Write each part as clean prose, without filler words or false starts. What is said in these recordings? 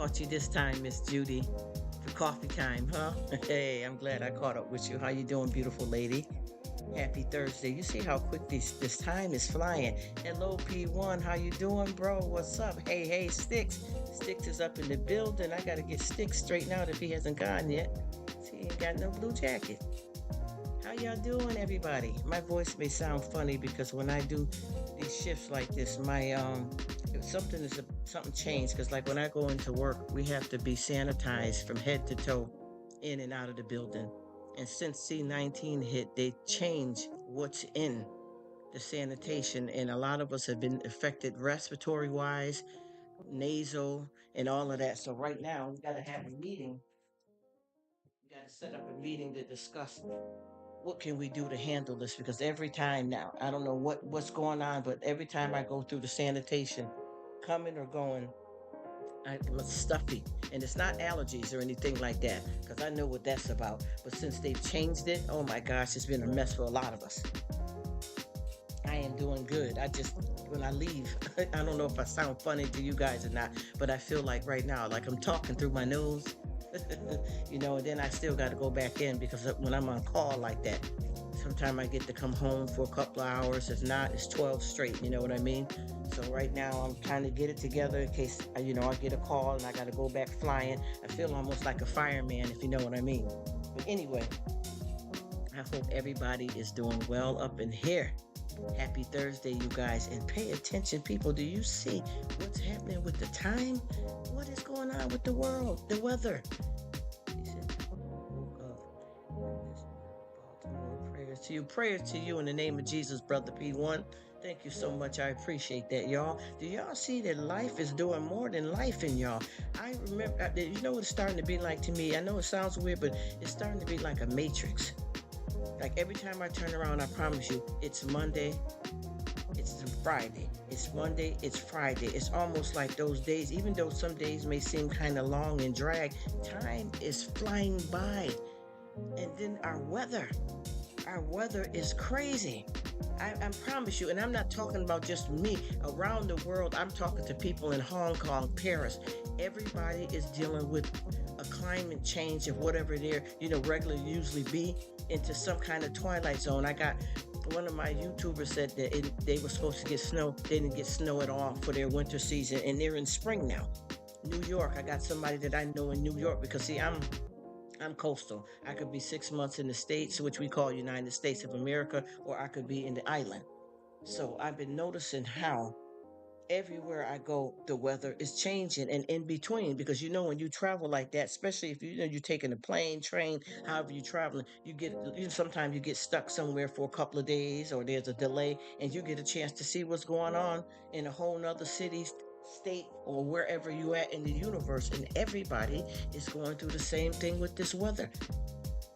caught you this time, Miss Judy, for coffee time, huh? Hey, I'm glad I caught up with you. How you doing, beautiful lady? Happy Thursday. You see how quick this time is flying. Hello, P1. How you doing, bro? What's up? Hey, Sticks. Sticks is up in the building. I gotta get Sticks straightened out if he hasn't gone yet. See, he ain't got no blue jacket. How y'all doing, everybody? My voice may sound funny because when I do these shifts like this, my if something changed. Because like when I go into work, we have to be sanitized from head to toe, in and out of the building. And since C-19 hit, they changed what's in the sanitation, and a lot of us have been affected respiratory wise, nasal, and all of that. So right now, we got to have a meeting. We got to set up a meeting to discuss what can we do to handle this, because every time now, I don't know what's going on, but every time I go through the sanitation, coming or going, I'm stuffy. And it's not allergies or anything like that, because I know what that's about. But since they've changed it, oh my gosh, it's been a mess for a lot of us. I am doing good. When I leave, I don't know if I sound funny to you guys or not, but I feel like right now, like I'm talking through my nose. And then I still got to go back in, because when I'm on call like that, sometimes I get to come home for a couple of hours. If not, it's 12 straight. You know what I mean? So right now I'm trying to get it together in case, I get a call and I got to go back flying. I feel almost like a fireman, if you know what I mean. But anyway, I hope everybody is doing well up in here. Happy Thursday, you guys. And pay attention, people. Do you see what's happening with the time? What is going on with the world? The weather. He said, woke up. Baltimore, prayers to you in the name of Jesus, Brother P1. Thank you so much. I appreciate that, y'all. Do y'all see that life is doing more than life in y'all? I remember, you know what it's starting to be like to me? I know it sounds weird, but it's starting to be like a matrix. Like every time I turn around, I promise you, it's Monday, it's Friday. It's Monday, it's Friday. It's almost like those days, even though some days may seem kind of long and drag, time is flying by. And then our weather is crazy. I promise you, and I'm not talking about just me. Around the world, I'm talking to people in Hong Kong, Paris. Everybody is dealing with a climate change of whatever they're, regularly usually be, into some kind of twilight zone. I got one of my YouTubers said that they were supposed to get snow. They didn't get snow at all for their winter season, and they're in spring now. New York, I got somebody that I know in New York, because see, I'm coastal. I could be 6 months in the States, which we call United States of America, or I could be in the island. So I've been noticing how everywhere I go, the weather is changing, and in between, because when you travel like that, especially if you're taking a plane, train, however you're traveling, sometimes you get stuck somewhere for a couple of days, or there's a delay, and you get a chance to see what's going on in a whole nother city, state, or wherever you at in the universe. And everybody is going through the same thing with this weather.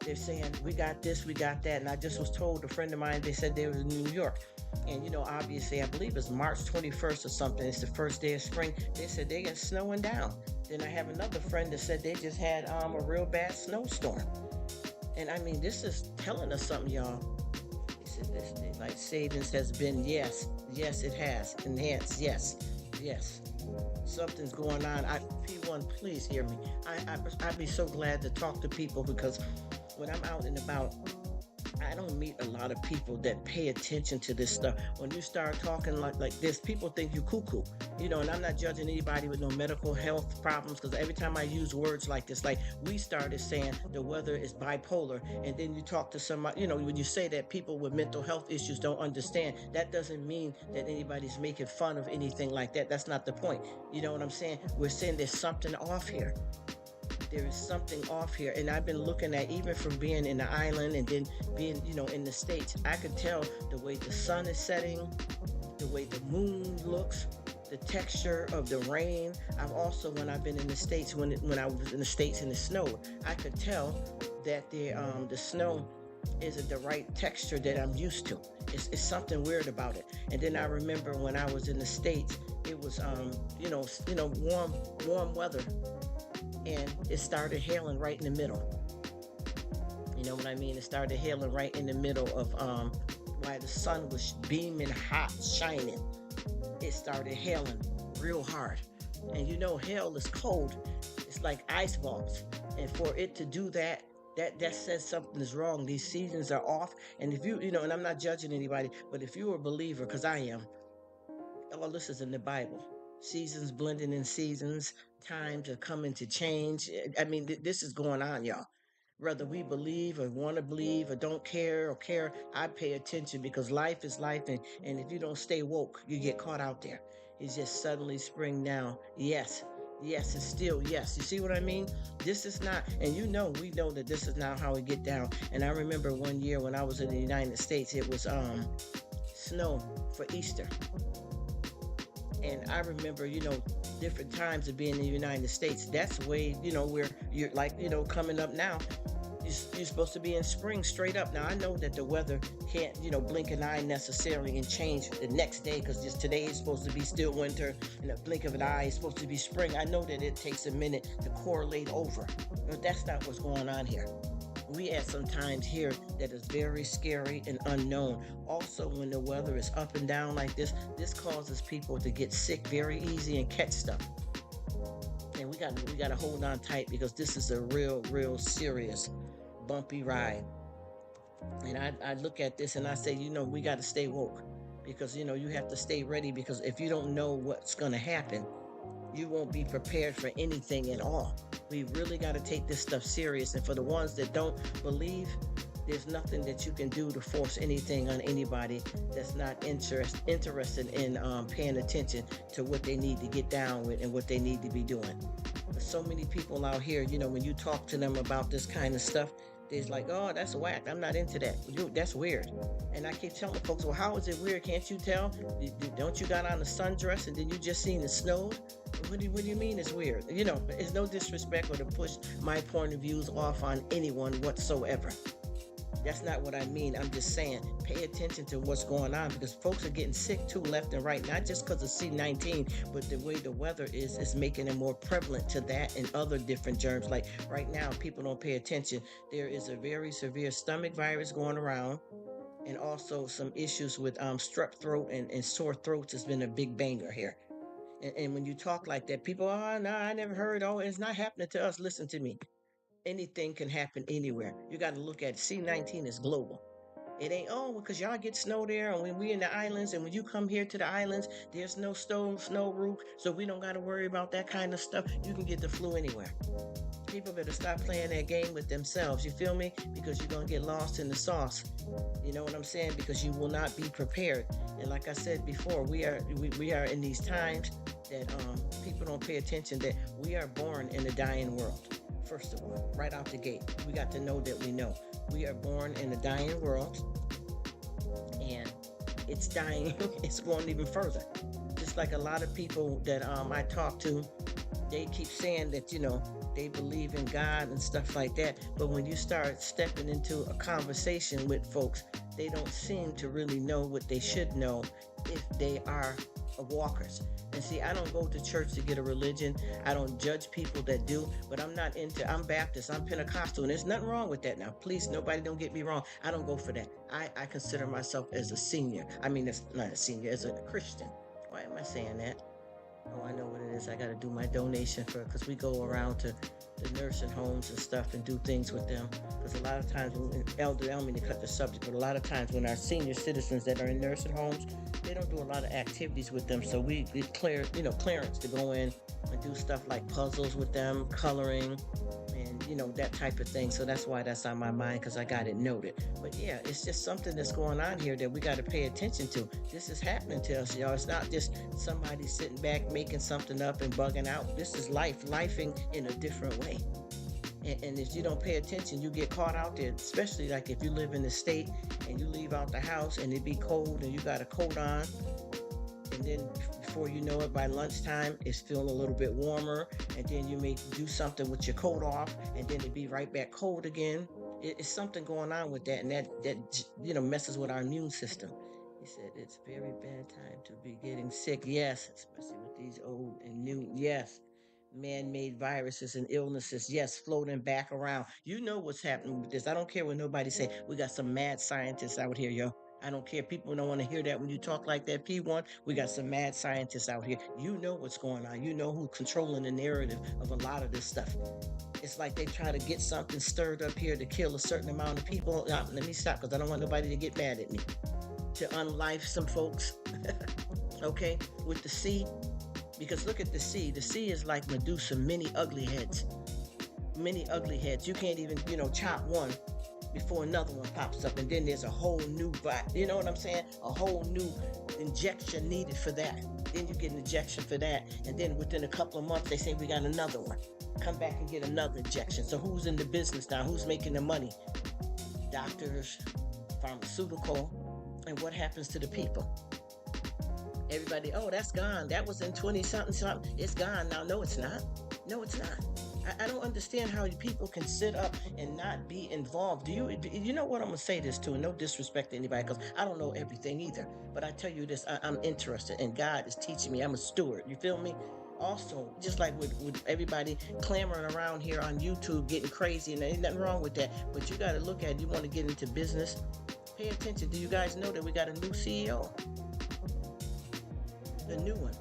They're saying, we got this, we got that. And I just was told, a friend of mine, they said they were in New York. And, obviously, I believe it's March 21st or something. It's the first day of spring. They said they got snowing down. Then I have another friend that said they just had a real bad snowstorm. And I mean, this is telling us something, y'all. He said this daylight savings has been, yes, it has. Enhanced, yes. Something's going on. P1, please hear me. I'd be so glad to talk to people, because when I'm out and about, I don't meet a lot of people that pay attention to this stuff. When you start talking like this, people think you cuckoo, and I'm not judging anybody with no medical health problems, because every time I use words like this, like we started saying the weather is bipolar, and then you talk to somebody, when you say that people with mental health issues don't understand, that doesn't mean that anybody's making fun of anything like that. That's not the point. You know what I'm saying? We're saying there's something off here. There is something off here. And I've been looking at, even from being in the island and then being, in the States, I could tell the way the sun is setting, the way the moon looks, the texture of the rain. I've also, when I've been in the States, when I was in the States and it snowed, I could tell that the snow isn't the right texture that I'm used to. It's something weird about it. And then I remember when I was in the States, it was, warm weather. And it started hailing right in the middle. You know what I mean? It started hailing right in the middle of while the sun was beaming hot, shining. It started hailing real hard. And you know, hell is cold. It's like ice balls. And for it to do that, that says something is wrong. These seasons are off. And if you, and I'm not judging anybody, but if you're a believer, because I am, all this is in the Bible. Seasons blending in seasons, times are coming to change. I mean, this is going on, y'all. Whether we believe or want to believe or don't care or care, I pay attention because life is life. And if you don't stay woke, you get caught out there. It's just suddenly spring now. Yes. Yes, it's still yes. You see what I mean? This is not, and we know that this is not how we get down. And I remember one year when I was in the United States, it was snow for Easter. And I remember, different times of being in the United States. That's way, where you're like, coming up now. You're supposed to be in spring straight up. Now, I know that the weather can't, blink an eye necessarily and change the next day because just today is supposed to be still winter and a blink of an eye is supposed to be spring. I know that it takes a minute to correlate over, but that's not what's going on here. We at some times here that is very scary and unknown. Also, when the weather is up and down like this causes people to get sick very easy and catch stuff. And we got to hold on tight because this is a real serious bumpy ride. And I look at this and I say, we got to stay woke because you have to stay ready because if you don't know what's going to happen, you won't be prepared for anything at all. We really got to take this stuff serious. And for the ones that don't believe, there's nothing that you can do to force anything on anybody that's not interested in paying attention to what they need to get down with and what they need to be doing. There's so many people out here, when you talk to them about this kind of stuff, they're like, oh, that's whack. I'm not into that. That's weird. And I keep telling folks, well, how is it weird? Can't you tell? Don't you got on a sundress and then you just seen the snow? What do you mean it's weird? It's no disrespect or to push my point of views off on anyone whatsoever. That's not what I mean. I'm just saying, pay attention to what's going on because folks are getting sick too, left and right. Not just because of C-19, but the way the weather is making it more prevalent to that and other different germs. Like right now, people don't pay attention. There is a very severe stomach virus going around, and also some issues with strep throat and sore throats has been a big banger here. And when you talk like that, people, oh, no, I never heard. Oh, it's not happening to us. Listen to me. Anything can happen anywhere. You got to look at it. C-19 is global. It ain't, oh, because y'all get snow there, and when we in the islands, and when you come here to the islands, there's no snow Rruk, so we don't got to worry about that kind of stuff. You can get the flu anywhere. People better stop playing that game with themselves. You feel me? Because you're gonna get lost in the sauce. You know what I'm saying? Because you will not be prepared. And like I said before, we are in these times that people don't pay attention that we are born in a dying world. First of all, right out the gate, we got to know that we know we are born in a dying world, and it's dying. It's going even further. Just like a lot of people that I talk to, they keep saying that they believe in God and stuff like that, but when you start stepping into a conversation with folks, they don't seem to really know what they should know if they are walkers. And see, I don't go to church to get a religion. I don't judge people that do, but I'm Baptist, I'm Pentecostal, and there's nothing wrong with that. Now, please, nobody don't get me wrong. I don't go for that. I consider myself as a senior. I mean, it's not a senior, as a Christian. Why am I saying that? Oh, I know what it is. I got to do my donation because we go around to the nursing homes and stuff and do things with them. Because a lot of times, I don't mean to cut the subject, but a lot of times when our senior citizens that are in nursing homes, they don't do a lot of activities with them. So we get clearance to go in and do stuff like puzzles with them, coloring, and that type of thing. So that's why that's on my mind because I got it noted. But yeah, it's just something that's going on here that we got to pay attention to. This is happening to us, y'all. It's not just somebody sitting back making something up and bugging out. This is lifing in a different way. And if you don't pay attention, you get caught out there, especially like if you live in the state and you leave out the house and it be cold and you got a coat on, and then before you know it, by lunchtime, it's feeling a little bit warmer, and then you may do something with your coat off, and then it be right back cold again. It's something going on with that, and that messes with our immune system. He said it's very bad time to be getting sick. Yes, especially with these old and new. Yes, man-made viruses and illnesses. Yes, floating back around. You know what's happening with this. I don't care what nobody say. We got some mad scientists out here, yo. I don't care. People don't want to hear that when you talk like that. P1, we got some mad scientists out here. You know what's going on. You know who's controlling the narrative of a lot of this stuff. It's like they try to get something stirred up here to kill a certain amount of people. Now, let me stop because I don't want nobody to get mad at me. To unlife some folks, okay, with the C. Because look at the C. The C is like Medusa, many ugly heads. Many ugly heads. You can't even, chop one before another one pops up, and then there's a whole new you know what I'm saying? A whole new injection needed for that. Then you get an injection for that, and then within a couple of months they say we got another one. Come back and get another injection. So who's in the business now? Who's making the money? Doctors, pharmaceutical, and what happens to the people? Everybody, oh, that's gone. That was in 20 something. It's gone now. No, it's not. No, it's not. I don't understand how people can sit up and not be involved. You know what I'm gonna say this to, and no disrespect to anybody, because I don't know everything either. But I tell you this, I'm interested, and God is teaching me. I'm a steward. You feel me? Also, just like with everybody clamoring around here on YouTube, getting crazy, and there ain't nothing wrong with that. But you got to look at. You want to get into business? Pay attention. Do you guys know that we got a new CEO? A new one.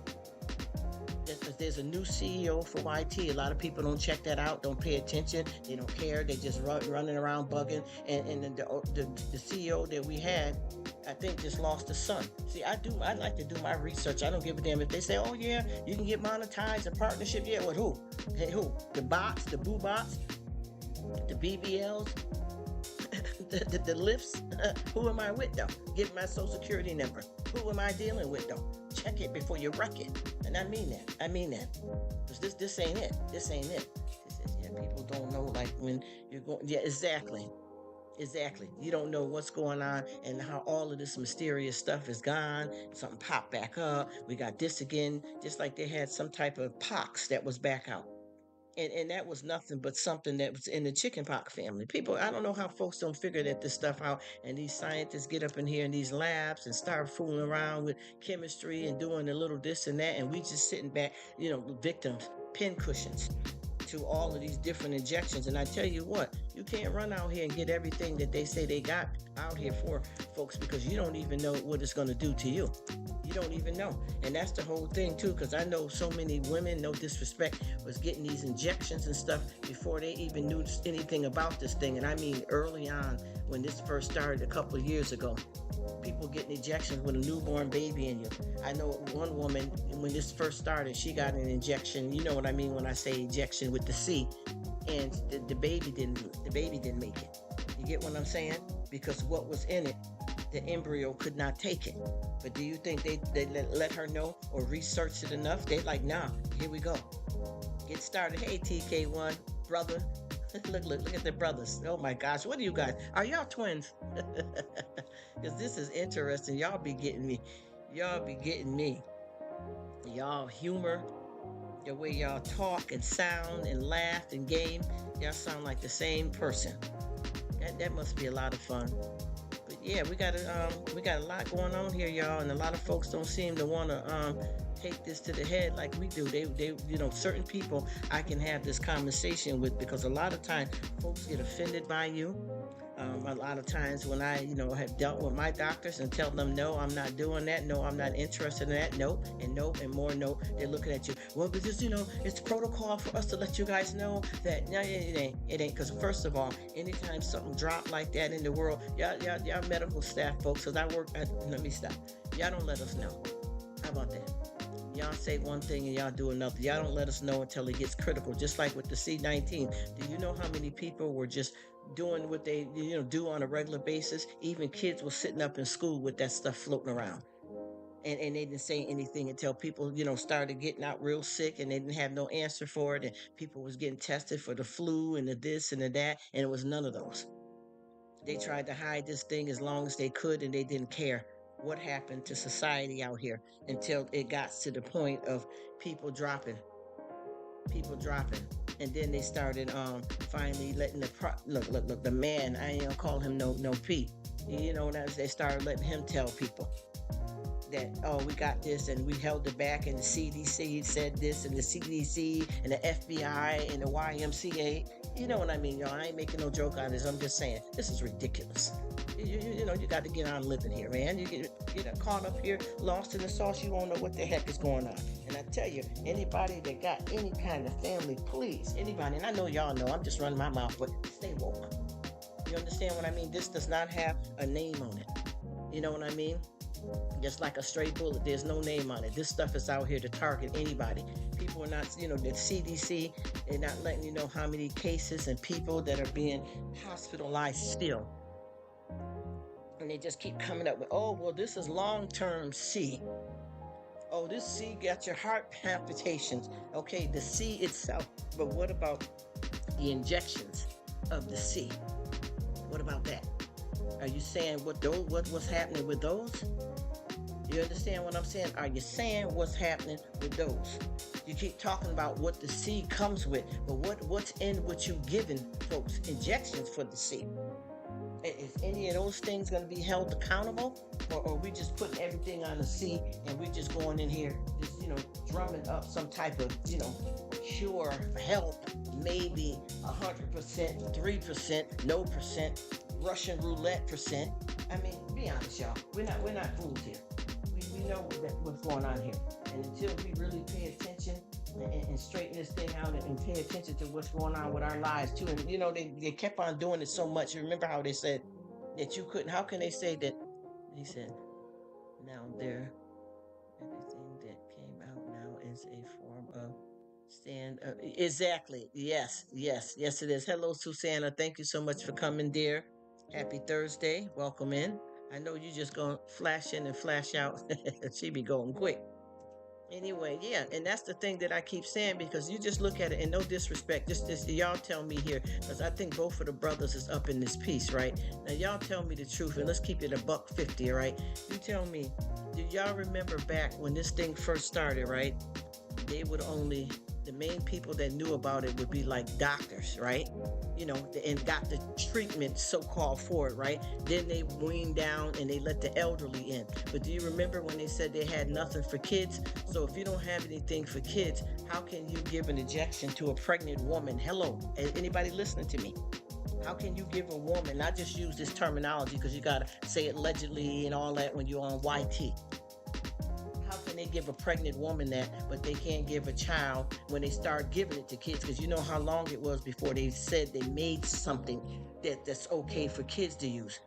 There's a new CEO for YT. A lot of people don't check that out, don't pay attention, they don't care, they just running around bugging. And then the CEO that we had, I think, just lost a son. See, I like to do my research. I don't give a damn if they say, oh yeah, you can get monetized, a partnership. Yeah, with who? Hey, who? The bots, the boo bots, the BBLs, the lifts. Who am I with though? Give my social security number. Who am I dealing with though? Check it before you wreck it. And I mean that. Because this ain't it. This ain't it. Yeah, people don't know, like, when you're going. Yeah, exactly. You don't know what's going on and how all of this mysterious stuff is gone. Something popped back up. We got this again. Just like they had some type of pox that was back out. And that was nothing but something that was in the chickenpox family. People, I don't know how folks don't figure that this stuff out. And these scientists get up in here in these labs and start fooling around with chemistry and doing a little this and that. And we just sitting back, victims, pin cushions to all of these different injections. And I tell you what, you can't run out here and get everything that they say they got out here for folks, because you don't even know what it's going to do to you. You don't even know. And that's the whole thing too, because I know so many women, no disrespect, was getting these injections and stuff before they even knew anything about this thing. And I mean early on, when this first started a couple of years ago, people getting injections with a newborn baby in you. I know one woman, when this first started, she got an injection. You know what I mean when I say injection with the C, and the baby didn't make it. You get what I'm saying? Because what was in it, the embryo could not take it. But do you think they let her know or researched it enough? They like, nah, here we go. Get started. Hey, TK1, brother. Look at the brothers. Oh my gosh, what are you guys? Are y'all twins? Because this is interesting. Y'all be getting me. Y'all humor, the way y'all talk and sound and laugh and game, y'all sound like the same person. That must be a lot of fun. But yeah, we got a lot going on here, y'all, and a lot of folks don't seem to want to take this to the head like we do. They certain people I can have this conversation with, because a lot of times folks get offended by you. A lot of times when I, have dealt with my doctors and tell them, no, I'm not doing that. No, I'm not interested in that. Nope, and more no. They're looking at you. Well, because, it's protocol for us to let you guys know that. No, it ain't. Because first of all, anytime something drop like that in the world, y'all medical staff folks, because let me stop. Y'all don't let us know. How about that? Y'all say one thing and y'all do another. Y'all don't let us know until it gets critical. Just like with the C-19. Do you know how many people were just doing what they do on a regular basis? Even kids were sitting up in school with that stuff floating around. And they didn't say anything until people, started getting out real sick, and they didn't have no answer for it. And people was getting tested for the flu and the this and the that. And it was none of those. They tried to hide this thing as long as they could, and they didn't care what happened to society out here until it got to the point of people dropping. And then they started finally letting look the man, I ain't gonna call him no Pete. They started letting him tell people that, oh, we got this, and we held it back, and the CDC said this, and the CDC and the FBI and the YMCA. You know what I mean, y'all. I ain't making no joke out of this. I'm just saying, this is ridiculous. You know, you got to get on living here, man. You get caught up here, lost in the sauce. You won't know what the heck is going on. And I tell you, anybody that got any kind of family, please, anybody, and I know y'all know, I'm just running my mouth, but stay woke. You understand what I mean? This does not have a name on it. You know what I mean? Just like a stray bullet, there's no name on it. This stuff is out here to target anybody. People are not, you know, the CDC, they're not letting you know how many cases and people that are being hospitalized still. And they just keep coming up with, oh, well, this is long-term C. Oh, this C got your heart palpitations. Okay, the C itself. But what about the injections of the C? What about that? Are you saying what's happening with those? You understand what I'm saying? Are you saying what's happening with those? You keep talking about what the C comes with, but what's in what you giving folks? Injections for the C. Is any of those things going to be held accountable? Or are we just putting everything on the C and we're just going in here, just, you know, drumming up some type of, you know, cure, help, maybe 100%, 3%, no percent, Russian roulette percent. I mean, be honest, y'all. We're not fools here. We know what's going on here. And until we really pay attention and straighten this thing out and pay attention to what's going on with our lives too. And you know, they kept on doing it so much. You remember how they said that you couldn't, how can they say that? He said, now everything that came out now is a form of stand up. Exactly. Yes, it is. Hello, Susanna. Thank you so much for coming, dear. Happy Thursday. Welcome in. I know you just gonna flash in and flash out. She be going quick. Anyway, yeah, and that's the thing that I keep saying, because you just look at it, and no disrespect, just y'all tell me here, because I think both of the brothers is up in this piece, right? Now y'all tell me the truth, and let's keep it $1.50, all right? You tell me, do y'all remember back when this thing first started, right? They would only, the main people that knew about it would be like doctors, right? You know, and got the treatment so-called for it, right? Then they weaned down and they let the elderly in. But do you remember when they said they had nothing for kids? So if you don't have anything for kids, how can you give an injection to a pregnant woman? Hello, anybody listening to me? How can you give a woman, not just use this terminology because you got to say it allegedly and all that when you're on YT. How can they give a pregnant woman that, but they can't give a child when they start giving it to kids? Because you know how long it was before they said they made something that's okay for kids to use.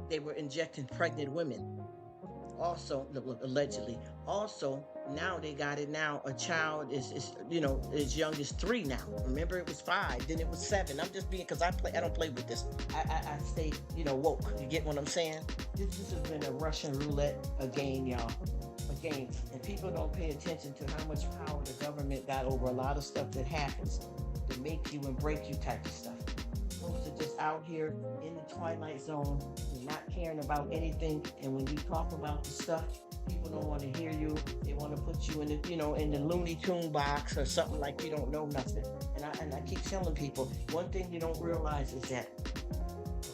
They were injecting pregnant women. Also, allegedly. Also, now they got it now. A child is you know, as young as 3 now. Remember, it was 5, then it was 7. I'm just being, because I don't play with this. I stay, you know, woke. You get what I'm saying? This has been a Russian roulette, a game, y'all. A game. And people don't pay attention to how much power the government got over a lot of stuff that happens to make you and break you type of stuff. Folks are just out here in the twilight zone, not caring about anything. And when you talk about the stuff, people don't want to hear you. They want to put you in the, you know, in the Looney Tune box or something like you don't know nothing. And I keep telling people, one thing you don't realize is that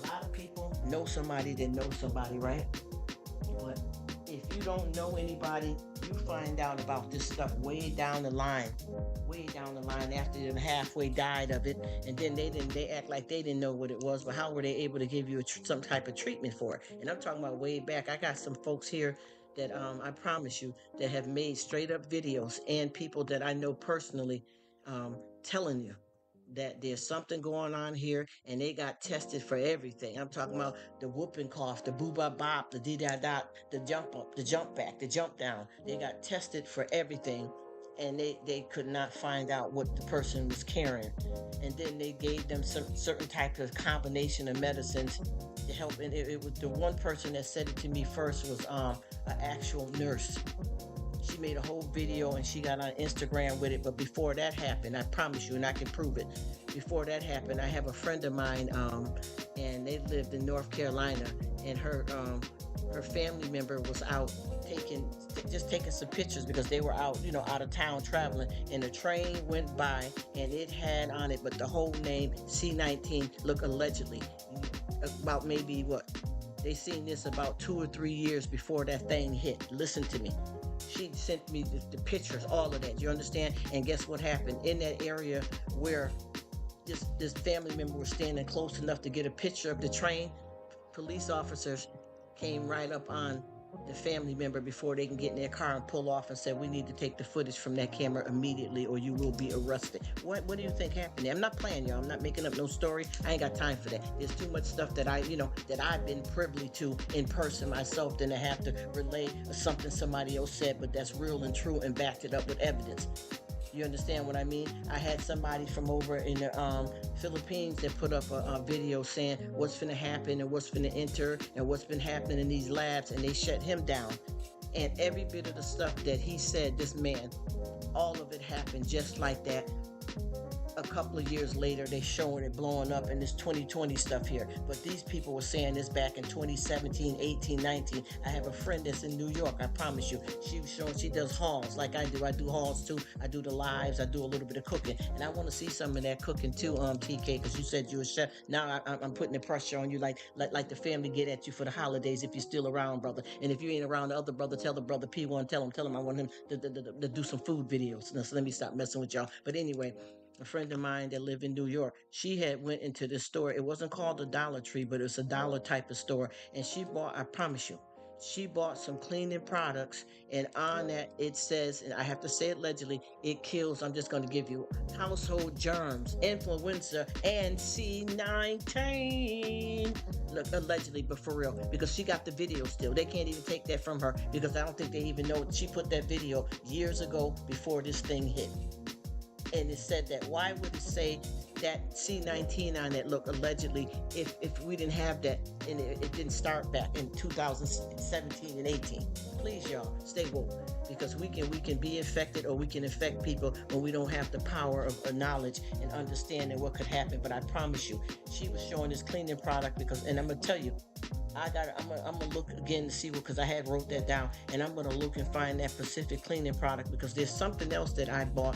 a lot of people know somebody that knows somebody, right? But if you don't know anybody, you find out about this stuff way down the line after they're halfway died of it, and then they act like they didn't know what it was. But how were they able to give you some type of treatment for it? And I'm talking about way back. I got some folks here that I promise you that have made straight up videos, and people that I know personally telling you that there's something going on here, and they got tested for everything. I'm talking about the whooping cough, the boo-ba bop, the dee-da-da, the jump up, the jump back, the jump down. They got tested for everything, and they could not find out what the person was carrying. And then they gave them some certain type of combination of medicines to help. And it was the one person that said it to me first was an actual nurse. She made a whole video and she got on Instagram with it. But before that happened, I promise you, and I can prove it. Before that happened, I have a friend of mine, and they lived in North Carolina, and her family member was out taking some pictures because they were out, you know, out of town traveling, and a train went by and it had on it, but the whole name C-19, look, allegedly, about maybe what? They seen this about 2 or 3 years before that thing hit. Listen to me. She sent me the pictures, all of that. You understand? And guess what happened? In that area where this family member was standing close enough to get a picture of the train. Police officers came right up on the family member before they can get in their car and pull off and said, we need to take the footage from that camera immediately or you will be arrested. What do you think happened there? I'm not playing, y'all. I'm not making up no story. I ain't got time for that. There's too much stuff that that I've been privy to in person myself than to have to relay something somebody else said, but that's real and true and backed it up with evidence. You understand what I mean? I had somebody from over in the Philippines that put up a video saying what's finna happen and what's finna enter and what's been happening in these labs, and they shut him down. And every bit of the stuff that he said, this man, all of it happened just like that. A couple of years later, they showing it blowing up in this 2020 stuff here. But these people were saying this back in 2017, 18, 19. I have a friend that's in New York, I promise you. She was showing, she does hauls like I do. I do hauls too. I do the lives. I do a little bit of cooking. And I want to see some of that cooking too, TK, because you said you a chef. Now I'm putting the pressure on you like the family get at you for the holidays if you're still around, brother. And if you ain't around the other brother, tell the brother P1, tell him I want him to do some food videos. Now, so let me stop messing with y'all. But anyway, a friend of mine that lived in New York, she had went into this store. It wasn't called a Dollar Tree, but it's a dollar type of store. And she bought, I promise you, she bought some cleaning products. And on that, it says, and I have to say allegedly, it kills, I'm just going to give you household germs, influenza, and C19. Look, allegedly, but for real, because she got the video still. They can't even take that from her because I don't think they even know she put that video years ago before this thing hit. And it said that, why would it say that C19 on it? Look, allegedly, if we didn't have that and it didn't start back in 2017 and 18, please y'all stay woke, because we can be infected or we can infect people when we don't have the power of knowledge and understanding what could happen. But I promise you, she was showing this cleaning product because, and I'm gonna tell you, I'm gonna look again to see what, because I had wrote that down, and I'm gonna look and find that specific cleaning product, because there's something else that I bought.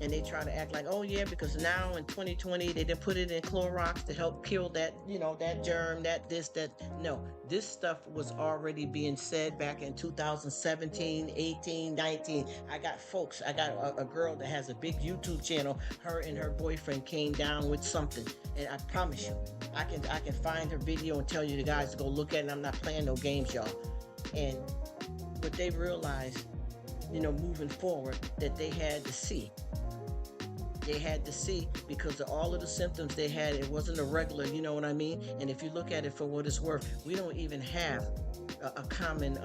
And they try to act like, oh yeah, because now in 2020 they didn't put it in Clorox to help kill that, that germ, that this, that. No, this stuff was already being said back in 2017, 18, 19. I got a girl that has a big YouTube channel. Her and her boyfriend came down with something, and I promise you, I can find her video and tell you the guys to go look at it. And I'm not playing no games, y'all. And but they realized, moving forward, that they had to see. They had to see, because of all of the symptoms they had, it wasn't a regular, you know what I mean? And if you look at it for what it's worth, we don't even have a common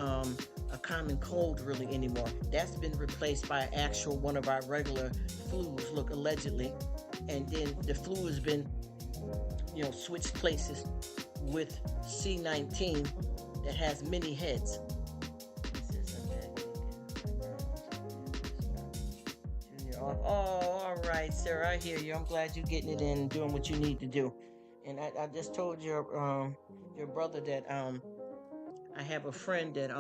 cold really anymore. That's been replaced by actual one of our regular flus, look, allegedly. And then the flu has been, switched places with C19 that has many heads. Oh, all right, sir. I hear you. I'm glad you're getting it in and doing what you need to do. And I just told your brother that I have a friend that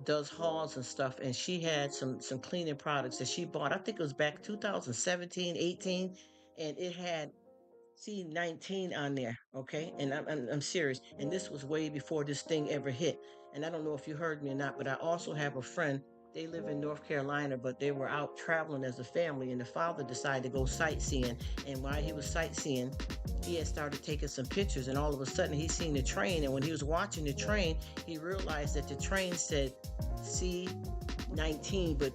does hauls and stuff, and she had some cleaning products that she bought. I think it was back 2017, 18, and it had C19 on there, okay? And I'm serious. And this was way before this thing ever hit. And I don't know if you heard me or not, but I also have a friend. They live in North Carolina, but they were out traveling as a family, and the father decided to go sightseeing. And while he was sightseeing, he had started taking some pictures, and all of a sudden he seen the train. And when he was watching the train, he realized that the train said C19, but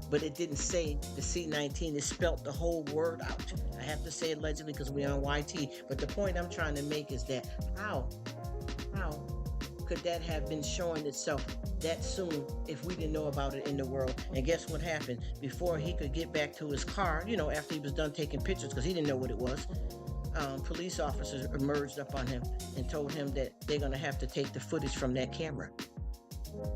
but it didn't say the C19. It spelt the whole word out. I have to say allegedly because we're on YT. But the point I'm trying to make is that how could that have been showing itself that soon if we didn't know about it in the world? And guess what happened? Before he could get back to his car, after he was done taking pictures, because he didn't know what it was, police officers emerged up on him and told him that they're going to have to take the footage from that camera.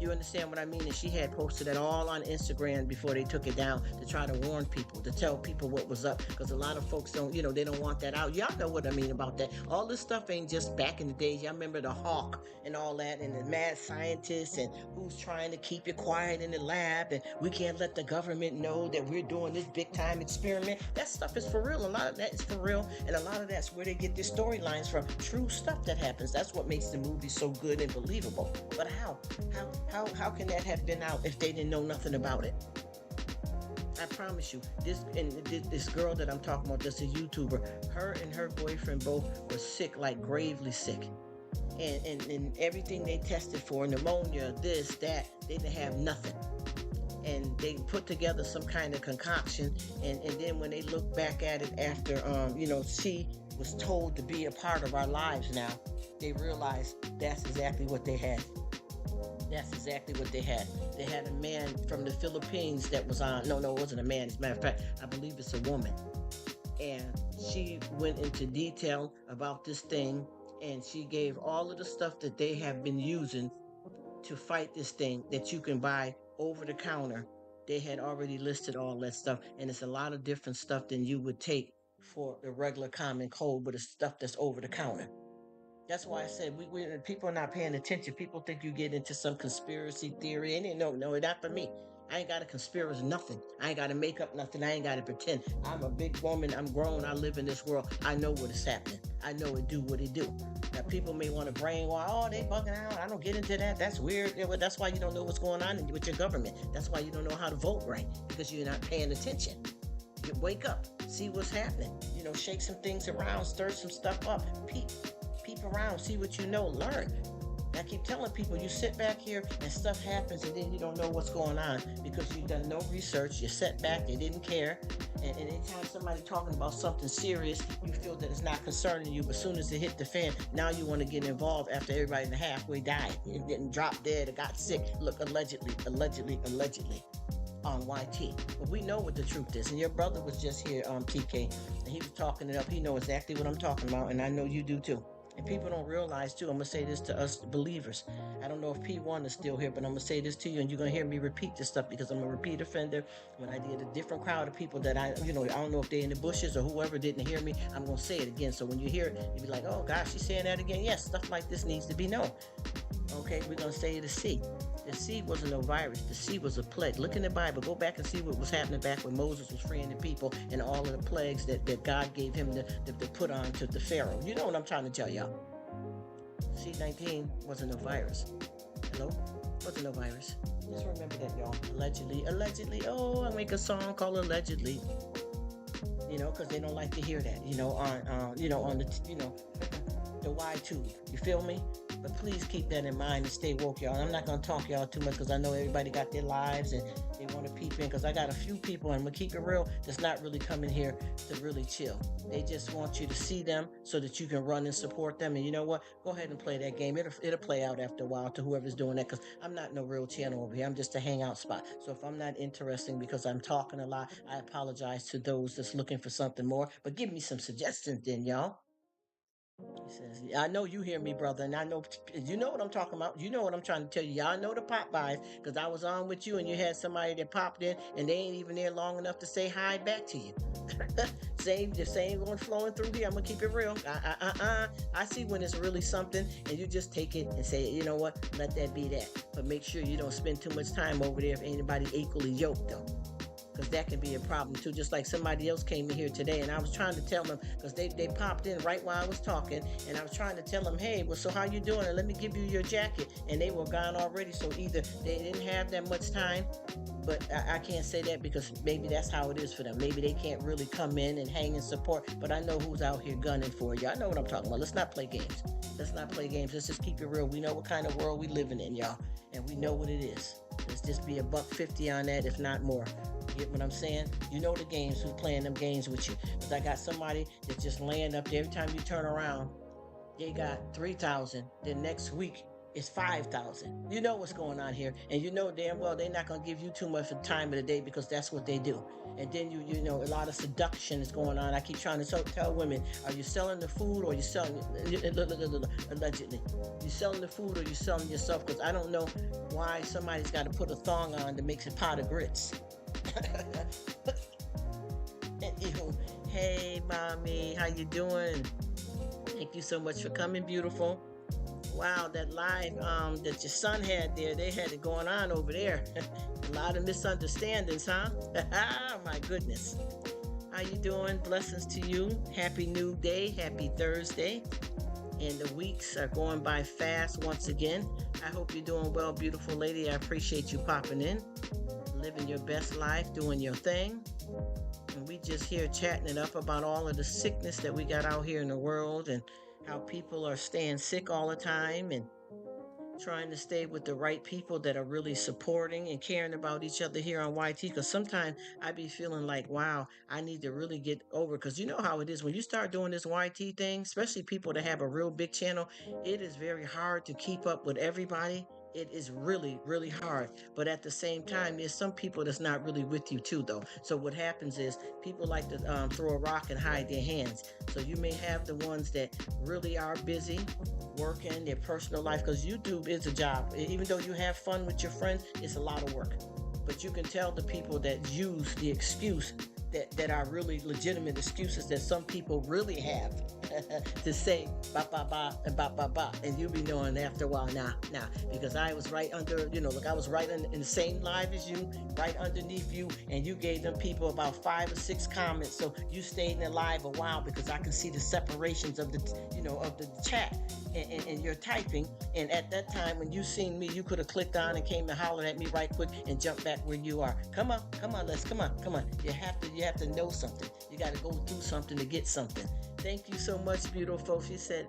You understand what I mean? And she had posted it all on Instagram before they took it down to try to warn people, to tell people what was up, because a lot of folks don't, they don't want that out. Y'all know what I mean about that. All this stuff ain't just back in the days. Y'all remember the hawk and all that, and the mad scientists, and who's trying to keep you quiet in the lab, and we can't let the government know that we're doing this big time experiment. That stuff is for real. A lot of that is for real, and a lot of that's where they get their storylines from. True stuff that happens. That's what makes the movie so good and believable. But how can that have been out if they didn't know nothing about it? I promise you, this girl that I'm talking about, that's a YouTuber, her and her boyfriend both were sick, like gravely sick. And everything they tested for, pneumonia, this, that, they didn't have nothing. And they put together some kind of concoction, and then when they look back at it after she was told to be a part of our lives now, they realized that's exactly what they had. That's exactly what they had. They had a man from the Philippines that was on. No, it wasn't a man. As a matter of fact, I believe it's a woman. And she went into detail about this thing, and she gave all of the stuff that they have been using to fight this thing that you can buy over the counter. They had already listed all that stuff, and it's a lot of different stuff than you would take for the regular common cold, but it's stuff that's over the counter. That's why I said we people are not paying attention. People think you get into some conspiracy theory, and no, not for me. I ain't got to conspiracy nothing. I ain't got to make up nothing. I ain't got to pretend. I'm a big woman. I'm grown. I live in this world. I know what is happening. I know it do what it do. Now people may want to brainwash. Oh, they bugging out. I don't get into that. That's weird. Yeah, well, that's why you don't know what's going on with your government. That's why you don't know how to vote right, because you're not paying attention. You wake up, see what's happening. Shake some things around, stir some stuff up, peep around, see what you know, learn. And I keep telling people, you sit back here and stuff happens, and then you don't know what's going on because you've done no research. You sat back, they didn't care. And anytime somebody talking about something serious, you feel that it's not concerning you. But as soon as it hit the fan, now you want to get involved after everybody in the halfway died. It didn't drop dead or got sick. Look, allegedly on YT. But we know what the truth is. And your brother was just here on TK, and he was talking it up. He knows exactly what I'm talking about, and I know you do too. And people don't realize too, I'm going to say this to us believers. I don't know if P1 is still here, but I'm going to say this to you, and you're going to hear me repeat this stuff because I'm a repeat offender. When I get a different crowd of people that I don't know if they're in the bushes or whoever didn't hear me, I'm going to say it again. So when you hear it, you'll be like, oh gosh, she's saying that again. Yes, stuff like this needs to be known. Okay, we're going to say the C. The seed wasn't no virus. The seed was a plague. Look in the Bible. Go back and see what was happening back when Moses was freeing the people and all of the plagues that God gave him to put on to the Pharaoh. You know what I'm trying to tell y'all. C-19 wasn't no virus. Hello? Wasn't no virus. Just remember that, y'all. Allegedly. Oh, I make a song called Allegedly. Because they don't like to hear that. On the Y tube. You feel me? But please keep that in mind and stay woke, y'all. I'm not going to talk y'all too much because I know everybody got their lives and they want to peep in, because I got a few people, and I'm going to keep it real, that's not really coming here to really chill. They just want you to see them so that you can run and support them. And you know what? Go ahead and play that game. It'll play out after a while to whoever's doing that, because I'm not no real channel over here. I'm just a hangout spot. So if I'm not interesting because I'm talking a lot, I apologize to those that's looking for something more. But give me some suggestions then, y'all. He says, I know you hear me, brother, and I know you know what I'm talking about. You know what I'm trying to tell you. Y'all know the pop buys, because I was on with you and you had somebody that popped in and they ain't even there long enough to say hi back to you. The same going flowing through here. I'm going to keep it real. I see when it's really something and you just take it and say, you know what, let that be that. But make sure you don't spend too much time over there if anybody equally yoked though. Because that can be a problem too. Just like somebody else came in here today, and I was trying to tell them, because they popped in right while I was talking, and I was trying to tell them, hey, well, so how you doing? And let me give you your jacket. And they were gone already, so either they didn't have that much time, but I can't say that because maybe that's how it is for them. Maybe they can't really come in and hang and support, but I know who's out here gunning for you. I know what I'm talking about. Let's not play games. Let's just keep it real. We know what kind of world we living in, y'all, and we know what it is. Let's just be $150 on that, if not more. You get what I'm saying? You know the games, who's playing them games with you. Because I got somebody that's just laying up there. Every time you turn around, they got 3,000. Then next week, it's 5,000. You know what's going on here. And you know damn well they're not going to give you too much of the time of the day, because that's what they do. And then you know a lot of seduction is going on. I keep trying to tell women, are you selling the food or you selling allegedly? You selling the food or you selling yourself? Because I don't know why somebody's got to put a thong on to make a pot of grits. Hey mommy, how you doing? Thank you so much for coming, beautiful. Wow, that live that your son had there, they had it going on over there. A lot of misunderstandings, huh? My goodness. How you doing? Blessings to you. Happy new day. Happy Thursday. And the weeks are going by fast once again. I hope you're doing well, beautiful lady. I appreciate you popping in. living your best life, doing your thing. And we just here chatting it up about all of the sickness that we got out here in the world and how people are staying sick all the time and trying to stay with the right people that are really supporting and caring about each other here on YT. Because sometimes I be feeling like, wow, I need to really get over. Because you know how it is when you start doing this YT thing, especially people that have a real big channel, it is very hard to keep up with everybody. It is really, really hard. But at the same time, there's some people that's not really with you too, though. So what happens is people like to throw a rock and hide their hands. So you may have the ones that really are busy working, their personal life, because YouTube is a job. Even though you have fun with your friends, it's a lot of work. But you can tell the people that use the excuse that are really legitimate excuses that some people really have to say ba ba ba and ba ba ba, and you'll be knowing after a while, nah, because I was right under, look, I was right in the same live as you, right underneath you, and you gave them people about 5 or 6 comments, so you stayed in the live a while because I can see the separations of the chat and you're typing. And at that time, when you seen me, you could have clicked on and came and hollered at me right quick and jumped back where you are. Come on, come on. You have to know something. You got to go through something to get something. Thank you so much, beautiful. She said,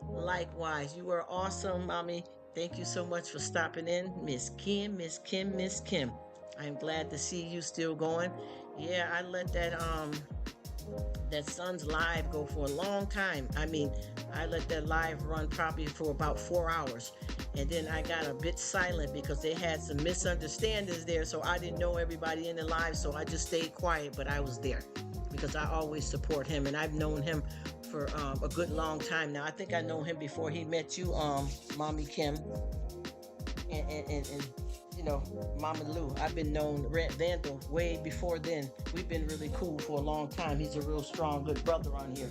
likewise, you are awesome, mommy. Thank you so much for stopping in, Miss Kim, Miss Kim, Miss Kim. I'm glad to see you still going. Yeah, I let that Sun's live go for a long time. I mean, I let that live run probably for about 4 hours. And then I got a bit silent because they had some misunderstandings there. So I didn't know everybody in the live. So I just stayed quiet, but I was there because I always support him. And I've known him for a good long time now. I think I know him before he met you, Mommy Kim. And Mama Lou. I've been known Red Vandal way before then. We've been really cool for a long time. He's a real strong, good brother on here.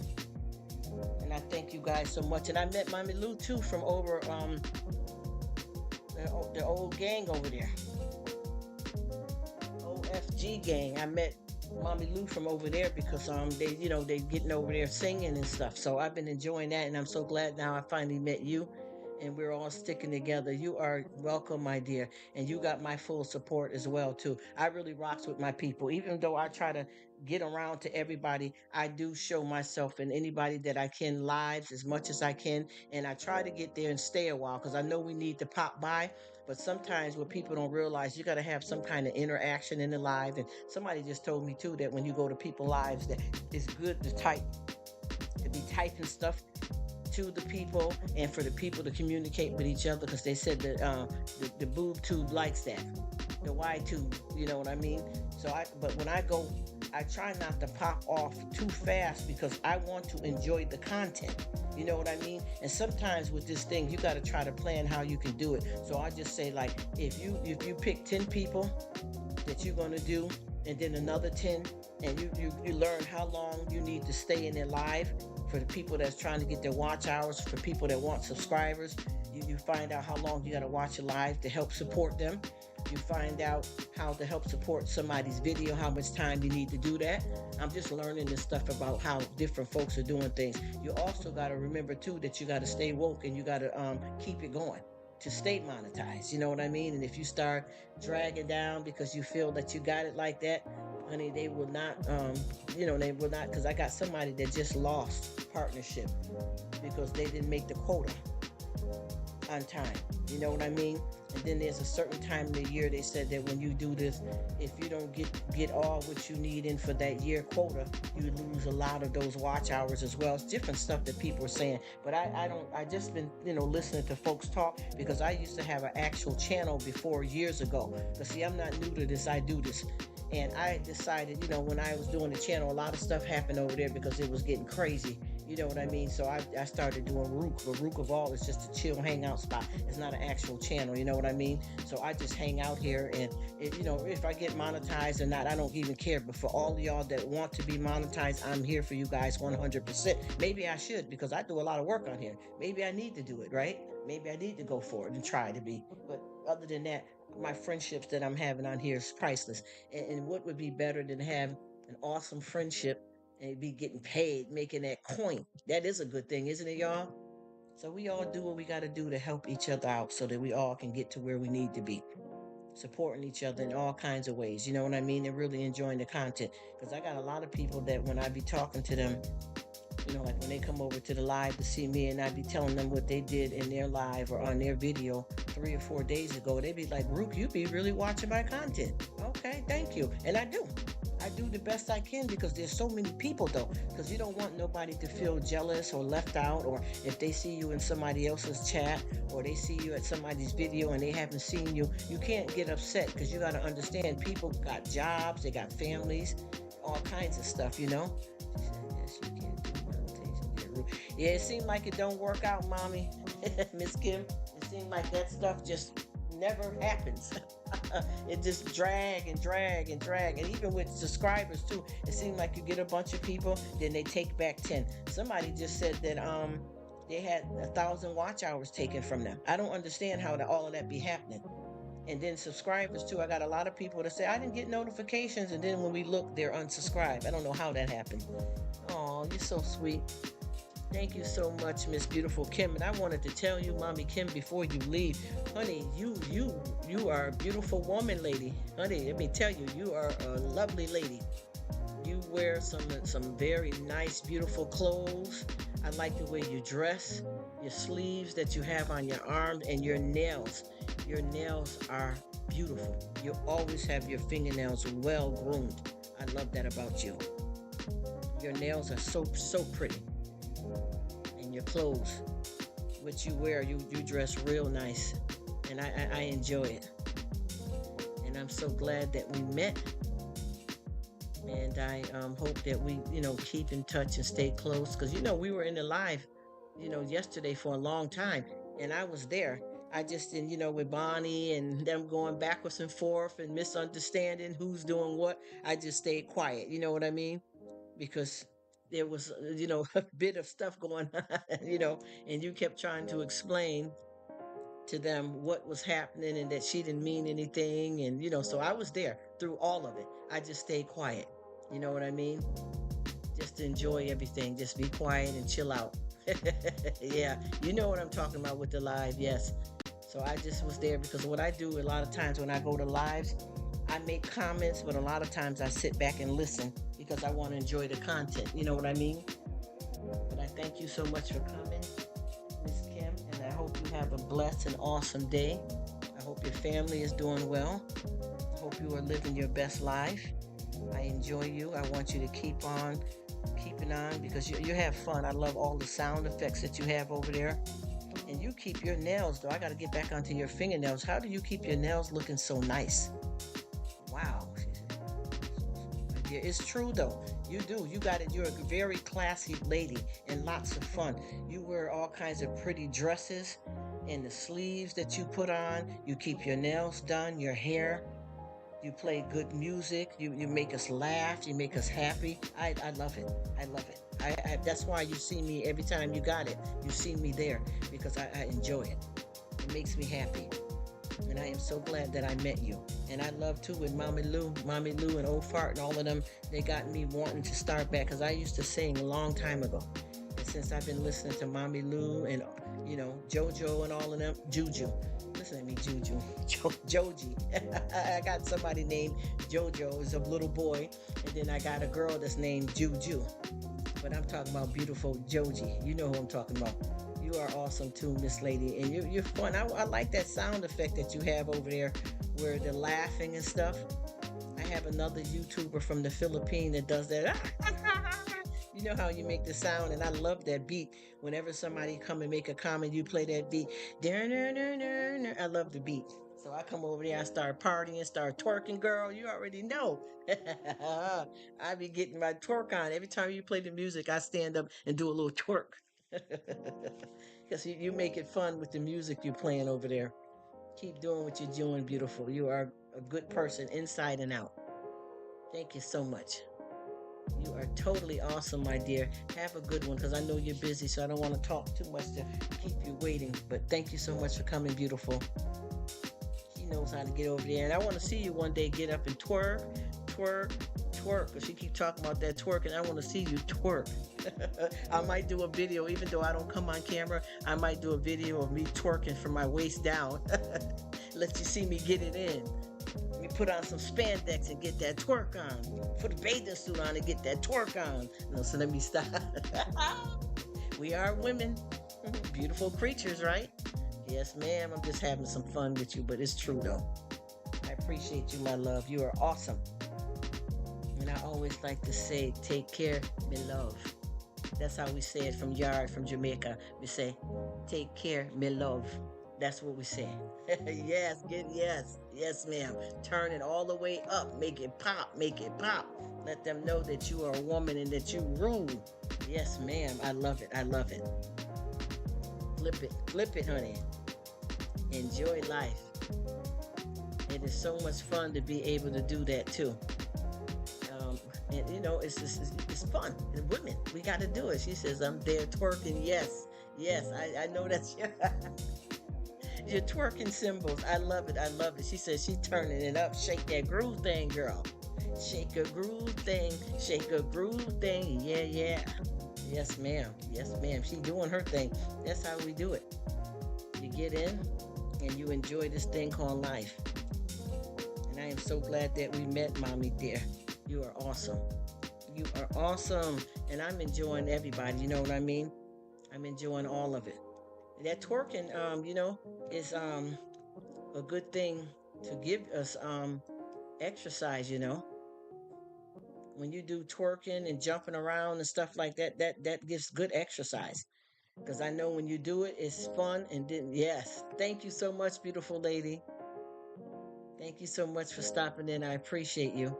And I thank you guys so much. And I met Mama Lou too from over the old gang over there. OFG gang. I met Mommy Lou from over there because they getting over there singing and stuff. So I've been enjoying that and I'm so glad now I finally met you and we're all sticking together. You are welcome, my dear, and you got my full support as well too. I really rocks with my people. Even though I try to get around to everybody, I do show myself and anybody that I can lives as much as I can, and I try to get there and stay a while because I know we need to pop by. But sometimes what people don't realize, you got to have some kind of interaction in the live. And somebody just told me too that when you go to people lives, that it's good to be typing stuff to the people and for the people to communicate with each other because they said that the boob tube likes that, the Y tube, you know what I mean? But when I go, I try not to pop off too fast because I want to enjoy the content. You know what I mean? And sometimes with this thing, you got to try to plan how you can do it. So I just say like, if you pick 10 people that you're going to do, and then another 10, and you learn how long you need to stay in their live for the people that's trying to get their watch hours, for people that want subscribers. You find out how long you got to watch a live to help support them. You find out how to help support somebody's video, how much time you need to do that. I'm just learning this stuff about how different folks are doing things. You also got to remember too that you got to stay woke and you got to keep it going to stay monetized. You know what I mean? And if you start dragging down because you feel that you got it like that, honey, they will not, they will not, because I got somebody that just lost partnership because they didn't make the quota on time. You know what I mean? And then there's a certain time of the year they said that when you do this, if you don't get all what you need in for that year quota, you lose a lot of those watch hours as well. It's different stuff that people are saying. But I just been, listening to folks talk because I used to have an actual channel before years ago. But see, I'm not new to this, I do this. And I decided, when I was doing the channel, a lot of stuff happened over there because it was getting crazy. You know what I mean? So I started doing Rruk, but Rruk of all is just a chill hangout spot. It's not an actual channel, you know what I mean? So I just hang out here and, if I get monetized or not, I don't even care. But for all of y'all that want to be monetized, I'm here for you guys 100%. Maybe I should because I do a lot of work on here. Maybe I need to do it, right? Maybe I need to go for it and try to be. But other than that, my friendships that I'm having on here is priceless. And what would be better than have an awesome friendship and be getting paid, making that coin? That is a good thing, isn't it, y'all? So we all do what we got to do to help each other out so that we all can get to where we need to be. supporting each other in all kinds of ways. You know what I mean? And really enjoying the content. Because I got a lot of people that when I be talking to them, like when they come over to the live to see me and I be telling them what they did in their live or on their video 3 or 4 days ago, they be like, Rruk, you be really watching my content. Okay, thank you. And I do. I do the best I can because there's so many people though. Because you don't want nobody to feel jealous or left out, or if they see you in somebody else's chat or they see you at somebody's video and they haven't seen you, you can't get upset because you got to understand people got jobs, they got families, all kinds of stuff. She said, yes, you can do meditation. Yeah, it seemed like it don't work out, mommy. Miss Kim, it seemed like that stuff just never happens. It just drag and drag and drag. And even with subscribers too, it seems like you get a bunch of people, then they take back 10. Somebody just said that they had 1,000 watch hours taken from them. I don't understand how all of that be happening. And then subscribers too. I got a lot of people that say I didn't get notifications, and then when we look, they're unsubscribed. I don't know how that happened. Oh, you're so sweet. Thank you so much, Miss Beautiful Kim. And I wanted to tell you, Mommy Kim, before you leave, honey, you are a beautiful woman, lady. Honey, let me tell you, you are a lovely lady. You wear some very nice, beautiful clothes. I like the way you dress, your sleeves that you have on your arms, and your nails. Your nails are beautiful. You always have your fingernails well groomed. I love that about you. Your nails are so pretty. And your clothes, what you wear, you dress real nice. And I enjoy it. And I'm so glad that we met. And I hope that we, keep in touch and stay close. Because, we were in the live, yesterday for a long time. And I was there. I just didn't, with Bonnie and them going backwards and forth and misunderstanding who's doing what, I just stayed quiet. You know what I mean? Because there was, a bit of stuff going on, and you kept trying to explain to them what was happening and that she didn't mean anything. And, so I was there through all of it. I just stayed quiet. You know what I mean? Just to enjoy everything. Just be quiet and chill out. Yeah, you know what I'm talking about with the live. Yes. So I just was there because what I do a lot of times when I go to lives, I make comments, but a lot of times I sit back and listen because I want to enjoy the content. You know what I mean? But I thank you so much for coming, Miss Kim, and I hope you have a blessed and awesome day. I hope your family is doing well. I hope you are living your best life. I enjoy you. I want you to keep on keeping on because you have fun. I love all the sound effects that you have over there. And you keep your nails, though. I got to get back onto your fingernails. How do you keep your nails looking so nice? Wow. It's true, though. You do. You got it. You're a very classy lady and lots of fun. You wear all kinds of pretty dresses and the sleeves that you put on. You keep your nails done, your hair. You play good music. You make us laugh. You make us happy. I love it. I love it. That's why you see me every time you got it. You see me there because I enjoy it. It makes me happy. And I am so glad that I met you. And I love too with Mommy Lou and Old Fart and all of them. They got me wanting to start back because I used to sing a long time ago. And since I've been listening to Mommy Lou and, JoJo and all of them, Juju. Listen to me, Juju. Joji. I got somebody named JoJo is a little boy. And then I got a girl that's named Juju. But I'm talking about beautiful Joji. You know who I'm talking about. You are awesome too, Miss Lady. And you're fun. I like that sound effect that you have over there where they're laughing and stuff. I have another YouTuber from the Philippines that does that. You know how you make the sound, and I love that beat. Whenever somebody come and make a comment, you play that beat. I love the beat. So I come over there, I start partying, start twerking, girl. You already know. I be getting my twerk on. Every time you play the music, I stand up and do a little twerk. Because you make it fun with the music you're playing over there. Keep doing what you're doing, beautiful. You are a good person inside and out. Thank you so much. You are totally awesome, my dear. Have a good one because I know you're busy, so I don't want to talk too much to keep you waiting. But thank you so much for coming, beautiful. She knows how to get over there. And I want to see you one day get up and twerk. Because she keep talking about that twerk, and I want to see you twerk. I might do a video, even though I don't come on camera. I might do a video of me twerking from my waist down. let you see me get it in. Let me put on some spandex and get that twerk on. Put a bathing suit on and get that twerk on. No, so let me stop. We are women, beautiful creatures, right? Yes, ma'am. I'm just having some fun with you, but it's true though. I appreciate you, my love. You are awesome. And I always like to say, take care, me love. That's how we say it from Yard, from Jamaica. We say, take care, me love. That's what we say. Yes, yes, ma'am. Turn it all the way up. Make it pop, make it pop. Let them know that you are a woman and that you rule. Yes, ma'am. I love it. I love it. Flip it, honey. Enjoy life. It is so much fun to be able to do that too. And you know, it's fun. And women, we got to do it. She says, I'm there twerking. Yes, I know that's your twerking symbols. I love it. I love it. She says she turning it up. Shake that groove thing, girl. Shake a groove thing. Shake a groove thing. Yeah. Yes, ma'am. Yes, ma'am. She doing her thing. That's how we do it. You get in and you enjoy this thing called life. And I am so glad that we met, mommy dear. You are awesome. You are awesome. And I'm enjoying everybody. You know what I mean? I'm enjoying all of it. That twerking, you know, is a good thing to give us exercise, you know. When you do twerking and jumping around and stuff like that, that gives good exercise. Because I know when you do it, it's fun. And then, yes. Thank you so much, beautiful lady. Thank you so much for stopping in. I appreciate you.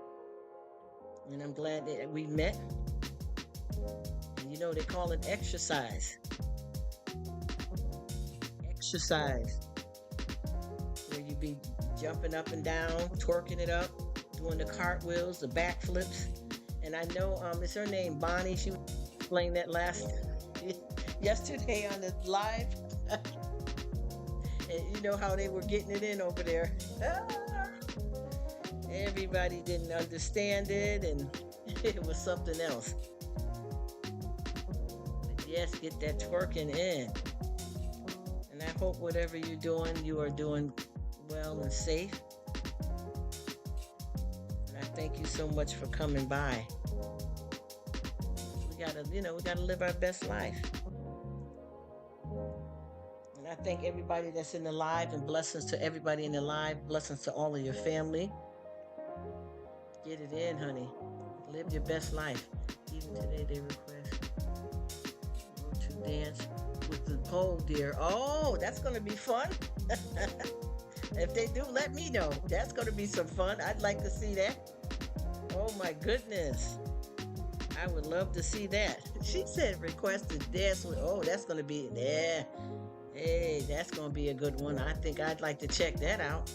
And I'm glad that we met. And you know, they call it exercise. Exercise. Where you be jumping up and down, twerking it up, doing the cartwheels, the backflips. And I know, is her name Bonnie? She was playing that yesterday on the live. And you know how they were getting it in over there. Everybody didn't understand it, and it was something else. But yes, get that twerking in. And I hope whatever you're doing, you are doing well and safe. And I thank you so much for coming by. We gotta live our best life. And I thank everybody that's in the live, and blessings to everybody in the live. Blessings to all of your family. Get it in, honey. Live your best life. Even today they request to dance with the pole, dear. Oh, that's going to be fun. If they do, let me know. That's going to be some fun. I'd like to see that. Oh, my goodness. I would love to see that. She said request to dance with. Oh, that's going to be, yeah. Hey, that's going to be a good one. I think I'd like to check that out.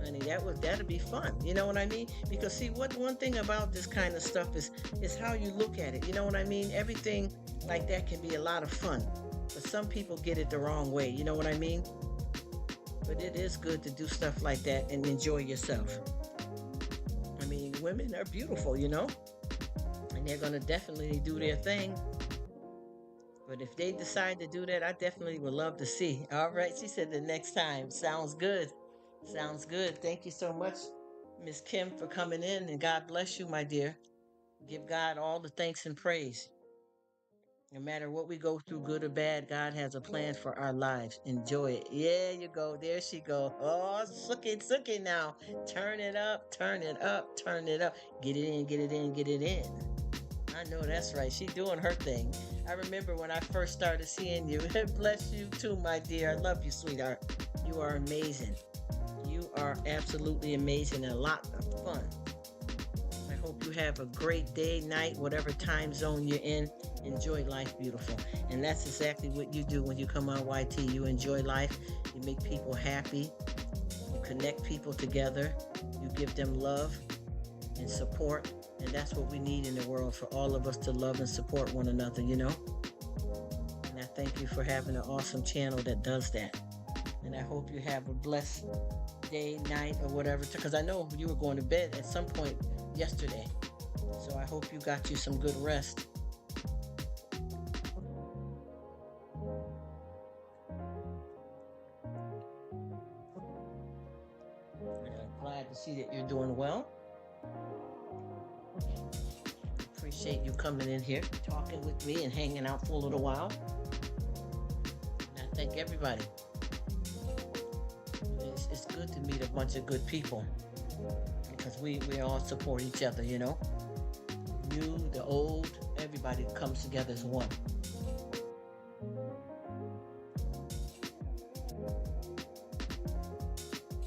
Honey, that'd be fun. You know what I mean? Because see, one thing about this kind of stuff is how you look at it. You know what I mean? Everything like that can be a lot of fun, but some people get it the wrong way. You know what I mean? But it is good to do stuff like that and enjoy yourself. I mean, women are beautiful, you know, and they're gonna definitely do their thing. But if they decide to do that, I definitely would love to see. All right, she said the next time. Sounds good. Sounds good. Thank you so much, Miss Kim, for coming in, and God bless you, my dear. Give God all the thanks and praise. No matter what we go through, good or bad, God has a plan for our lives. Enjoy it. Yeah, you go. There she go. Oh, sook it now. Turn it up, turn it up, turn it up. Get it in, get it in, get it in. I know that's right. She doing her thing. I remember when I first started seeing you. Bless you too, my dear. I love you, sweetheart. You are amazing. You are absolutely amazing and a lot of fun. I hope you have a great day, night, whatever time zone you're in. Enjoy life, beautiful. And that's exactly what you do when you come on YT. You enjoy life. You make people happy. You connect people together. You give them love and support. And that's what we need in the world, for all of us to love and support one another, you know? And I thank you for having an awesome channel that does that. And I hope you have a blessed day, night, or whatever, because I know you were going to bed at some point yesterday. So I hope you got you some good rest. Appreciate you coming in here, talking with me, and hanging out for a little while. And I thank everybody. It's good to meet a bunch of good people because we all support each other, you know. New, the old, everybody comes together as one.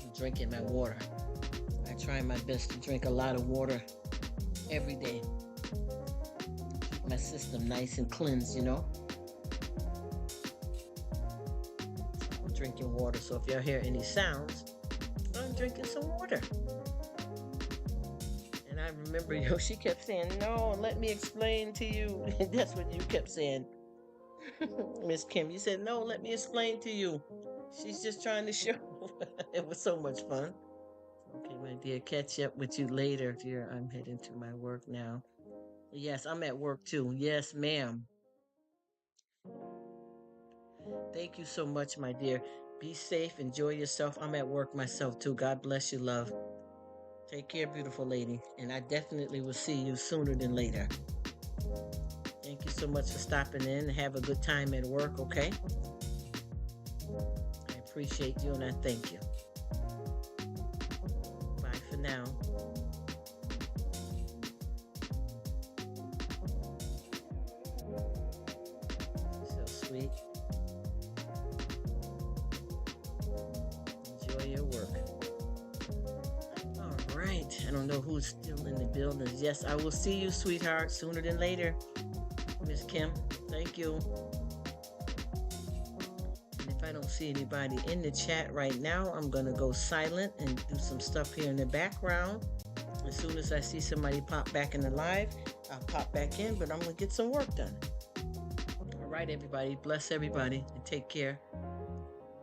I'm drinking my water. I try my best to drink a lot of water every day. Keep my system nice and cleansed, you know. I'm drinking water, so if y'all hear any sounds, I'm drinking some water. And I remember, she kept saying, no, let me explain to you. That's what you kept saying. Miss Kim, you said, no, let me explain to you. She's just trying to show. It was so much fun. Okay, my dear, catch up with you later, dear. I'm heading to my work now. Yes, I'm at work too. Yes, ma'am. Thank you so much, my dear. Be safe. Enjoy yourself. I'm at work myself too. God bless you, love. Take care, beautiful lady. And I definitely will see you sooner than later. Thank you so much for stopping in. Have a good time at work, okay? I appreciate you and I thank you. Bye for now. So sweet. Enjoy your work. All right. I don't know who's still in the building. Yes, I will see you, sweetheart, sooner than later. Miss Kim, thank you. And if I don't see anybody in the chat right now, I'm going to go silent and do some stuff here in the background. As soon as I see somebody pop back in the live, I'll pop back in, but I'm going to get some work done. All right, everybody. Bless everybody and take care.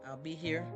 I'll be here.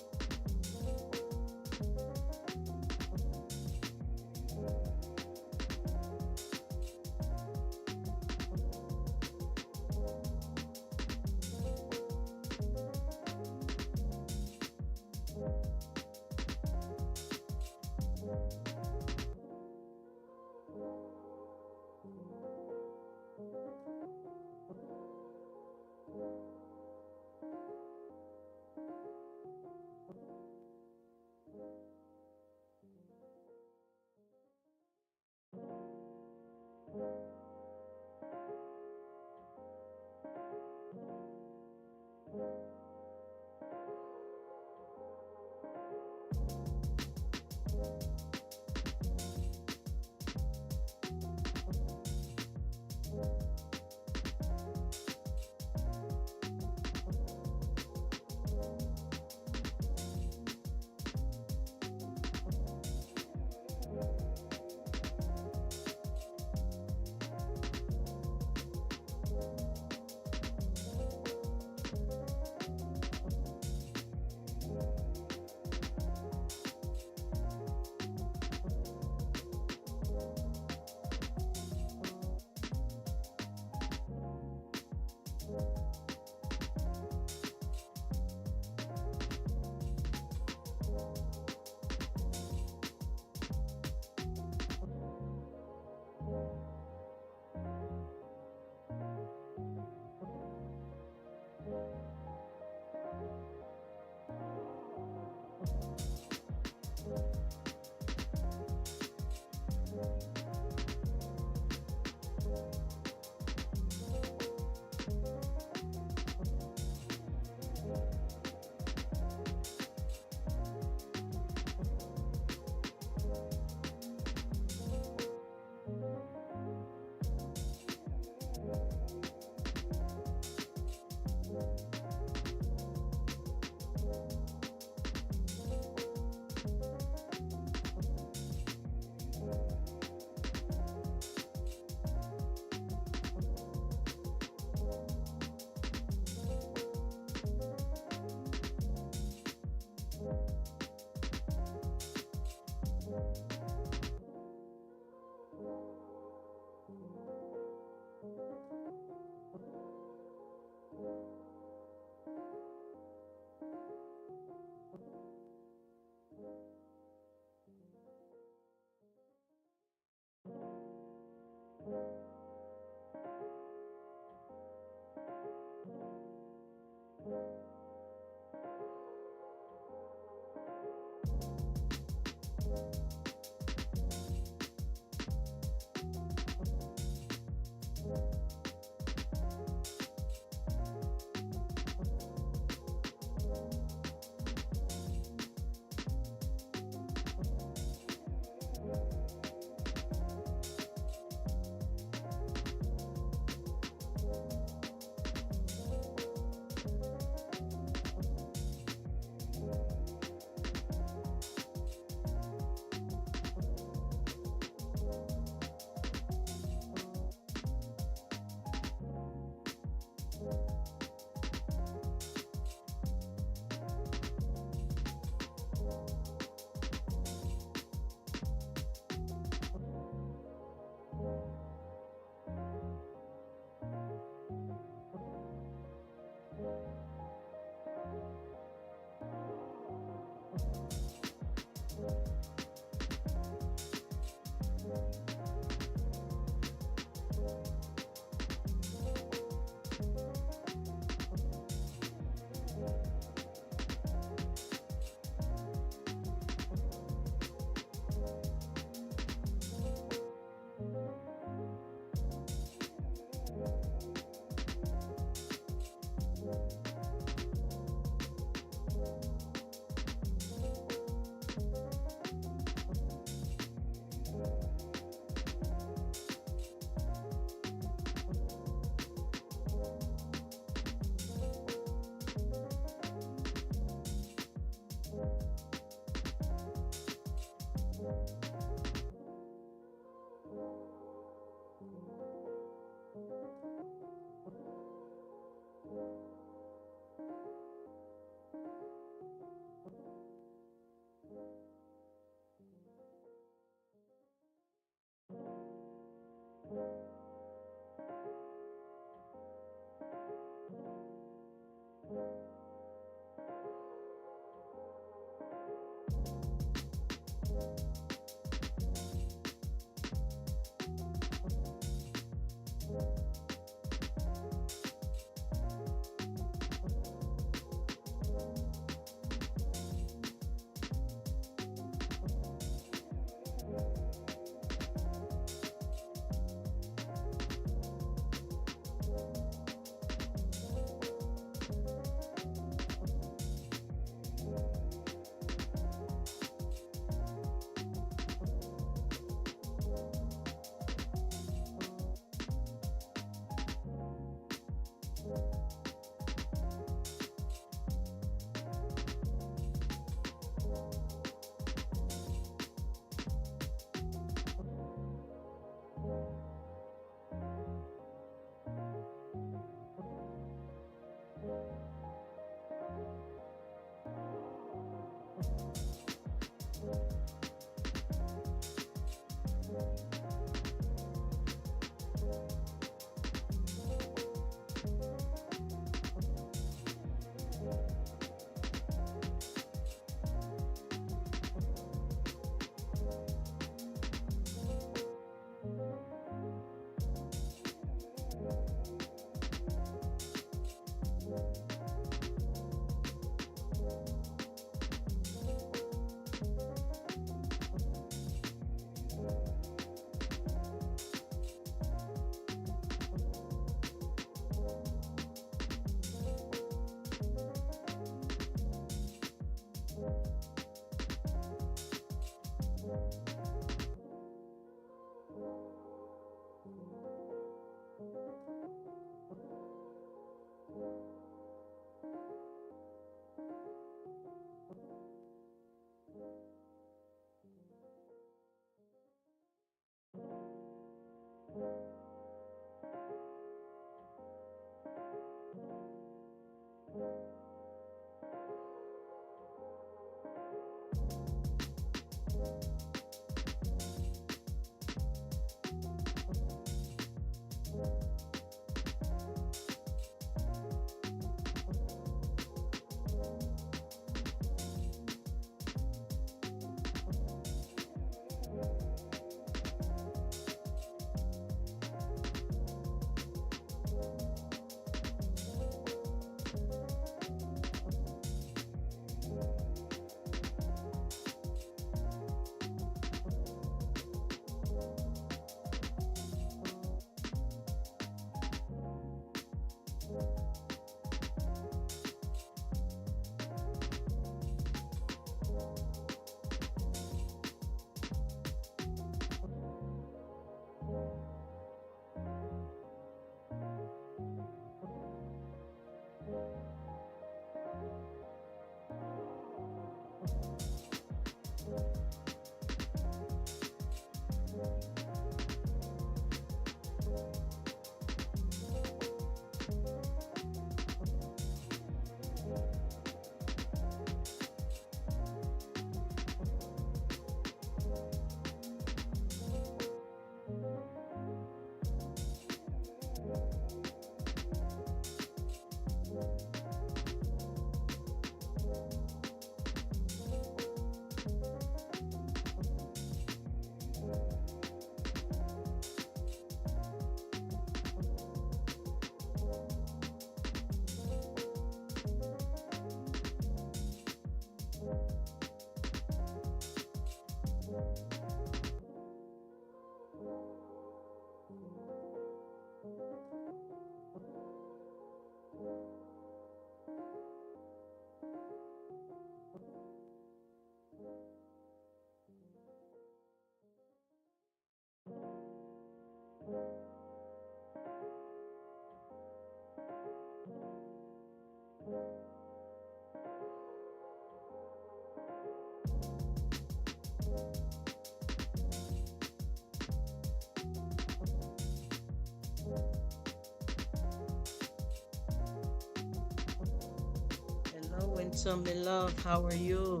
Handsome in love, how are you?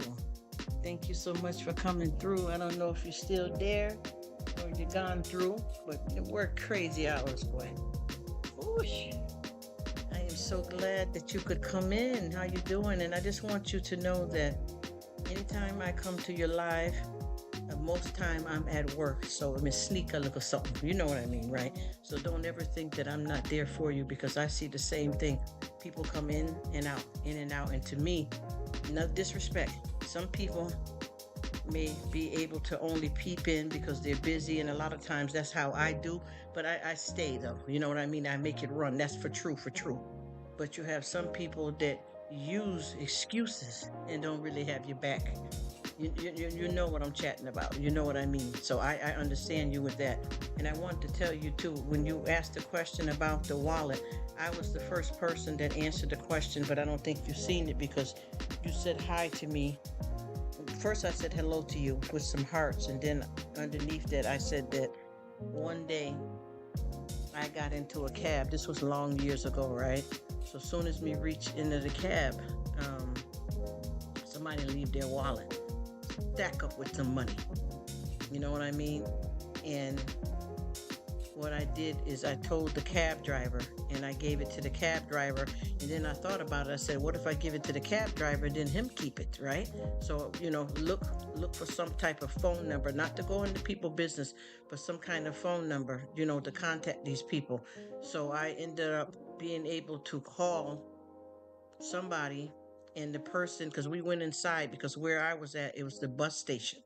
Thank you so much for coming through. I don't know if you're still there or you're gone through, but it worked crazy hours, boy. Whoosh. I am so glad that you could come in. How you doing? And I just want you to know that anytime I come to your live, most time I'm at work, so I'm sneak a little something. You know what I mean, right? So don't ever think that I'm not there for you, because I see the same thing. People come in and out, in and out, and to me, no disrespect, some people may be able to only peep in because they're busy, and a lot of times that's how I do. But I stay though. You know what I mean? I make it run. That's for true, for true. But you have some people that use excuses and don't really have your back. You know what I'm chatting about. You know what I mean. So I understand you with that. And I want to tell you too, when you asked the question about the wallet, I was the first person that answered the question, but I don't think you've seen it because you said hi to me. First I said hello to you with some hearts, and then underneath that I said that one day I got into a cab. This was long years ago, right? So as soon as me reach into the cab, somebody leave their wallet, stack up with some money. You know what I mean? And what I did is I told the cab driver, and I gave it to the cab driver, and then I thought about it. I said, what if I give it to the cab driver and then him keep it, right? So, look for some type of phone number, not to go into people's business, but some kind of phone number, to contact these people. So I ended up being able to call somebody, and the person, because we went inside, because where I was at, it was the bus station.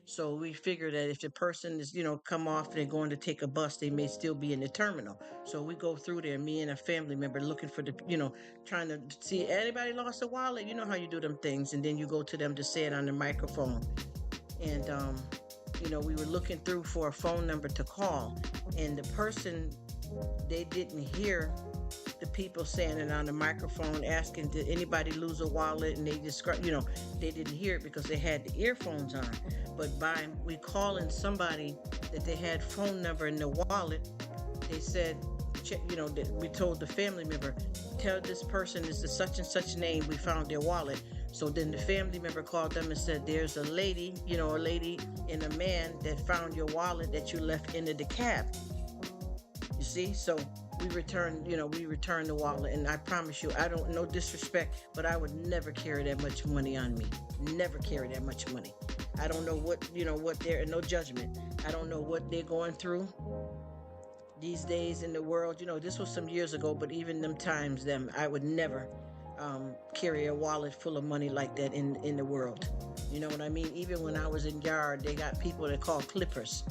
So we figured that if the person is, come off and they're going to take a bus, they may still be in the terminal. So we go through there, me and a family member, looking for the, trying to see anybody lost a wallet. You know how you do them things. And then you go to them to say it on the microphone. And, we were looking through for a phone number to call. And the person, they didn't hear the people saying it on the microphone, asking, did anybody lose a wallet? And they described, they didn't hear it because they had the earphones on. But by we calling somebody that they had phone number in the wallet, they said, that we told the family member, tell this person is the such and such name, we found their wallet. So then the family member called them and said, there's a lady, a lady and a man that found your wallet that you left into the cab. You see? So we returned the wallet, and I promise you, I don't, no disrespect, but I would never carry that much money on me. Never carry that much money. I don't know what they're, no judgment. I don't know what they're going through these days in the world. This was some years ago, but even them times, I would never carry a wallet full of money like that in the world. You know what I mean? Even when I was in yard, they got people that call clippers,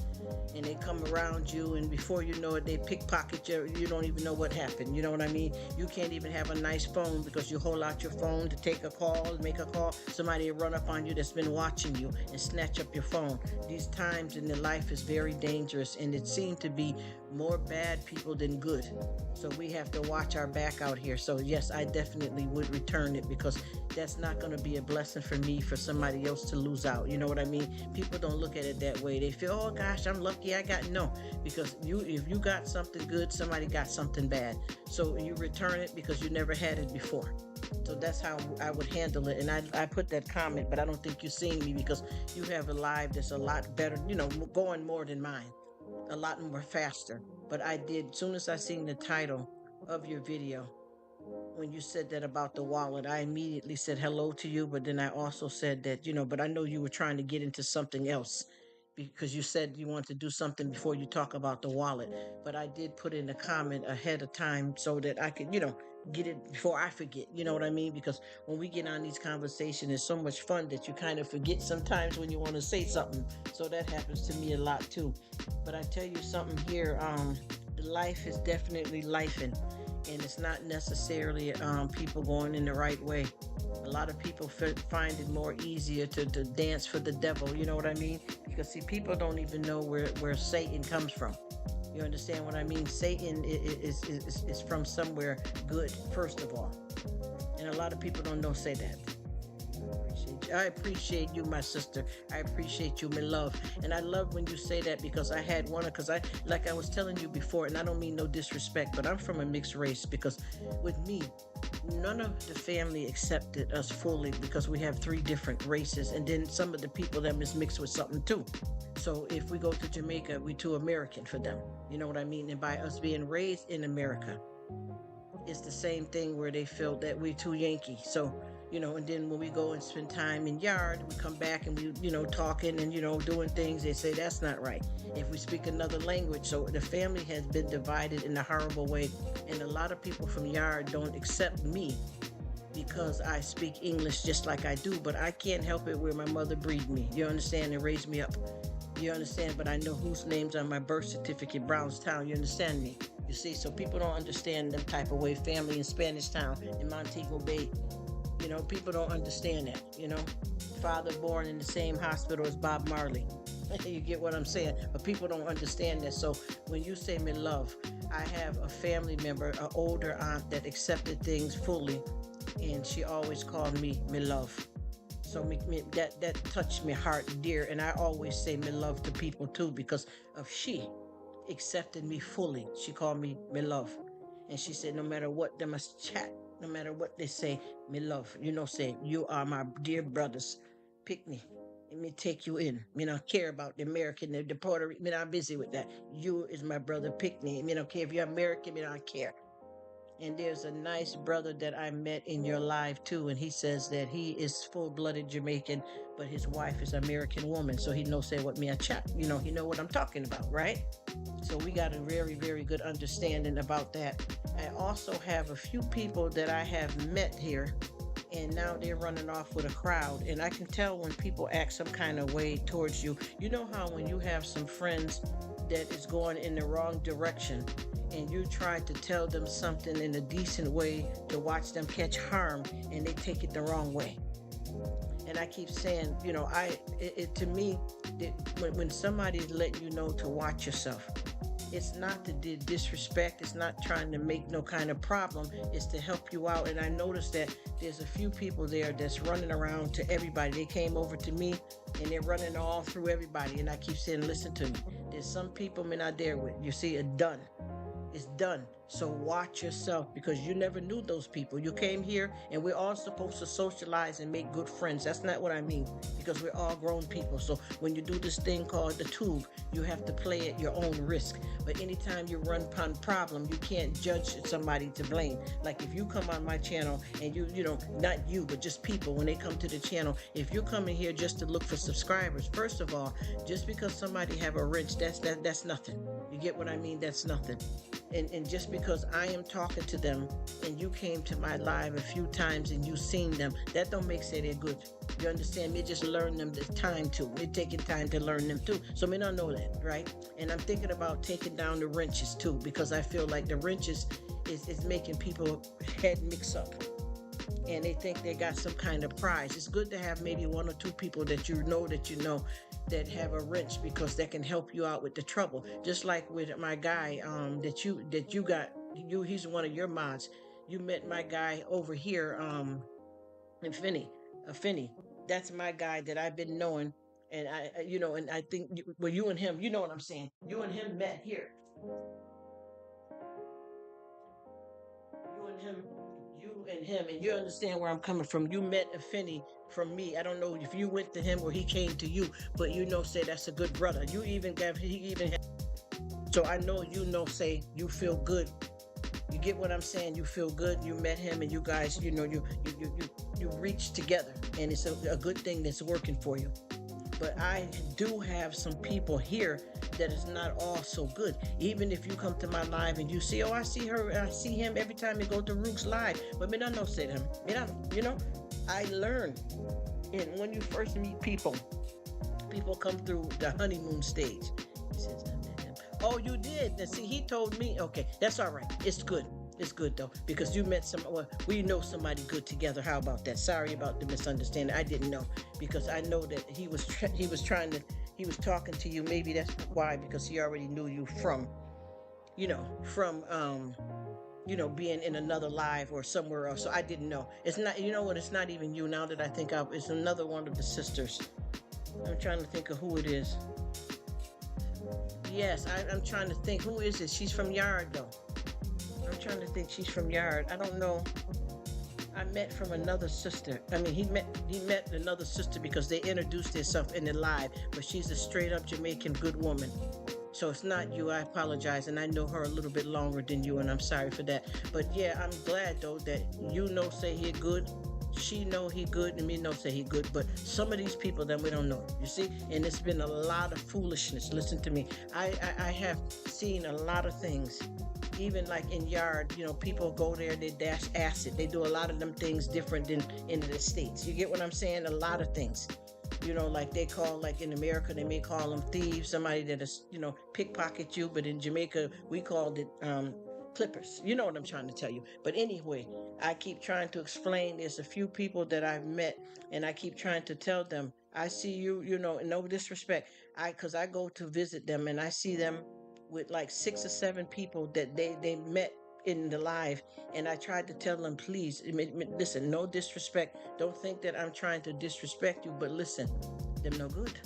and they come around you, and before you know it, they pickpocket you. You don't even know what happened. You know what I mean? You can't even have a nice phone because you hold out your phone to take a call, make a call. Somebody will run up on you that's been watching you and snatch up your phone. These times in the life is very dangerous, and it seemed to be more bad people than good. So we have to watch our back out here. So yes, I definitely would return it, because that's not going to be a blessing for me, for somebody else to lose out. You know what I mean? People don't look at it that way. They feel, oh gosh, I'm lucky I got, no, because if you got something good, somebody got something bad. So you return it because you never had it before. So that's how I would handle it. And I put that comment, but I don't think you've seen me, because you have a live that's a lot better, going more than mine, a lot more faster. But I did, as soon as I seen the title of your video, when you said that about the wallet, I immediately said hello to you, but then I also said that, but I know you were trying to get into something else, because you said you want to do something before you talk about the wallet. But I did put in a comment ahead of time so that I could, get it before I forget. You know what I mean? Because when we get on these conversations, it's so much fun that you kind of forget sometimes when you want to say something. So that happens to me a lot too. But I tell you something here, life is definitely lifing. And it's not necessarily people going in the right way. A lot of people find it more easier to dance for the devil. You know what I mean? Because see, people don't even know where Satan comes from. You understand what I mean? Satan is from somewhere good, first of all. And a lot of people don't say that. Appreciate I appreciate you, my sister. I appreciate you, my love. And I love when you say that because I had one, because like I was telling you before, and I don't mean no disrespect, but I'm from a mixed race because with me, none of the family accepted us fully because we have three different races. And then some of the people that is mixed with something too. So if we go to Jamaica, we too American for them. You know what I mean? And by us being raised in America, it's the same thing where they feel that we too Yankee. So, and then when we go and spend time in yard, we come back and we, talking and, doing things, they say that's not right. If we speak another language, so the family has been divided in a horrible way. And a lot of people from yard don't accept me because I speak English just like I do, but I can't help it where my mother breed me. You understand? And raised me up. You understand? But I know whose name's on my birth certificate, Brownstown. You understand me? You see, so people don't understand them type of way. Family in Spanish Town, in Montego Bay, people don't understand that. Father born in the same hospital as Bob Marley. You get what I'm saying? But people don't understand that. So when you say me love, I have a family member, an older aunt that accepted things fully, and she always called me love. So that touched my heart dear, and I always say me love to people too because of she accepted me fully. She called me love, and she said no matter what they must chat, no matter what they say, me love. Say you are my dear brothers. Pick me. Let me take you in. Me not care about the American, the Puerto Rican. Me not busy with that. You is my brother. Pick me. Me don't care if you're American. Me not care. And there's a nice brother that I met in your live too, and he says that he is full-blooded Jamaican, but his wife is American woman, so he knows say what me a chat. He know what I'm talking about, right? So we got a very, very good understanding about that. I also have a few people that I have met here, and now they're running off with a crowd, and I can tell when people act some kind of way towards you. You know how when you have some friends that is going in the wrong direction, and you try to tell them something in a decent way to watch them catch harm, and they take it the wrong way. And I keep saying, to me, when somebody's letting you know to watch yourself, it's not to disrespect, it's not trying to make no kind of problem, it's to help you out. And I noticed that there's a few people there that's running around to everybody. They came over to me and they're running all through everybody. And I keep saying, listen to me, there's some people me not there with. You see, it's done. It's done. So watch yourself because you never knew those people. You came here and we're all supposed to socialize and make good friends. That's not what I mean because we're all grown people. So when you do this thing called the tube, you have to play at your own risk. But anytime you run upon problem, you can't judge somebody to blame. Like if you come on my channel and not you, but just people, when they come to the channel, if you're coming here just to look for subscribers, first of all, just because somebody have a wrench, that's nothing. You get what I mean? That's nothing. And just because I am talking to them and you came to my live a few times and you seen them, that don't make say they're good. You understand? Me just learn them the time too. Me taking time to learn them too. So me not know that, right? And I'm thinking about taking down the wrenches too because I feel like the wrenches is making people head mix up. And they think they got some kind of prize. It's good to have maybe one or two people that you know that have a wrench because that can help you out with the trouble. Just like with my guy that you got, he's one of your mods. You met my guy over here, Finney. That's my guy that I've been knowing, and and I think you and him, you know what I'm saying. You and him met here. And you understand where I'm coming from. You met Finney from me. I don't know if you went to him or he came to you, but say that's a good brother. He even so I know say you feel good. You get what I'm saying? You feel good. You met him and you guys, you reach together and it's a good thing that's working for you. But I do have some people here that is not all so good. Even if you come to my live and you see, I see her, I see him every time you go to Rruk's live. But me not know say to him. I learn. And when you first meet people come through the honeymoon stage. He says, oh, you did? Now, see, he told me, okay, that's all right. It's good. It's good though, because you met we know somebody good together. How about that? Sorry about the misunderstanding. I didn't know because I know that he was talking to you. Maybe that's why, because he already knew you from being in another live or somewhere else. So I didn't know. It's not, you know what? It's not even you now that I think of. It's another one of the sisters. I'm trying to think of who it is. Yes, I'm trying to think. Who is it? She's from Yard, though. I'm trying to think. She's from Yard. I don't know. I met from another sister. I mean, he met another sister because they introduced themselves in the live, but she's a straight up Jamaican good woman. So it's not you. I apologize, and I know her a little bit longer than you, and I'm sorry for that. But yeah, I'm glad though that say he good, she know he good, and me know say he good. But some of these people that we don't know, you see, and it's been a lot of foolishness. Listen to me. I have seen a lot of things. Even like in Yard, people go there, they dash acid. They do a lot of them things different than in the States. You get what I'm saying? A lot of things. Like they call, like in America, they may call them thieves, somebody that is, pickpocket you. But in Jamaica, we called it clippers. You know what I'm trying to tell you. But anyway, I keep trying to explain. There's a few people that I've met, and I keep trying to tell them, I see you, no disrespect. Because I go to visit them, and I see them with like 6 or 7 people that they met in the live, and I tried to tell them, please, listen, no disrespect, don't think that I'm trying to disrespect you, but listen, them no good.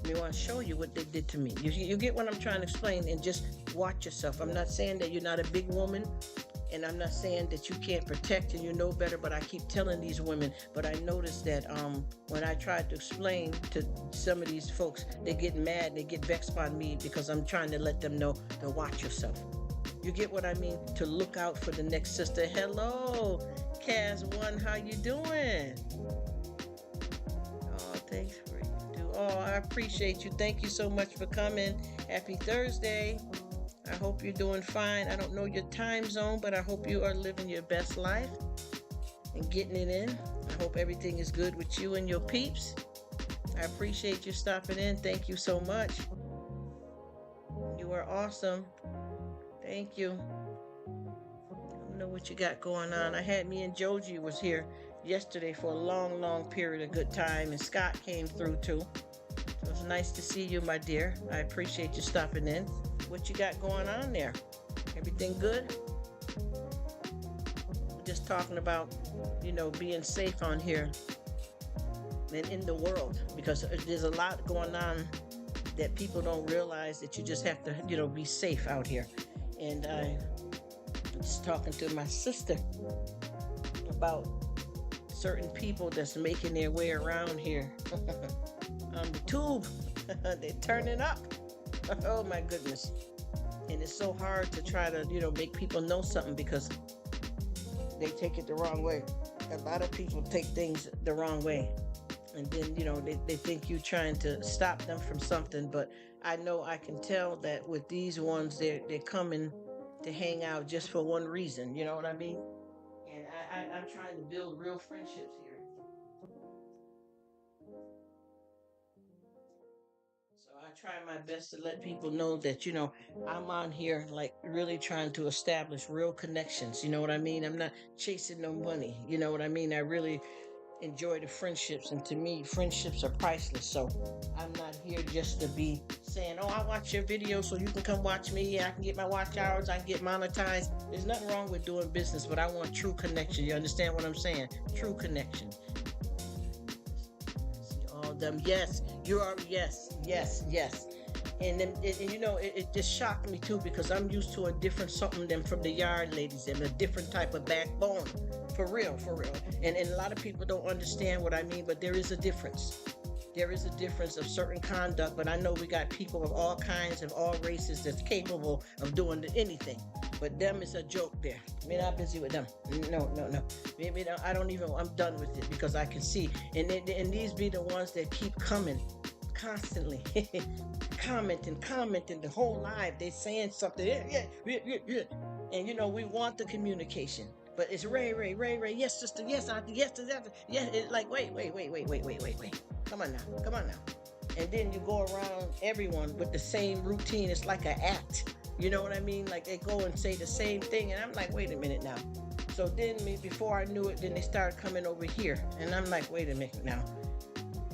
Me want to show you what they did to me. You get what I'm trying to explain, and just watch yourself. I'm not saying that you're not a big woman, and I'm not saying that you can't protect and you know better, but I keep telling these women. But I noticed that when I tried to explain to some of these folks, they get mad, they get vexed by me because I'm trying to let them know to watch yourself. You get what I mean? To look out for the next sister. Hello, Kaz1, how you doing? Oh, thanks for you do. Oh, I appreciate you. Thank you so much for coming. Happy Thursday. I hope you're doing fine. I don't know your time zone, but I hope you are living your best life and getting it in. I hope everything is good with you and your peeps. I appreciate you stopping in. Thank you so much. You are awesome. Thank you. I don't know what you got going on. I had me and Joji was here yesterday for a long, long period of good time, and Scott came through too. So it's nice to see you, my dear. I appreciate you stopping in. What you got going on there? Everything good? We're just talking about, being safe on here and in the world, because there's a lot going on that people don't realize, that you just have to, be safe out here. And I was talking to my sister about certain people that's making their way around here on the tube. They're turning up. Oh my goodness. And it's so hard to try to, make people know something, because they take it the wrong way. A lot of people take things the wrong way. And then, they think you're trying to stop them from something. But I know I can tell that with these ones, they're coming to hang out just for one reason. You know what I mean? And I'm trying to build real friendships here. So I try my best to let people know that, I'm on here like really trying to establish real connections. You know what I mean? I'm not chasing no money. You know what I mean? I really enjoy the friendships, and to me, friendships are priceless. So I'm not here just to be saying, oh, I watch your video so you can come watch me. I can get my watch hours, I can get monetized. There's nothing wrong with doing business, but I want true connection. You understand what I'm saying? True connection. See all them. Yes, you are. Yes. And then, it just shocked me too, because I'm used to a different something than from the Yard ladies, and a different type of backbone. For real. And a lot of people don't understand what I mean, but there is a difference. There is a difference of certain conduct, but I know we got people of all kinds, of all races, that's capable of doing anything. But them is a joke there. I mean, I'm busy with them. No. Maybe I don't even, I'm done with it, because I can see. And these be the ones that keep coming constantly. commenting the whole live. They saying something. Yeah. And, we want the communication. But it's Ray. Yes, sister. Yes, auntie. Yes, sister. Yeah, it's like, wait. Come on now. And then you go around everyone with the same routine. It's like an act. You know what I mean? Like, they go and say the same thing. And I'm like, wait a minute now. So then, before I knew it, then they started coming over here. And I'm like, wait a minute now.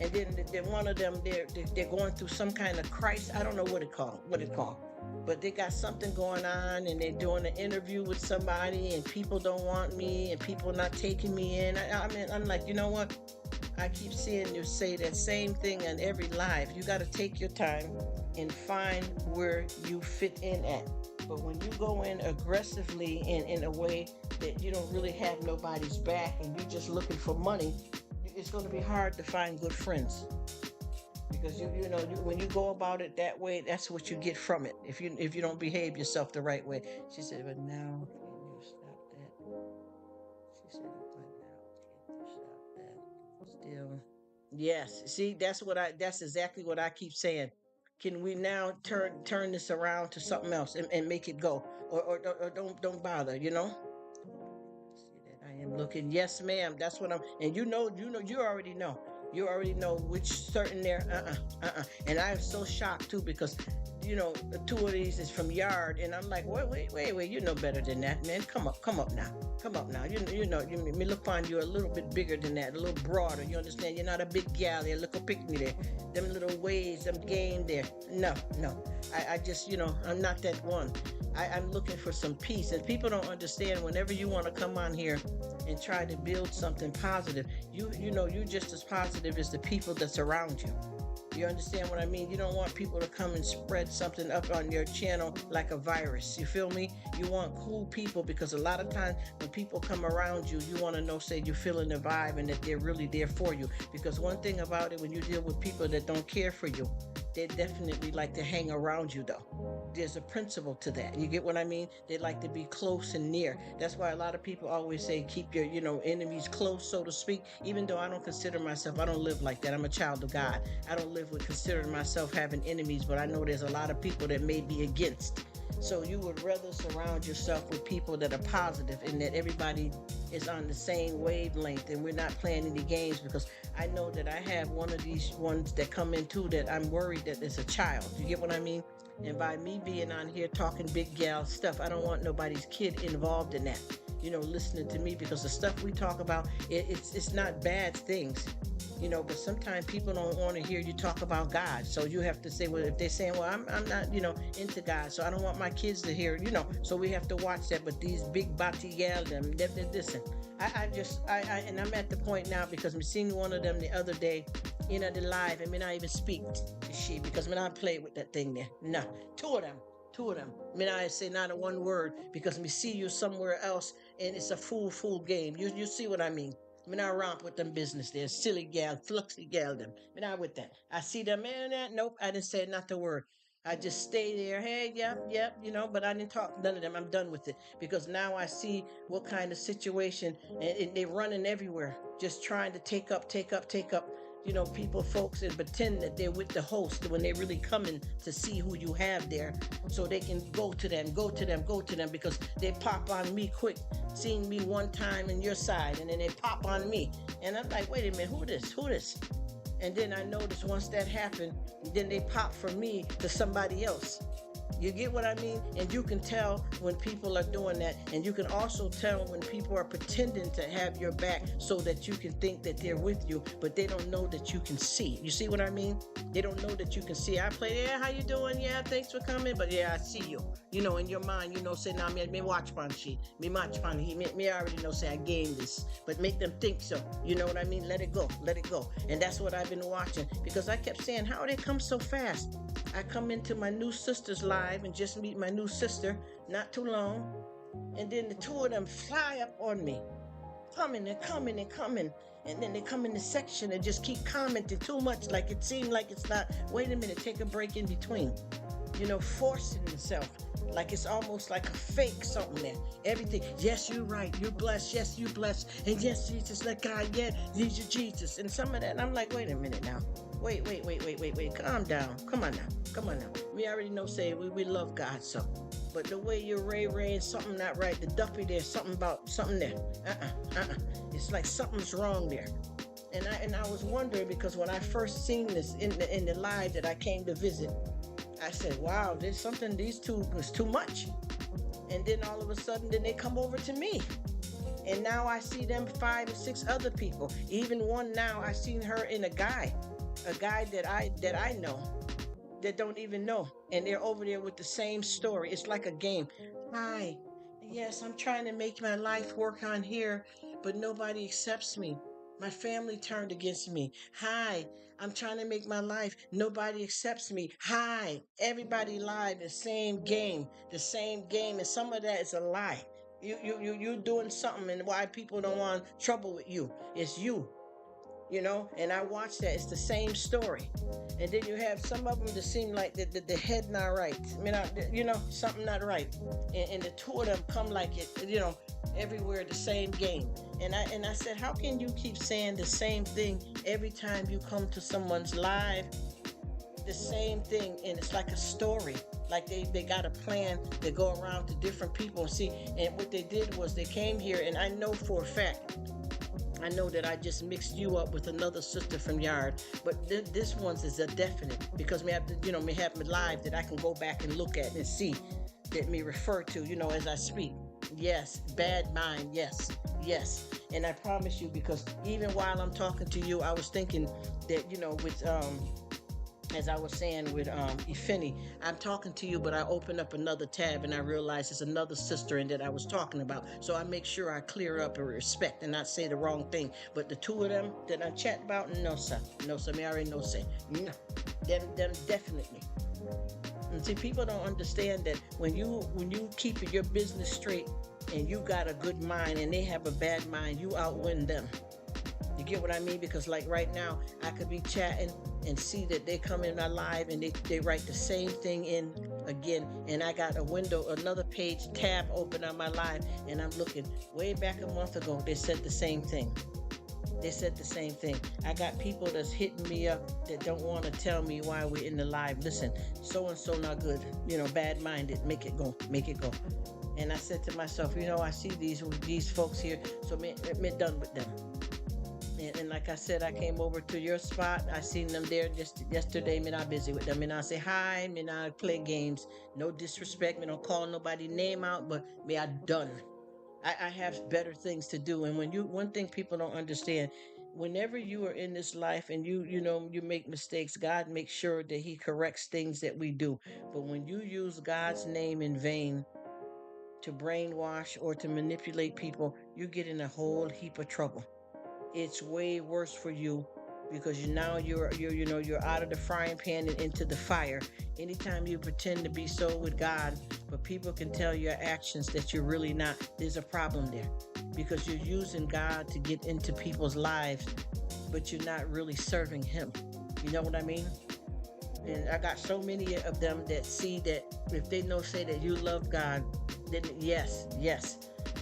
And then one of them, they're going through some kind of crisis. I don't know what it called. but they got something going on and they're doing an interview with somebody and people don't want me and people not taking me in. I mean, I'm like, you know what? I keep seeing you say that same thing in every live. You got to take your time and find where you fit in at. But when you go in aggressively in a way that you don't really have nobody's back and you're just looking for money, it's going to be hard to find good friends. Because when you go about it that way, that's what you get from it. If you don't behave yourself the right way. She said, but now can you stop that? She said, but now can you stop that? Still, yes. See, that's exactly what I keep saying. Can we now turn this around to something else and make it go, or don't bother, See that I am looking. Yes, ma'am. That's what I'm. And you already know. You already know which certain there. And I'm so shocked too because, the two of these is from Yard, and I'm like, wait. You know better than that, man. Come up now. Come up now. Me look on you a little bit bigger than that, a little broader. You understand? You're not a big gal there. Look a pick me there. Them little ways, them game there. No. I just, I'm not that one. I'm looking for some peace. And people don't understand whenever you want to come on here and try to build something positive, you're just as positive as the people that's around you. You understand what I mean? You don't want people to come and spread something up on your channel like a virus. You feel me? You want cool people because a lot of times when people come around you, you want to know, say, you're feeling the vibe and that they're really there for you. Because one thing about it, when you deal with people that don't care for you, they definitely like to hang around you though. There's a principle to that. You get what I mean? They like to be close and near. That's why a lot of people always say keep your, enemies close, so to speak. Even though I don't consider myself, I don't live like that. I'm a child of God. I don't live with considering myself having enemies, but I know there's a lot of people that may be against. So you would rather surround yourself with people that are positive and that everybody is on the same wavelength and we're not playing any games, because I know that I have one of these ones that come in too that I'm worried that it's a child. You get what I mean? And by me being on here talking big gal stuff, I don't want nobody's kid involved in that, listening to me, because the stuff we talk about, it's not bad things. But sometimes people don't want to hear you talk about God. So you have to say, well, if they're saying, well, I'm not, into God, so I don't want my kids to hear, so we have to watch that. But these big bati gal, them, listen, and I'm at the point now because I'm seeing one of them the other day, the live, and me not even speak to she, because me not play with that thing there. No, two of them. Me not say not a one word, because me see you somewhere else, and it's a fool game. You see what I mean? Me not romp with them business there. Silly gal, fluxy gal them. Me not with that. I see them, man, nope, I didn't say not the word. I just stay there. Hey, yep, but I didn't talk none of them. I'm done with it. Because now I see what kind of situation, and they're running everywhere, just trying to take up. People, folks, and pretend that they're with the host when they're really coming to see who you have there, so they can go to them, because they pop on me quick, seeing me one time in your side, and then they pop on me, and I'm like, wait a minute, who this? And then I notice once that happened, then they pop from me to somebody else. You get what I mean? And you can tell when people are doing that. And you can also tell when people are pretending to have your back so that you can think that they're with you, but they don't know that you can see. You see what I mean? They don't know that you can see. I play, yeah, how you doing? Yeah, thanks for coming. But yeah, I see you. In your mind, say, nah, me watch pan she. Me watch pan he. Me already know, say, I gained this. But make them think so. You know what I mean? Let it go. And that's what I've been watching. Because I kept saying, how they come so fast? I come into my new sister's live and just meet my new sister, not too long. And then the two of them fly up on me. Coming. And then they come in the section and just keep commenting too much. Like it seemed like it's not, wait a minute, take a break in between. Forcing themselves. Like it's almost like a fake something there. Everything, yes, you're right, you're blessed, yes, you're blessed. And yes, Jesus, let God, yeah, need you, Jesus. And some of that, and I'm like, wait a minute now. Wait, calm down. Come on now. We already know, say, we love God, so. But the way you're Ray and something not right, the Duffy there, something there. It's like something's wrong there. And I was wondering, because when I first seen this in the live that I came to visit, I said, wow, there's something, these two was too much. And then all of a sudden, then they come over to me. And now I see them 5 or 6 other people. Even one now, I seen her in a guy that I know. that don't even know, and they're over there with the same story. It's like a game. Hi, yes, I'm trying to make my life work on here, but nobody accepts me. My family turned against me. Hi, I'm trying to make my life. Nobody accepts me. Hi, everybody lied. The same game, and some of that is a lie. You doing something, and why people don't want trouble with you? It's you, and I watch that. It's the same story. And then you have some of them that seem like the head not right. I mean, something not right. And the two of them come like it, everywhere the same game. And I said, how can you keep saying the same thing every time you come to someone's live? The same thing, and it's like a story. Like they got a plan to go around to different people and see. And what they did was they came here, and I know for a fact, I know that I just mixed you up with another sister from Yard, but this one's is a definite, because me have to, me have me live that I can go back and look at and see that me refer to, as I speak. Yes, bad mind. Yes, yes. And I promise you, because even while I'm talking to you, I was thinking that, with as I was saying with Ifeni, I'm talking to you, but I open up another tab and I realize it's another sister in that I was talking about. So I make sure I clear up and respect and not say the wrong thing. But the two of them that I chat about, no sir, no sir, me already no say, no, them definitely. And see, people don't understand that when you keep your business straight and you got a good mind and they have a bad mind, you outwin them. You get what I mean? Because like right now, I could be chatting and see that they come in my live and they write the same thing in again. And I got a window, another page tab open on my live, and I'm looking way back a month ago. They said the same thing. They said the same thing. I got people that's hitting me up that don't want to tell me why we're in the live. Listen, so and so not good. Bad minded. Make it go. Make it go. And I said to myself, I see these folks here, so me done with them. And like I said, I came over to your spot. I seen them there just yesterday. Me not busy with them. Me not say hi. Me not play games. No disrespect. Me don't call nobody name out. But me I done. I have better things to do. And one thing people don't understand, whenever you are in this life and you make mistakes, God makes sure that He corrects things that we do. But when you use God's name in vain to brainwash or to manipulate people, you get in a whole heap of trouble. It's way worse for you, because you're out of the frying pan and into the fire. Anytime you pretend to be so with God, but people can tell your actions that you're really not, there's a problem there, because you're using God to get into people's lives, but you're not really serving Him. You know what I mean? And I got so many of them that see that if they say that you love God, then yes,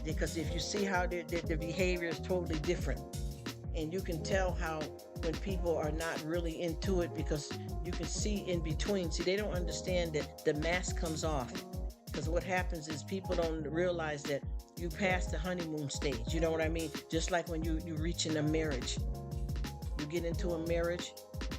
because if you see how their behavior is totally different. And you can tell how when people are not really into it, because you can see in between. See, they don't understand that the mask comes off. Because what happens is people don't realize that you pass the honeymoon stage. You know what I mean? Just like when you reach in a marriage. You get into a marriage,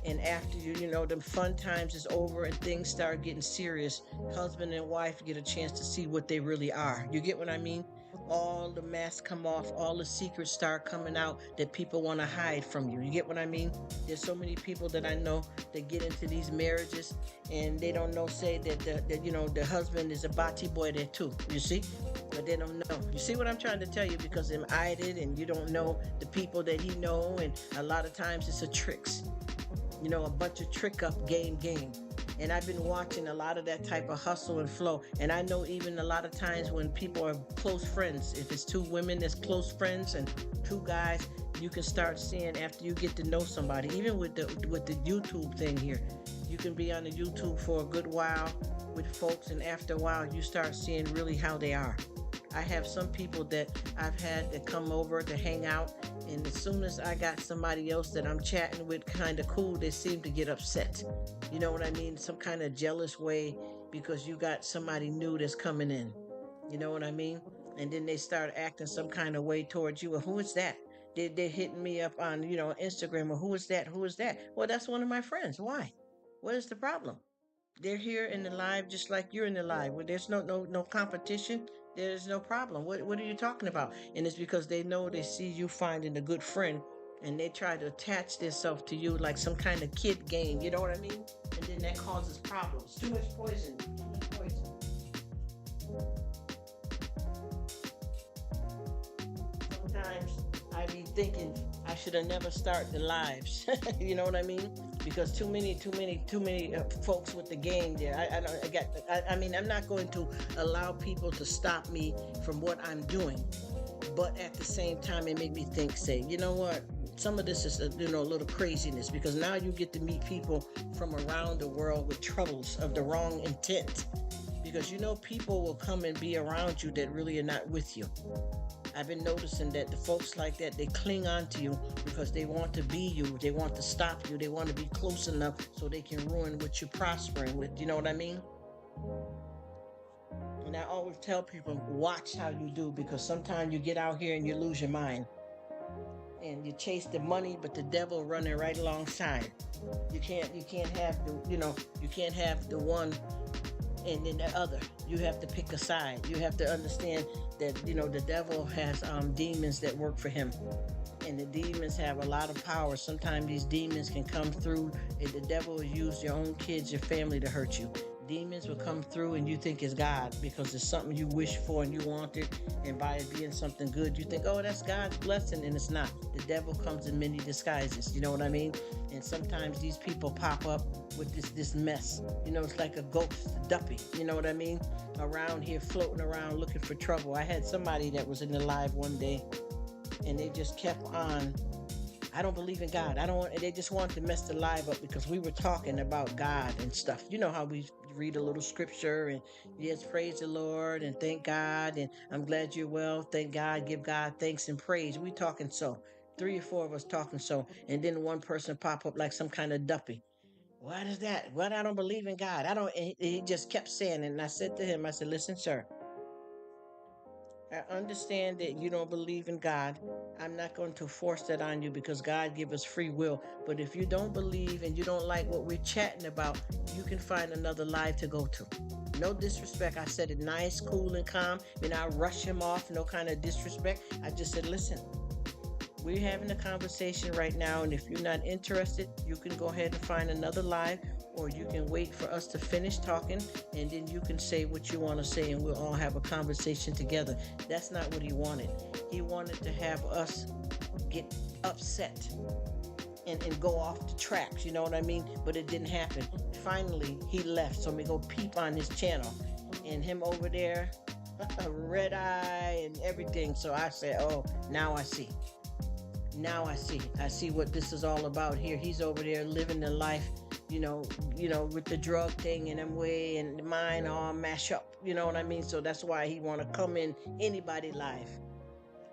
and after them fun times is over and things start getting serious, husband and wife get a chance to see what they really are. You get what I mean? All the masks come off, all the secrets start coming out that people want to hide from you. You get what I mean? There's so many people that I know that get into these marriages and they don't know, say that the husband is a bati boy there too. You see? But they don't know. You see what I'm trying to tell you? Because I'm eyed and you don't know the people that he know, and a lot of times it's a tricks. A bunch of trick up game. And I've been watching a lot of that type of hustle and flow. And I know even a lot of times when people are close friends, if it's two women that's close friends and two guys, you can start seeing after you get to know somebody, even with the YouTube thing here. You can be on the YouTube for a good while with folks, and after a while you start seeing really how they are. I have some people that I've had that come over to hang out, and as soon as I got somebody else that I'm chatting with kind of cool, they seem to get upset. You know what I mean? Some kind of jealous way, because you got somebody new that's coming in. You know what I mean? And then they start acting some kind of way towards you. Well, who is that? They're hitting me up on, Instagram. Or who is that? Who is that? Well, that's one of my friends. Why? What is the problem? They're here in the live just like you're in the live. Where there's no competition. There's no problem. What are you talking about? And it's because they know, they see you finding a good friend, and they try to attach themselves to you like some kind of kid game. You know what I mean? And then that causes problems. Too much poison. Too much poison. Sometimes I be thinking I should have never started the lives. You know what I mean? Because too many folks with the game there. I mean, I'm not going to allow people to stop me from what I'm doing, but at the same time, it made me think, say, you know what? Some of this is a little craziness, because now you get to meet people from around the world with troubles of the wrong intent, because people will come and be around you that really are not with you. I've been noticing that the folks like that, they cling on to you because they want to be you, they want to stop you, they want to be close enough so they can ruin what you're prospering with. You know what I mean? And I always tell people, watch how you do, because sometimes you get out here and you lose your mind. And you chase the money, but the devil running right alongside. You can't have you can't have the one and then the other. You have to pick a side. You have to understand that the devil has demons that work for him, and the demons have a lot of power. Sometimes these demons can come through, and the devil will use your own kids, your family, to hurt you. Demons will come through and you think it's God because it's something you wish for and you wanted, and by it being something good, you think, oh, that's God's blessing, and it's not. The devil comes in many disguises, you know what I mean? And sometimes these people pop up with this mess. It's like a ghost, a duppy, you know what I mean? Around here, floating around looking for trouble. I had somebody that was in the live one day, and they just kept on, I don't believe in God. They just wanted to mess the live up because we were talking about God and stuff. You know how we read a little scripture and yes, praise the Lord and thank God and I'm glad you're well. Thank God, give God thanks and praise. We talking so. 3 or 4 of us talking so. And then one person pop up like some kind of duppy. What is that? What? I don't believe in God. I don't. And he just kept saying it. And I said to him, I said, listen, sir, I understand that you don't believe in God. I'm not going to force that on you because God gives us free will. But if you don't believe and you don't like what we're chatting about, you can find another live to go to. No disrespect. I said it nice, cool, and calm. And I rush him off. No kind of disrespect. I just said, listen, we're having a conversation right now. And if you're not interested, you can go ahead and find another live, or you can wait for us to finish talking and then you can say what you want to say and we'll all have a conversation together. That's not what he wanted. He wanted to have us get upset and go off the tracks, you know what I mean? But it didn't happen. Finally, he left, so we go peep on his channel and him over there, red eye and everything. So I said, oh, now I see. Now I see what this is all about here. He's over there living the life, with the drug thing and them way and the mind all mash up. You know what I mean? So that's why he want to come in anybody life.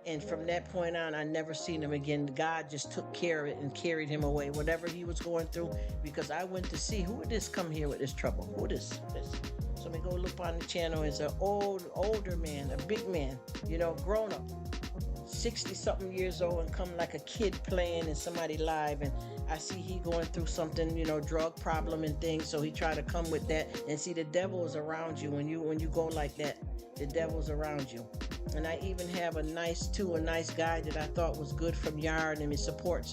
And from that point on, I never seen him again. God just took care of it and carried him away, whatever he was going through, because I went to see who would this come here with this trouble. Who this? So we go look on the channel. It's an older man, a big man, grown up. 60-something years old and come like a kid playing in somebody live, and I see he going through something, drug problem and things, so he try to come with that. And see, the devil is around you when you go like that. The devil's around you. And I even have a nice guy that I thought was good from Yard, and me support.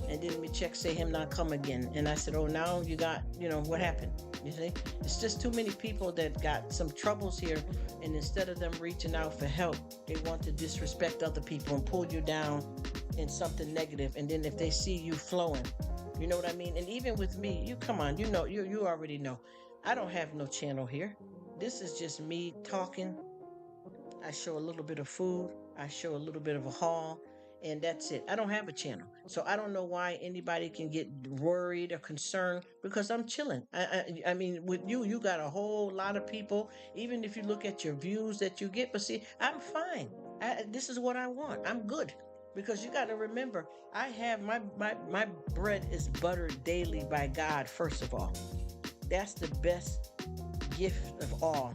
And then me check, say him not come again. And I said, oh, now you got, what happened? You see, it's just too many people that got some troubles here, and instead of them reaching out for help, they want to disrespect other people and pull you down in something negative. And then if they see you flowing, you know what I mean? And even with me, you already know, I don't have no channel here. This is just me talking. I show a little bit of food. I show a little bit of a haul. And that's it. I don't have a channel. So I don't know why anybody can get worried or concerned, because I'm chilling. I mean, with you got a whole lot of people, even if you look at your views that you get. But see, I'm fine. This is what I want. I'm good. Because you got to remember, I have my bread is buttered daily by God, first of all. That's the best gift of all.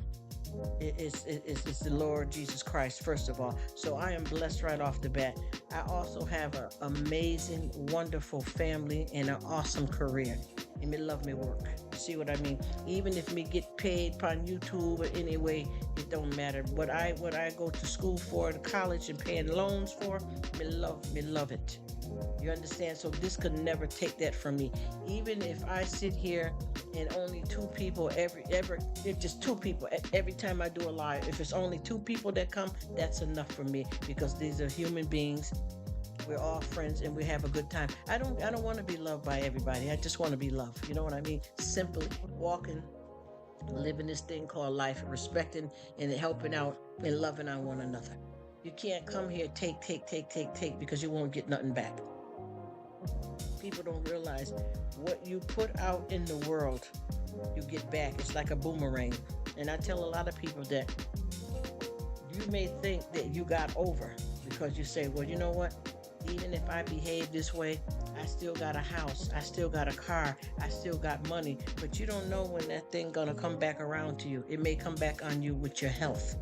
It's the Lord Jesus Christ, first of all. So I am blessed right off the bat. I also have an amazing, wonderful family and an awesome career. And me love me work. See what I mean? Even if me get paid on YouTube or anyway, it don't matter. What I go to school for, to college and paying loans for, me love it. You understand? So this could never take that from me. Even if I sit here and only two people if just two people every time I do a live, if it's only two people that come, that's enough for me because these are human beings. We're all friends and we have a good time. I don't want to be loved by everybody. I just want to be loved. You know what I mean? Simply walking, living this thing called life, respecting and helping out and loving on one another. You can't come here take because you won't get nothing back. People don't realize what you put out in the world, you get back. It's like a boomerang. And I tell a lot of people that you may think that you got over because you say, well, you know what? Even if I behave this way, I still got a house, I still got a car, I still got money. But you don't know when that thing gonna come back around to you. It may come back on you with your health.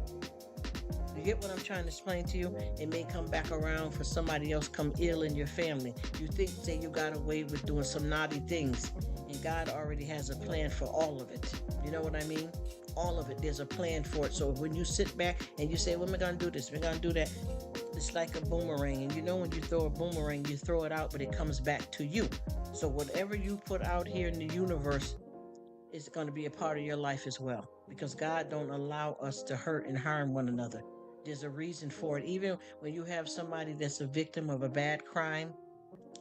You get what I'm trying to explain to you? It may come back around for somebody else come ill in your family. You think that you got away with doing some naughty things, and God already has a plan for all of it. You know what I mean? All of it. There's a plan for it. So when you sit back and you say, well, we're going to do this, we're going to do that, it's like a boomerang. And you know when you throw a boomerang, you throw it out, but it comes back to you. So whatever you put out here in the universe is going to be a part of your life as well. Because God don't allow us to hurt and harm one another. There's a reason for it. Even when you have somebody that's a victim of a bad crime,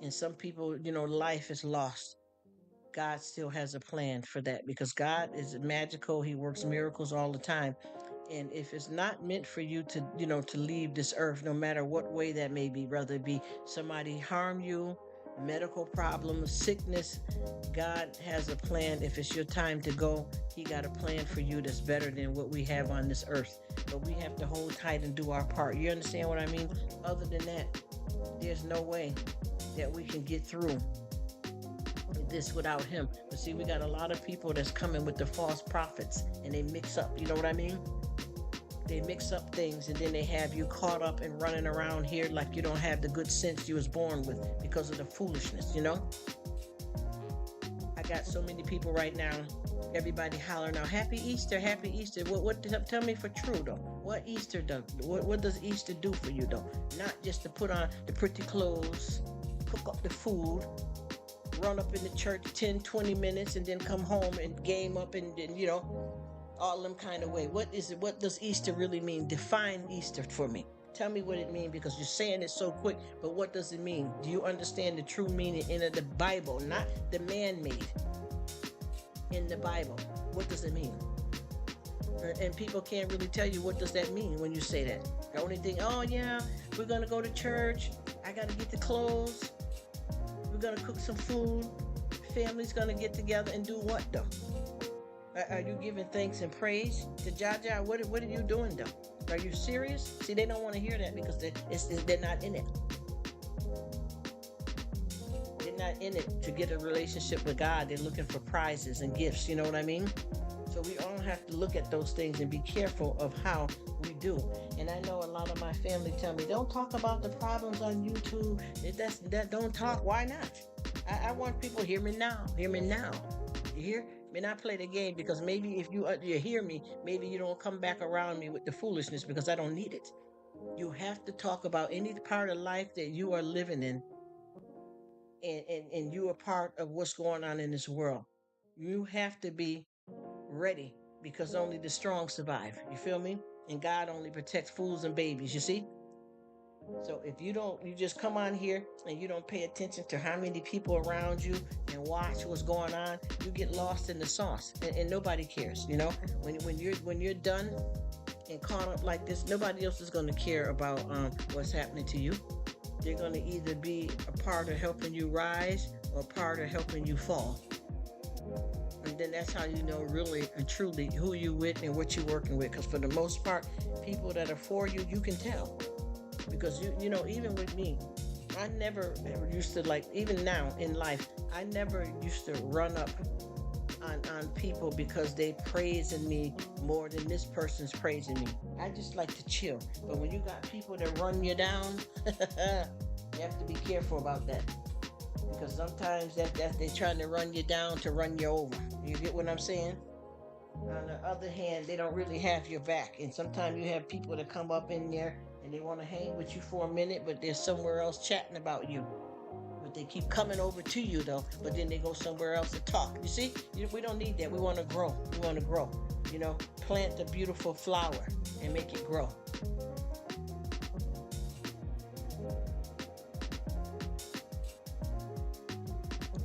and some people, life is lost, God still has a plan for that because God is magical. He works miracles all the time. And if it's not meant for you to leave this earth, no matter what way that may be, whether it be somebody harm you, medical problems, sickness, God has a plan. If it's your time to go, He got a plan for you that's better than what we have on this earth. But we have to hold tight and do our part. You understand what I mean? Other than that, there's no way that we can get through this without Him. But see, we got a lot of people that's coming with the false prophets and they mix up, you know what I mean? They mix up things and then they have you caught up and running around here like you don't have the good sense you was born with because of the foolishness, I got so many people right now, everybody hollering out, Happy Easter, Happy Easter. Tell me for true though. What Easter does? What does Easter do for you though? Not just to put on the pretty clothes, cook up the food, run up in the church 10, 20 minutes and then come home and game up and all them kind of way. What is it? What does Easter really mean? Define Easter for me. Tell me what it means because you're saying it so quick, but what does it mean? Do you understand the true meaning in the Bible, not the man-made? In the Bible, what does it mean? And people can't really tell you what does that mean when you say that. The only thing, oh yeah, we're going to go to church. I got to get the clothes. We're going to cook some food. Family's going to get together and do what though? Are you giving thanks and praise to Jaja? What are you doing though? Are you serious? See, they don't want to hear that because they're not in it. They're not in it to get a relationship with God. They're looking for prizes and gifts. You know what I mean? So we all have to look at those things and be careful of how we do. And I know a lot of my family tell me, don't talk about the problems on YouTube. Don't talk. Why not? I want people hear me now. Hear me now. You hear? May not play the game because maybe if you hear me, maybe you don't come back around me with the foolishness because I don't need it. You have to talk about any part of life that you are living in and you are part of what's going on in this world. You have to be ready because only the strong survive. You feel me? And God only protects fools and babies, you see? So if you just come on here and you don't pay attention to how many people around you and watch what's going on, you get lost in the sauce and nobody cares, when you're done and caught up like this, nobody else is going to care about what's happening to you. They're going to either be a part of helping you rise or a part of helping you fall. And then that's how you know really and truly who you with and what you're working with. Because for the most part, people that are for you, you can tell. Because even with me, I never used to even now in life, I never used to run up on people because they praising me more than this person's praising me. I just like to chill. But when you got people that run you down, you have to be careful about that. Because sometimes that they're trying to run you down to run you over. You get what I'm saying? On the other hand, they don't really have your back. And sometimes you have people that come up in there and they want to hang with you for a minute, but they're somewhere else chatting about you. but they keep coming over to you though, but then they go somewhere else to talk. You see, we don't need that. We want to grow. We want to grow. You know, plant a beautiful flower and make it grow.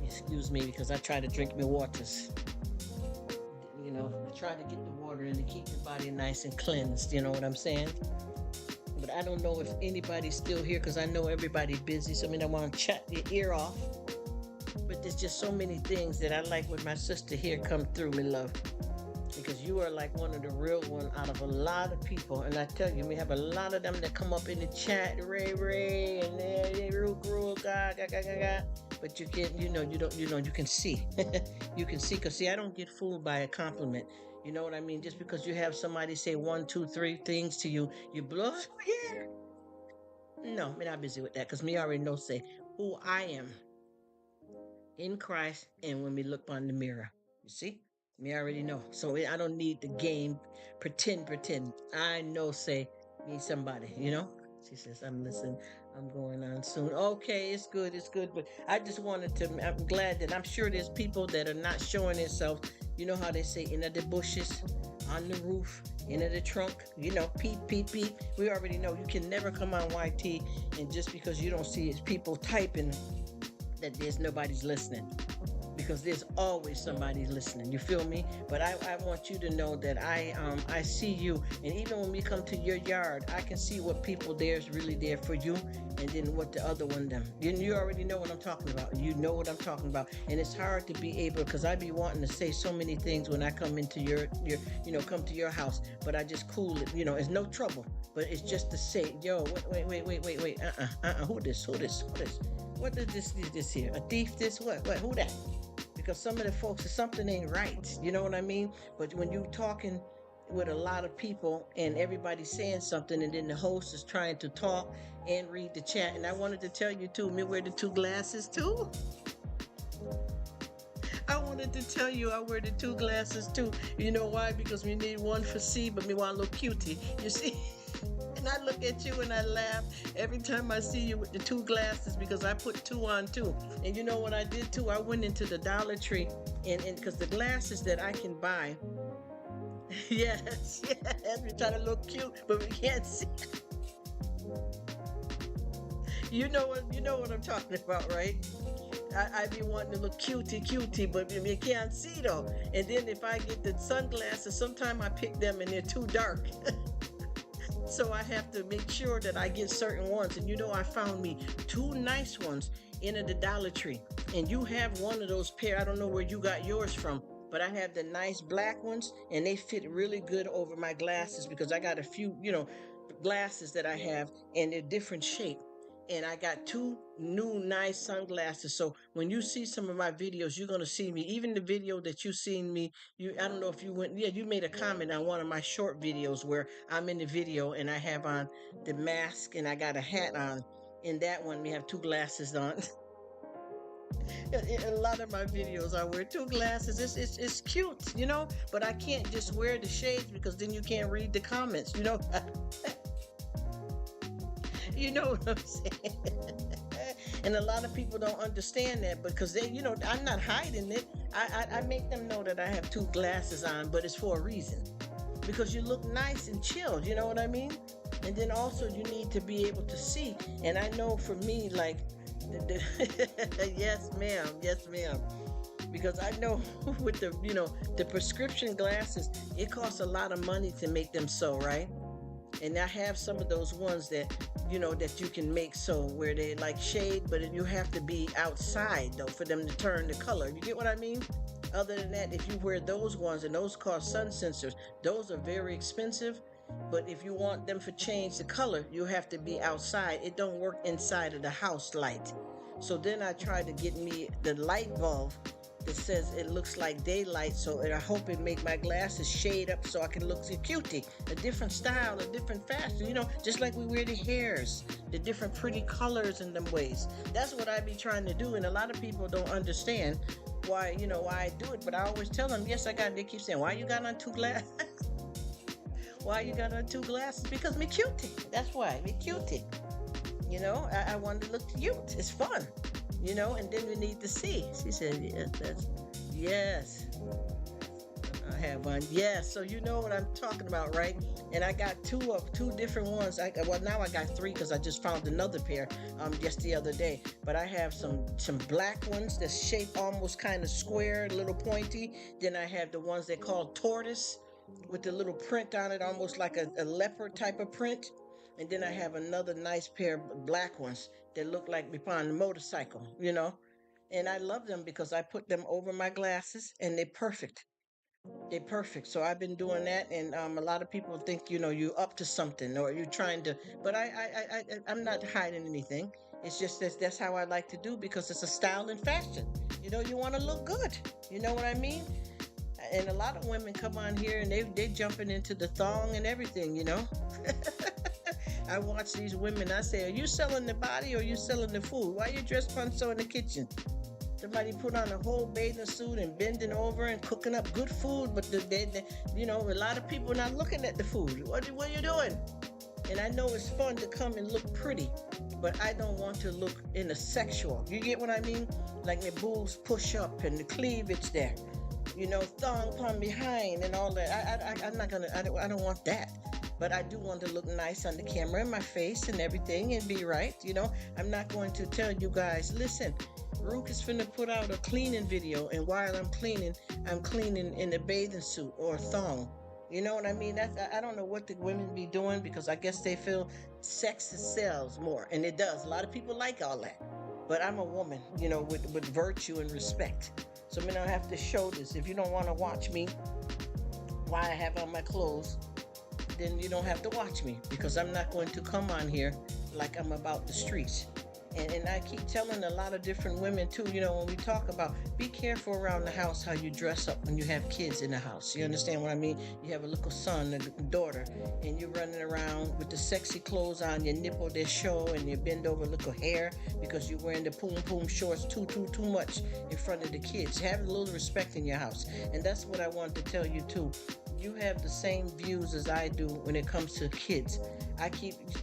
Excuse me, because I try to drink my waters. You know, I try to get the water in to keep the body nice and cleansed. You know what I'm saying? But I don't know if anybody's still here because I know everybody's busy. So I mean, I want to chat your ear off. But there's just so many things that I like when my sister here come through, me love. Because you are like one of the real one out of a lot of people. And I tell you, we have a lot of them that come up in the chat, Ray, and Rruk, ga. But you can't, you can see. You can see, because see, I don't get fooled by a compliment. You know what I mean? Just because you have somebody say 1, 2, 3 things to you, you blow, yeah. No, I'm not busy with that, because me already know, say, who I am in Christ and when we look on the mirror. You see? Me already know. So I don't need the game, pretend. I know, say, me somebody, you know? She says, I'm listening. I'm going on soon. Okay, it's good. But I just wanted to, I'm glad that I'm sure there's people that are not showing themselves. You know how they say, in the bushes, on the roof, in the trunk, you know, peep. We already know you can never come on YT, and just because you don't see it, people typing that there's nobody's listening. Because there's always somebody listening. You feel me? But I want you to know that I see you, and even when we come to your yard, I can see what people there is really there for you, and then what the other one them. You already know what I'm talking about. You know what I'm talking about, and it's hard to be able, because I be wanting to say so many things when I come into your come to your house, but I just cool it. You know, it's no trouble, but it's just to say, yo, wait, who this? What is this here? A thief? This what? Who that? Because some of the folks, something ain't right. You know what I mean? But when you talking with a lot of people and everybody's saying something, and then the host is trying to talk and read the chat. And I wanted to tell you too, me wear the 2 glasses too. I wanted to tell you I wear the 2 glasses too. You know why? Because we need one for C, but me want a little cutie. You see? And I look at you and I laugh every time I see you with the 2 glasses, because I put 2 on too. And you know what I did too? I went into the Dollar Tree, and because the glasses that I can buy, yes, we try to look cute, but we can't see. You know what I'm talking about, right? I be wanting to look cutie, but you can't see though. And then if I get the sunglasses, sometimes I pick them and they're too dark. So I have to make sure that I get certain ones. And you know, I found me 2 nice ones in the Dollar Tree. And you have one of those pair. I don't know where you got yours from, but I have the nice black ones, and they fit really good over my glasses, because I got a few, glasses that I have, and they're different shape. And I got 2 new nice sunglasses. So when you see some of my videos, you're going to see me. Even the video that you seen me, I don't know if you you made a comment on one of my short videos where I'm in the video and I have on the mask and I got a hat on. In that one, we have 2 glasses on. In a lot of my videos, I wear 2 glasses. It's cute, but I can't just wear the shades, because then you can't read the comments, You know what I'm saying? And a lot of people don't understand that, because they, I'm not hiding it. I make them know that I have 2 glasses on, but it's for a reason. Because you look nice and chilled, you know what I mean? And then also you need to be able to see. And I know for me, like, yes, ma'am. Because I know with the prescription glasses, it costs a lot of money to make them so, right? And I have some of those ones that, that you can make so where they like shade, but you have to be outside though for them to turn the color. You get what I mean? Other than that, if you wear those ones, and those cost sun sensors, those are very expensive. But if you want them to change the color, you have to be outside. It don't work inside of the house light. So then I tried to get me the light bulb that says it looks like daylight, so I hope it make my glasses shade up so I can look cutie. A different style, a different fashion, just like we wear the hairs, the different pretty colors in them ways. That's what I be trying to do, and a lot of people don't understand why I do it. But I always tell them, yes, I got. They keep saying, why you got on 2 glasses? Why you got on 2 glasses? Because me cutie. That's why, me cutie. I wanted to look cute. It's fun. and then we need to see. She said, yes, yes. I have one. Yes, so you know what I'm talking about, right? And I got two different ones. Well, now I got three because I just found another pair just the other day. But I have some black ones that's shaped almost kind of square, a little pointy. Then I have the ones they call tortoise with the little print on it, almost like a leopard type of print. And then I have another nice pair of black ones that look like me on a motorcycle. And I love them because I put them over my glasses and they're perfect. They're perfect. So I've been doing that, and a lot of people think you're up to something or you're trying to. But I'm not hiding anything. It's just that's how I like to do because it's a style and fashion. You want to look good. You know what I mean? And a lot of women come on here and they jumping into the thong and everything. I watch these women. I say, are you selling the body or are you selling the food? Why you dressed fun so in the kitchen? Somebody put on a whole bathing suit and bending over and cooking up good food, but a lot of people not looking at the food. What are you doing? And I know it's fun to come and look pretty, but I don't want to look in a sexual. You get what I mean? Like the boobs push up and the cleavage there, thong from behind and all that. I'm not gonna. I don't want that. But I do want to look nice on the camera and my face and everything and be right. I'm not going to tell you guys, listen, Rruk is finna put out a cleaning video, and while I'm cleaning in a bathing suit or a thong. You know what I mean? I don't know what the women be doing because I guess they feel sex sells more, and it does. A lot of people like all that. But I'm a woman, with virtue and respect. So I don't have to show this. If you don't want to watch me while I have on my clothes, then you don't have to watch me because I'm not going to come on here like I'm about the streets. And I keep telling a lot of different women too, when we talk about be careful around the house how you dress up when you have kids in the house. You understand what I mean? You have a little son, a daughter, and you're running around with the sexy clothes on, your nipple they show, and you bend over little hair because you're wearing the poom shorts too much in front of the kids. Have a little respect in your house. And that's what I want to tell you too. You have the same views as I do when it comes to kids.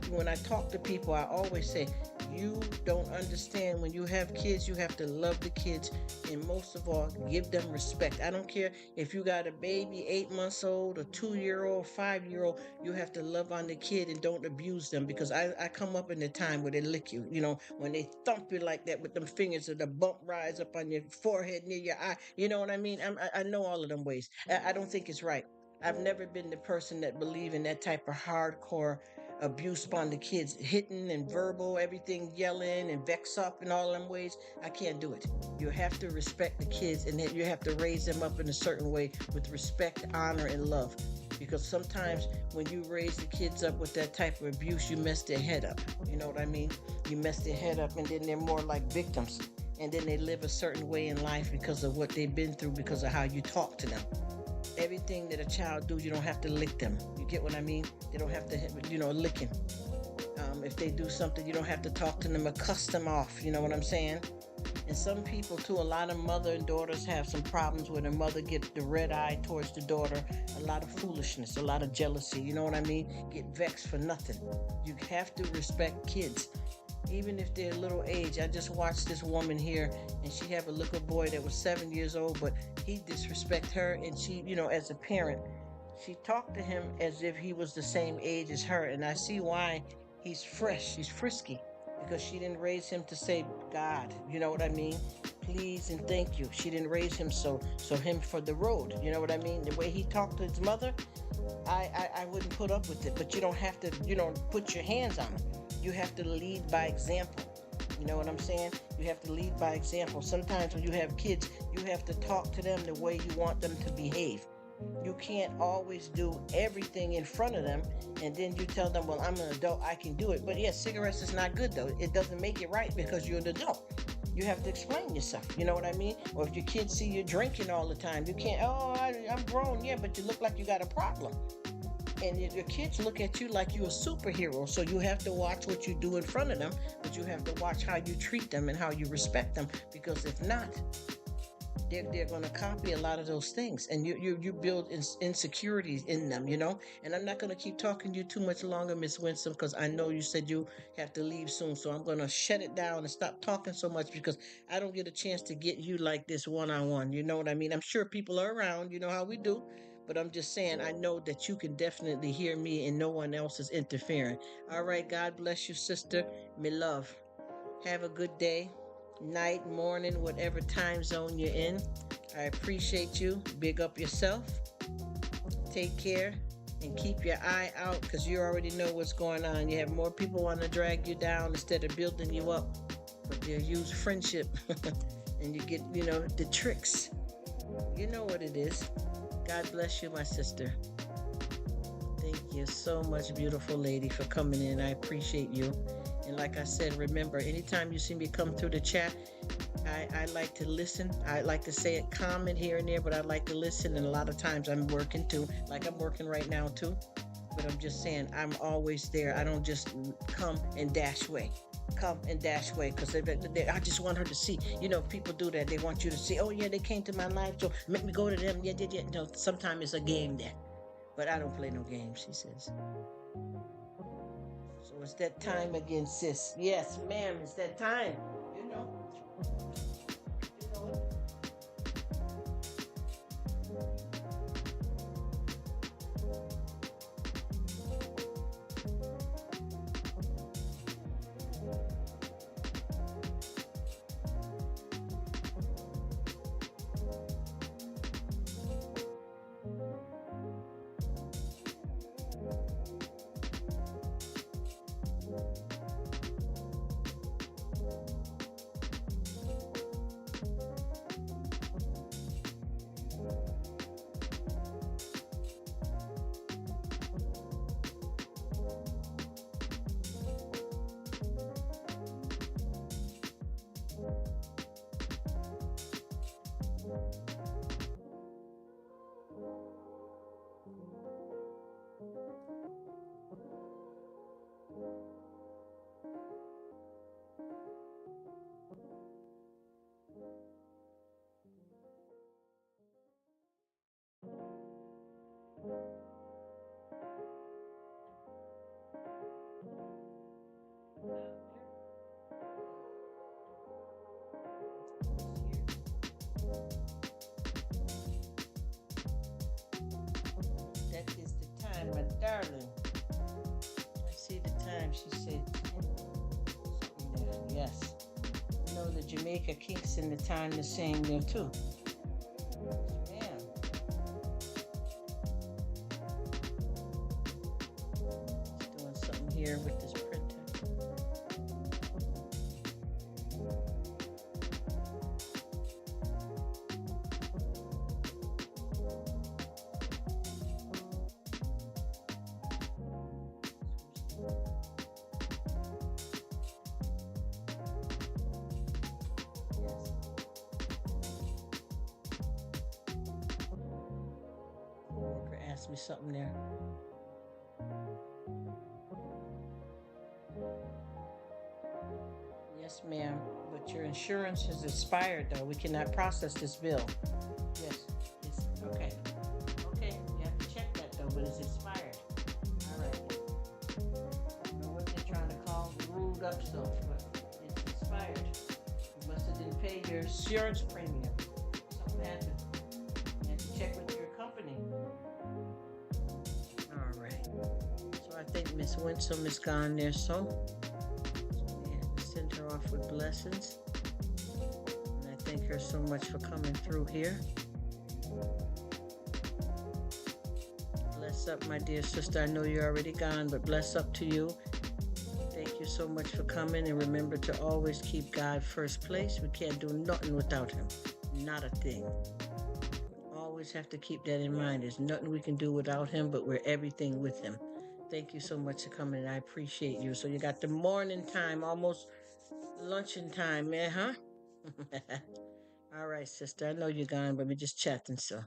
When I talk to people, I always say, you don't understand. When you have kids, you have to love the kids, and most of all, give them respect. I don't care if you got a baby 8 months old, a 2-year-old, 5-year-old, you have to love on the kid and don't abuse them, because I come up in the time where they lick you, when they thump you like that with them fingers, and the bump rise up on your forehead near your eye. You know what I mean? I know all of them ways. I don't think it's right. I've never been the person that believe in that type of hardcore abuse upon the kids, hitting and verbal, everything, yelling and vex up in all them ways. I can't do it. You have to respect the kids, and then you have to raise them up in a certain way with respect, honor, and love. Because sometimes when you raise the kids up with that type of abuse, you mess their head up. You know what I mean? You mess their head up, and then they're more like victims. And then they live a certain way in life because of what they've been through, because of how you talk to them. Everything that a child do, you don't have to lick them. You get what I mean? They don't have to, licking. If they do something, you don't have to talk to them or cuss them off. You know what I'm saying? And some people too, a lot of mother and daughters have some problems where the mother gets the red eye towards the daughter. A lot of foolishness, a lot of jealousy. You know what I mean? Get vexed for nothing. You have to respect kids. Even if they're a little age. I just watched this woman here, and she have a little boy that was 7 years old, but he disrespect her, and she, as a parent, she talked to him as if he was the same age as her, and I see why. He's fresh, he's frisky, because she didn't raise him to say God, you know what I mean? Please and thank you. She didn't raise him so him for the road, you know what I mean? The way he talked to his mother, I wouldn't put up with it, but you don't have to, put your hands on him. You have to lead by example. You know what I'm saying? You have to lead by example. Sometimes when you have kids, you have to talk to them the way you want them to behave. You can't always do everything in front of them, and then you tell them, well, I'm an adult, I can do it. But yes, cigarettes is not good, though. It doesn't make it right because you're an adult. You have to explain yourself. You know what I mean? Or if your kids see you drinking all the time, you can't, I'm grown, yeah, but you look like you got a problem. And your kids look at you like you're a superhero. So you have to watch what you do in front of them, but you have to watch how you treat them and how you respect them. Because if not, they're going to copy a lot of those things, and you build insecurities in them, and I'm not going to keep talking to you too much longer, Miss Winsome, because I know you said you have to leave soon, so I'm going to shut it down and stop talking so much, because I don't get a chance to get you like this one-on-one. You know what I mean? I'm sure people are around, you know how we do, but I'm just saying, I know that you can definitely hear me and no one else is interfering. All right, God bless you, sister. Me love. Have a good day, night, morning, whatever time zone you're in. I appreciate you. Big up yourself. Take care and keep your eye out, because you already know what's going on. You have more people want to drag you down instead of building you up, but they'll use friendship and you get, the tricks. You know what it is. God bless you, my sister. Thank you so much, beautiful lady, for coming in. I appreciate you. And like I said, remember, anytime you see me come through the chat, I like to listen. I like to say it, comment here and there, but I like to listen. And a lot of times I'm working too, like I'm working right now too. But I'm just saying, I'm always there. I don't just come and dash away. Come and dash away, because I just want her to see. People do that. They want you to see, oh, yeah, they came to my life, so make me go to them. Yeah, yeah, yeah. No, sometimes it's a game there. But I don't play no games, she says. So it's that time again, sis. Yes, ma'am, it's that time. You know. You know it. That is the time, my darling. I see the time. She said, yes. The Jamaica Kingston, the time to sing there too. Man. Just doing something here with this printer. Ask me something there. Yes, ma'am. But your insurance has expired, though. We cannot process this bill. Yes. It's okay. Okay. You have to check that, though, but it's expired. All right. I don't know what they're trying to call ruled up stuff, but it's expired. You must have didn't pay your insurance premium. Something happened. You have to check with your company. All right. So I think Miss Winsome is gone there, so send her off with blessings. And I thank her so much for coming through here. Bless up, my dear sister. I know you're already gone, but bless up to you. Thank you so much for coming, and remember to always keep God first place. We can't do nothing without him. Not a thing. Always have to keep that in mind. There's nothing we can do without him, but we're everything with him. Thank you so much for coming, and I appreciate you. So you got the morning time, almost luncheon time, man, huh? All right, sister. I know you're gone, but we're just chatting, so.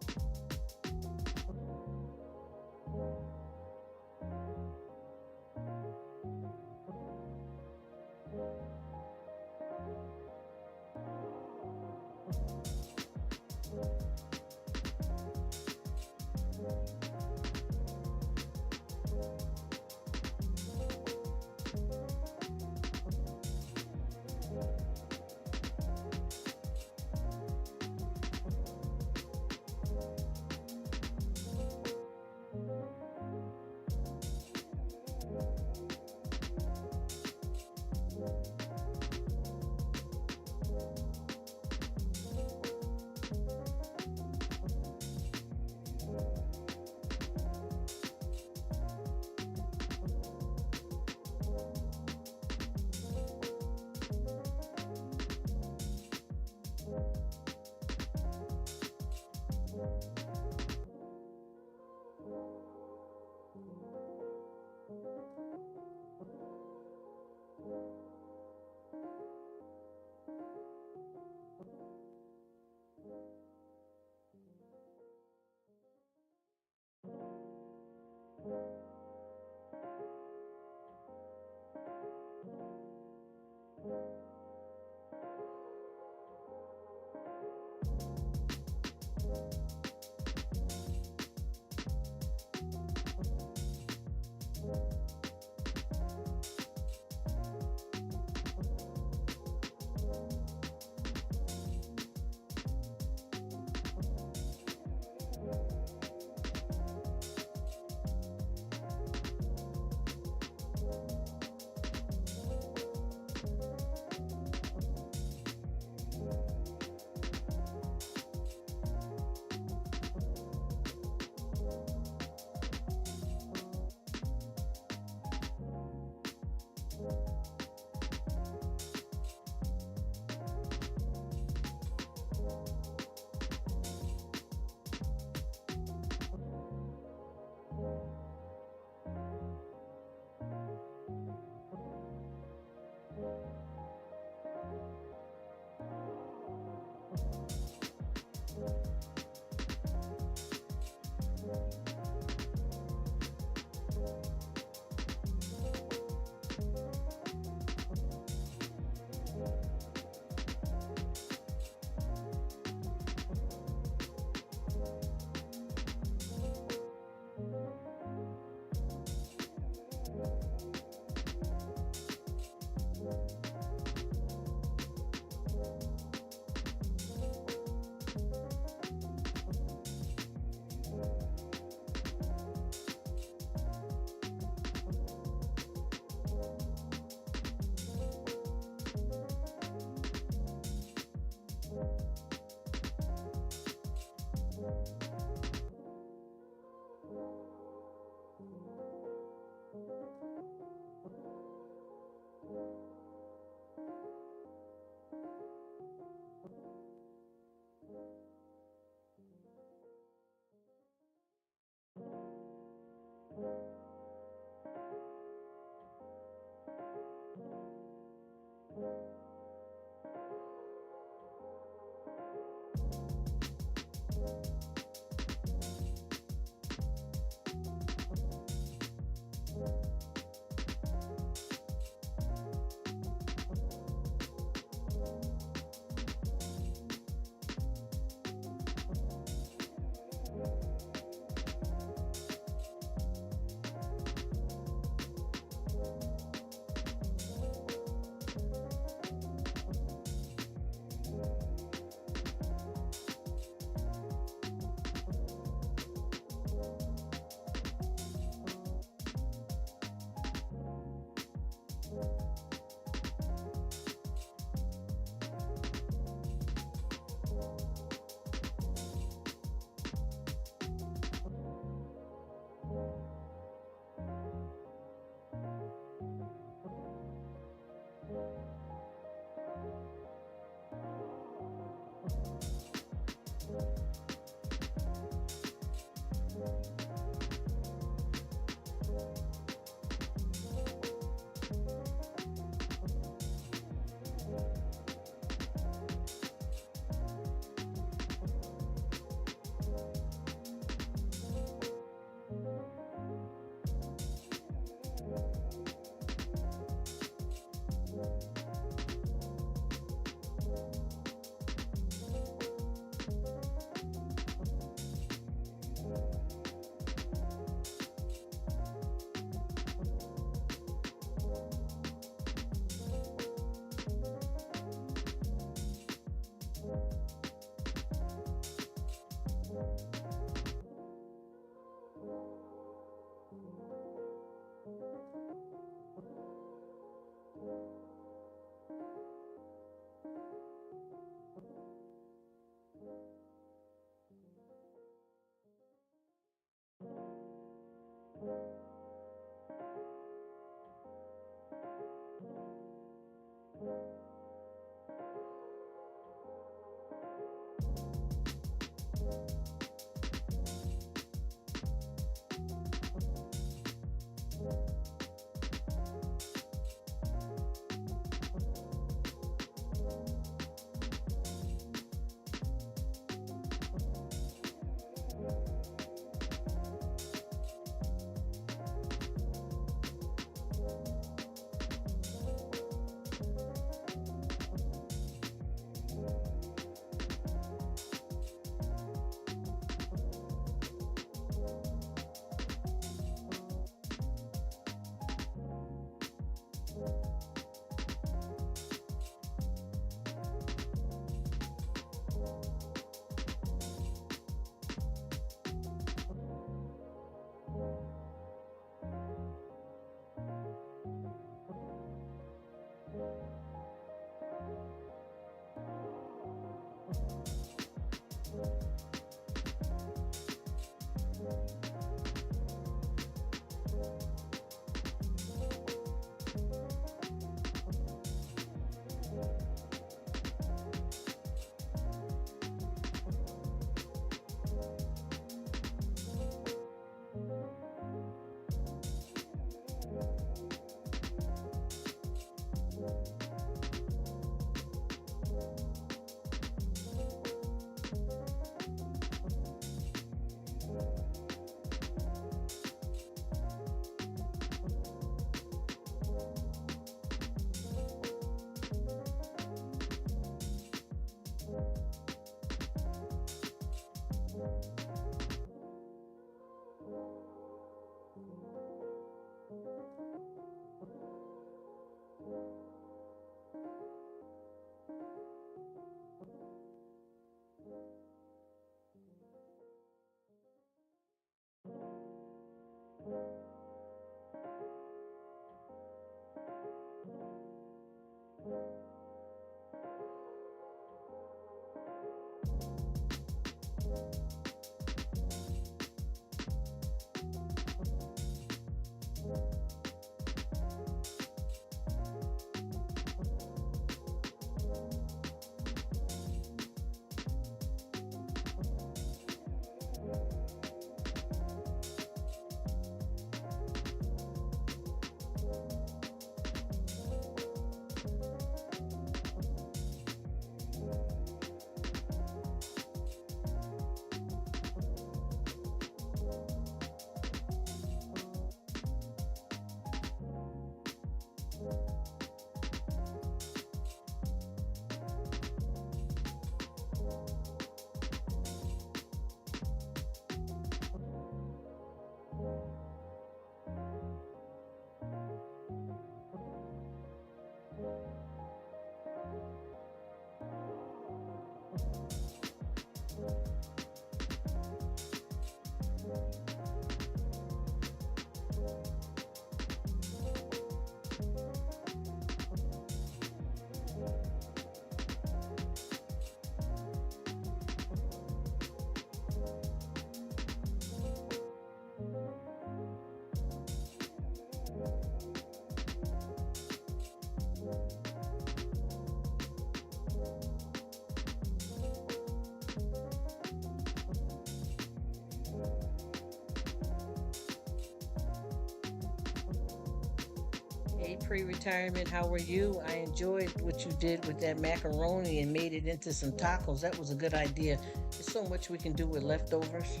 Hey, pre-retirement, how are you? I enjoyed what you did with that macaroni and made it into some tacos. That was a good idea. There's so much we can do with leftovers.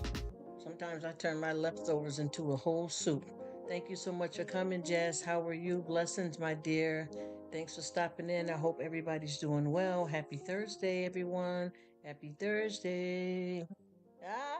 Sometimes I turn my leftovers into a whole soup. Thank you so much for coming, Jess. How are you? Blessings, my dear. Thanks for stopping in. I hope everybody's doing well. Happy Thursday, everyone. Happy Thursday. Ah.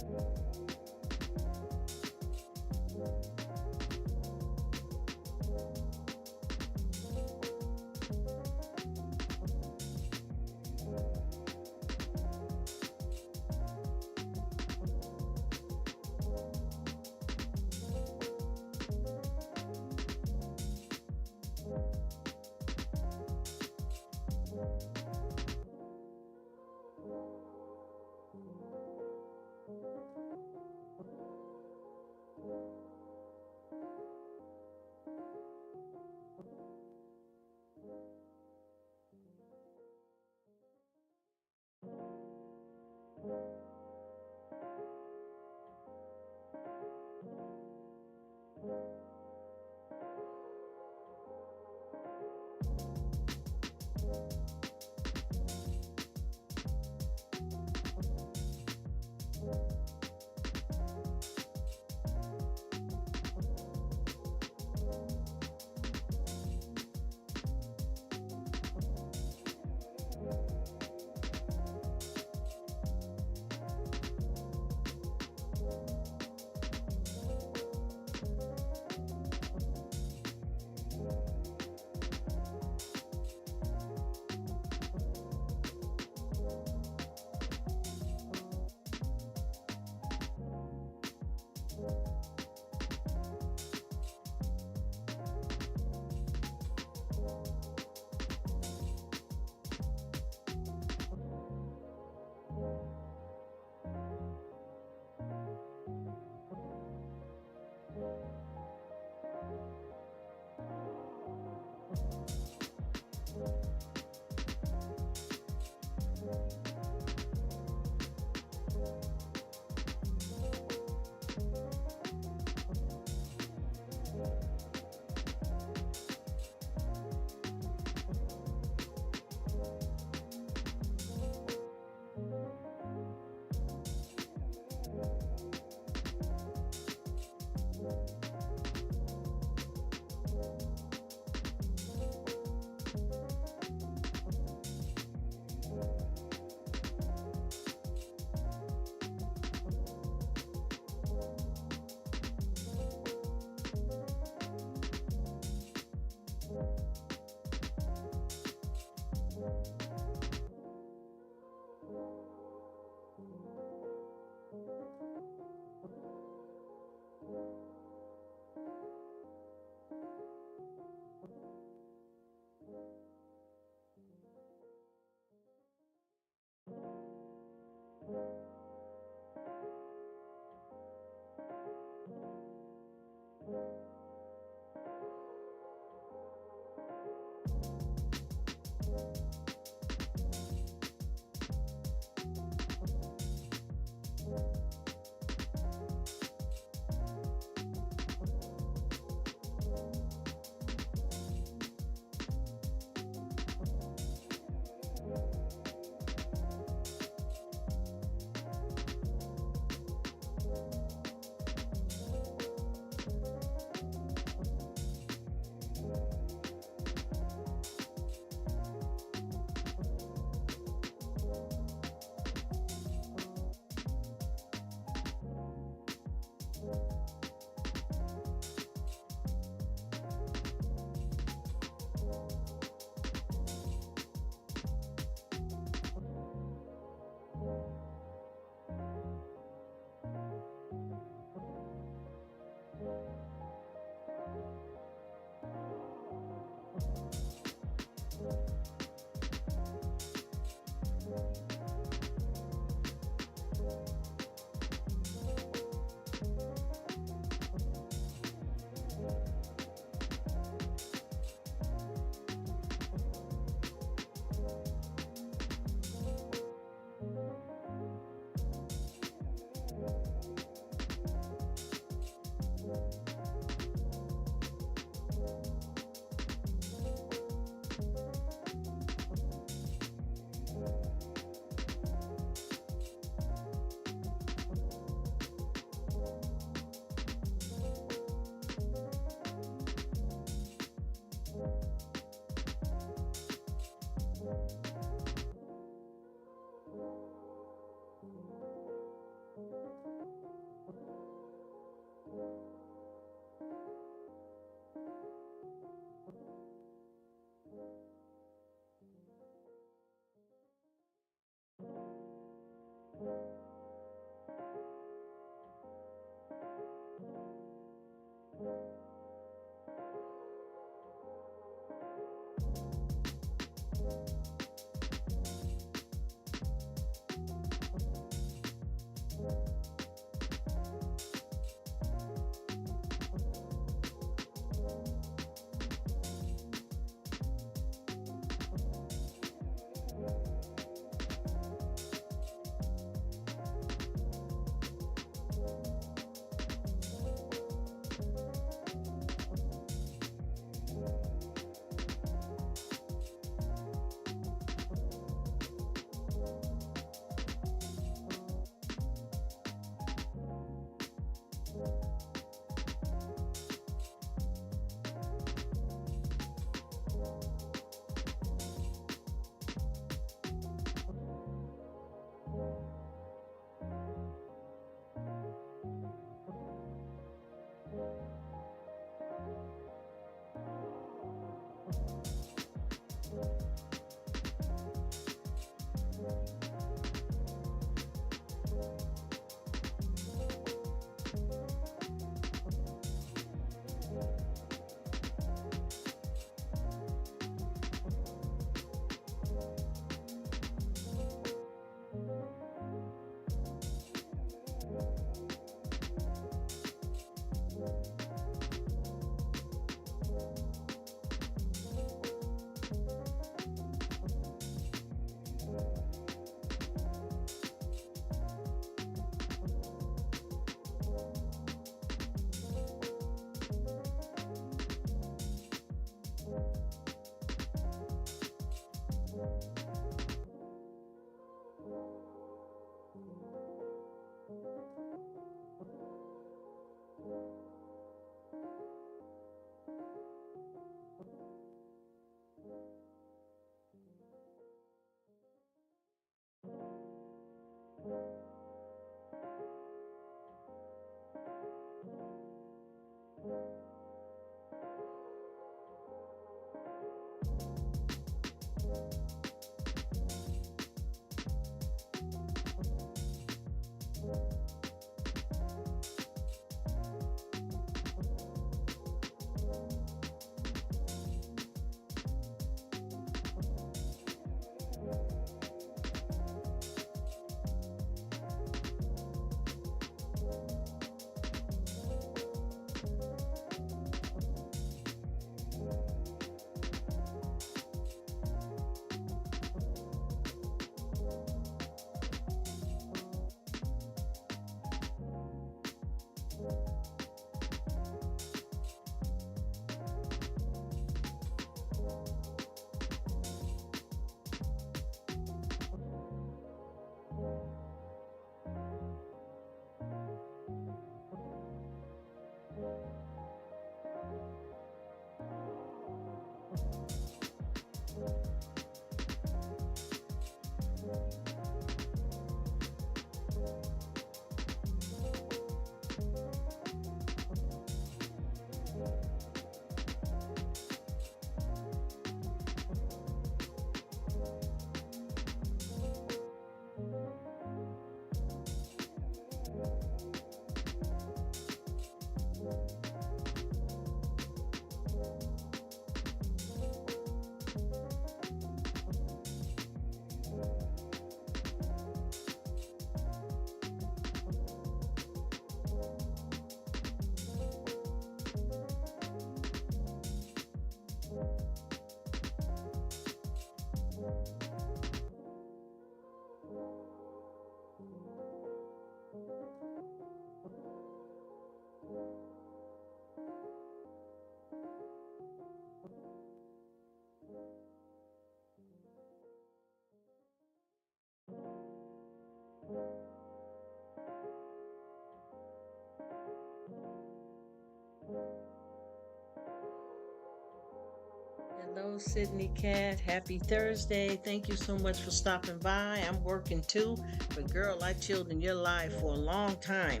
Hello, Sydney Cat. Happy Thursday. Thank you so much for stopping by. I'm working too, but girl, I chilled in your live for a long time.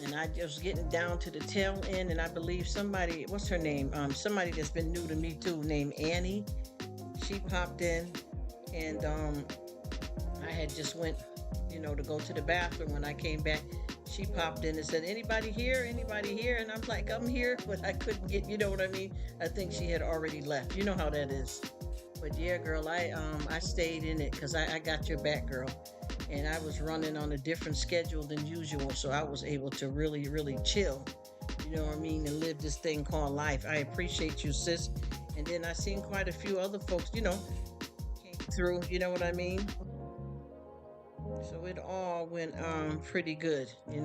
And I just getting down to the tail end, and I believe somebody, what's her name? Somebody that's been new to me too, named Annie. She popped in, and I had just went, to go to the bathroom. When I came back, she popped in and said, "Anybody here? Anybody here?" And I'm like, "I'm here," but I couldn't get. You know what I mean? I think she had already left. You know how that is. But yeah, girl, I stayed in it because I got your back, girl, and I was running on a different schedule than usual, so I was able to really chill. You know what I mean, and live this thing called life. I appreciate you, sis. And then I seen quite a few other folks, came through. You know what I mean? So it all went pretty good. It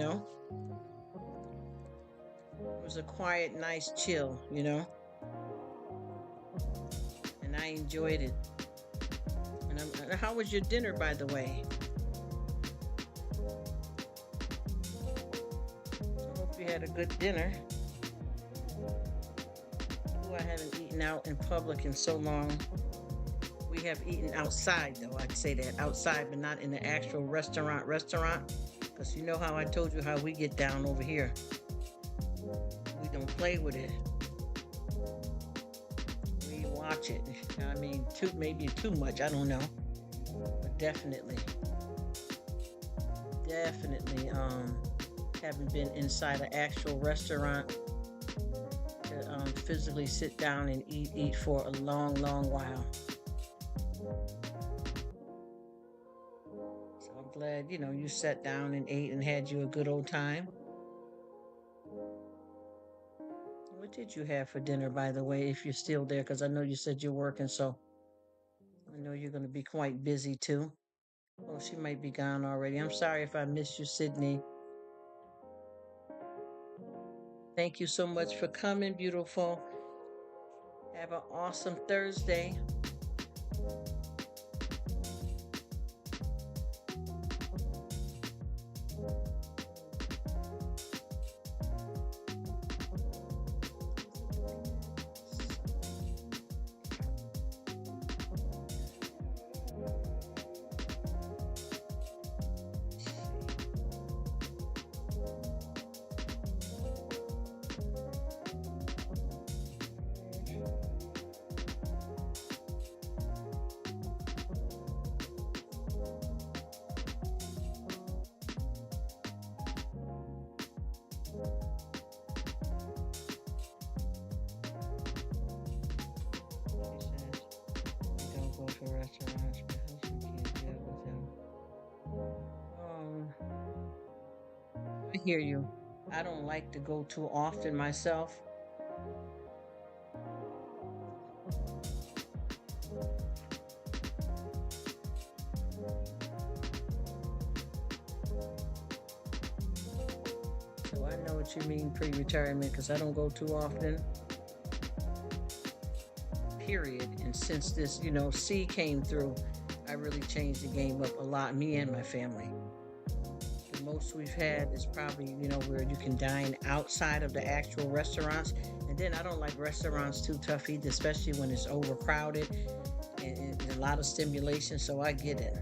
was a quiet, nice chill, and I enjoyed it. How was your dinner, by the way? I hope you had a good dinner. Ooh, I haven't eaten out in public in so long. We have eaten outside, though. I'd say that outside, but not in the actual restaurant. Because you know how I told you how we get down over here. We don't play with it. We watch it. I mean, maybe too much. I don't know, but definitely, haven't been inside an actual restaurant to physically sit down and eat for a long while. So I'm glad you sat down and ate and had you a good old time. What did you have for dinner, by the way, if you're still there? Because I know you said you're working, so I know you're going to be quite busy too. Oh, she might be gone already. I'm sorry if I missed you, Sydney. Thank you so much for coming, beautiful. Have an awesome Thursday. Don't go to restaurants because you can't deal with them. I hear you. I don't like to go too often myself. So I know what you mean pre-retirement because I don't go too often. Period. And since this, C came through, I really changed the game up a lot, me and my family. The most we've had is probably, where you can dine outside of the actual restaurants. And then I don't like restaurants too tough either, especially when it's overcrowded and a lot of stimulation. So I get it.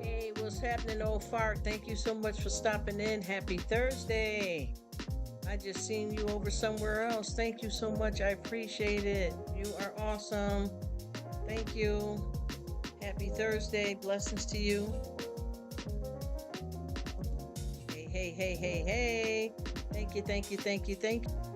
Hey, what's happening, old fart? Thank you so much for stopping in. Happy Thursday. I just seen you over somewhere else. Thank you so much. I appreciate it. You are awesome. Thank you. Happy Thursday. Blessings to you. Hey, hey, hey, hey, hey. Thank you, thank you, thank you, thank you.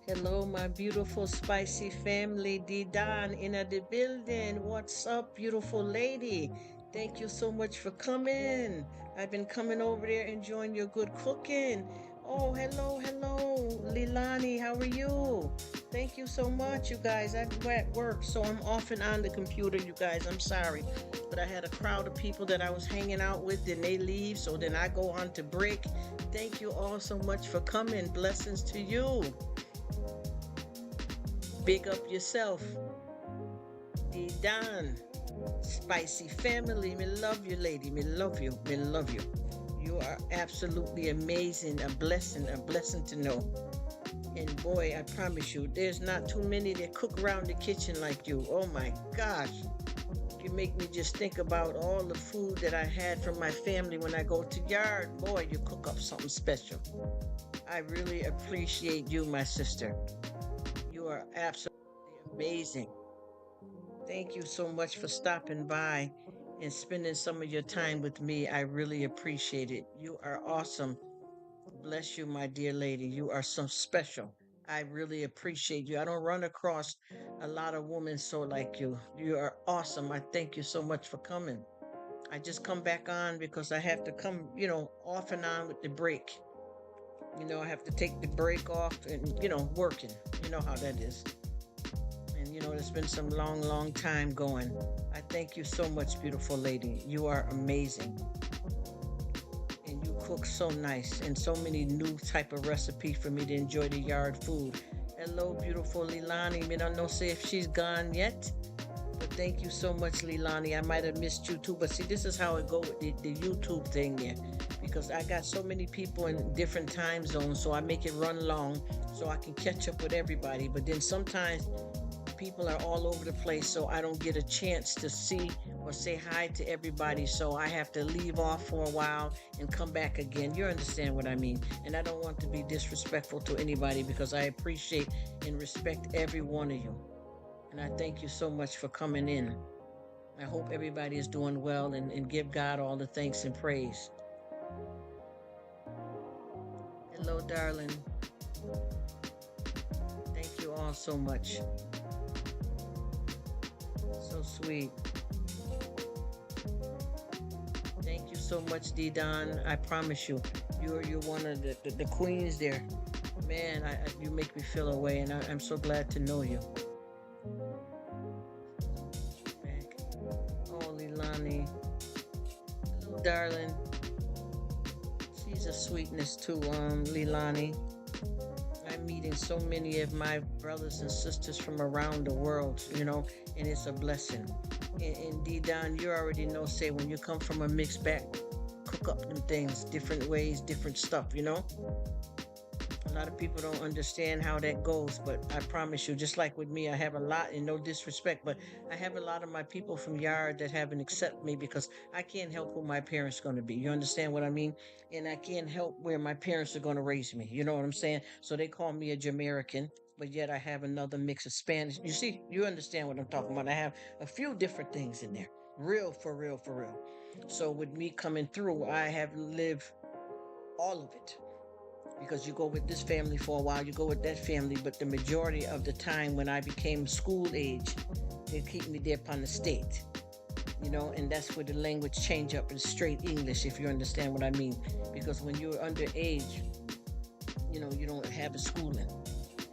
Hello, my beautiful spicy family. D Don in the building. What's up, beautiful lady? Thank you so much for coming. I've been coming over there enjoying your good cooking. Oh, hello, hello, Lilani. How are you? Thank you so much, you guys. I'm at work, so I'm off and on the computer, you guys. I'm sorry. But I had a crowd of people that I was hanging out with, then they leave, so then I go on to break. Thank you all so much for coming. Blessings to you. Big up yourself. D Don. Spicy family, me love you, lady. Me love you. Me love you. You are absolutely amazing. A blessing to know. And boy, I promise you, there's not too many that cook around the kitchen like you. Oh my gosh. You make me just think about all the food that I had from my family when I go to yard. Boy, you cook up something special. I really appreciate you, my sister. You are absolutely amazing. Thank you so much for stopping by and spending some of your time with me. I really appreciate it. You are awesome. Bless you, my dear lady. You are so special. I really appreciate you. I don't run across a lot of women so like you. You are awesome. I thank you so much for coming. I just come back on because I have to come, off and on with the break. I have to take the break off and, working. You know how that is. And, it's been some long, long time going. I thank you so much, beautiful lady. You are amazing. And you cook so nice and so many new type of recipe for me to enjoy the yard food. Hello, beautiful Lilani. Me don't know say if she's gone yet. But thank you so much, Lilani. I might have missed you too. But see, this is how it go with the YouTube thing there. Because I got so many people in different time zones, so I make it run long so I can catch up with everybody. But then sometimes people are all over the place, so I don't get a chance to see or say hi to everybody. So I have to leave off for a while and come back again. You understand what I mean? And I don't want to be disrespectful to anybody because I appreciate and respect every one of you. And I thank you so much for coming in. I hope everybody is doing well and give God all the thanks and praise. Hello, darling. Thank you all so much. So sweet. Thank you so much, D-Don. I promise you, you're one of the queens there. Man, you make me feel away, and I'm so glad to know you. Back. Oh, Lilani. Hello, darling. She's a sweetness too, Lilani. I'm meeting so many of my brothers and sisters from around the world, and it's a blessing. And D-Don, you already know, say, when you come from a mixed back, cook up them things, different ways, different stuff, A lot of people don't understand how that goes, but I promise you, just like with me, I have a lot, and no disrespect, but I have a lot of my people from yard that haven't accepted me because I can't help who my parents are going to be. You understand what I mean? And I can't help where my parents are going to raise me. You know what I'm saying? So they call me a Jamaican, but yet I have another mix of Spanish. You see, you understand what I'm talking about. I have a few different things in there. Real, for real, for real. So with me coming through, I have lived all of it. Because you go with this family for a while, you go with that family, but the majority of the time when I became school age, they keep me there upon the state, and that's where the language change up in straight English, if you understand what I mean. Because when you're underage, you don't have a schooling.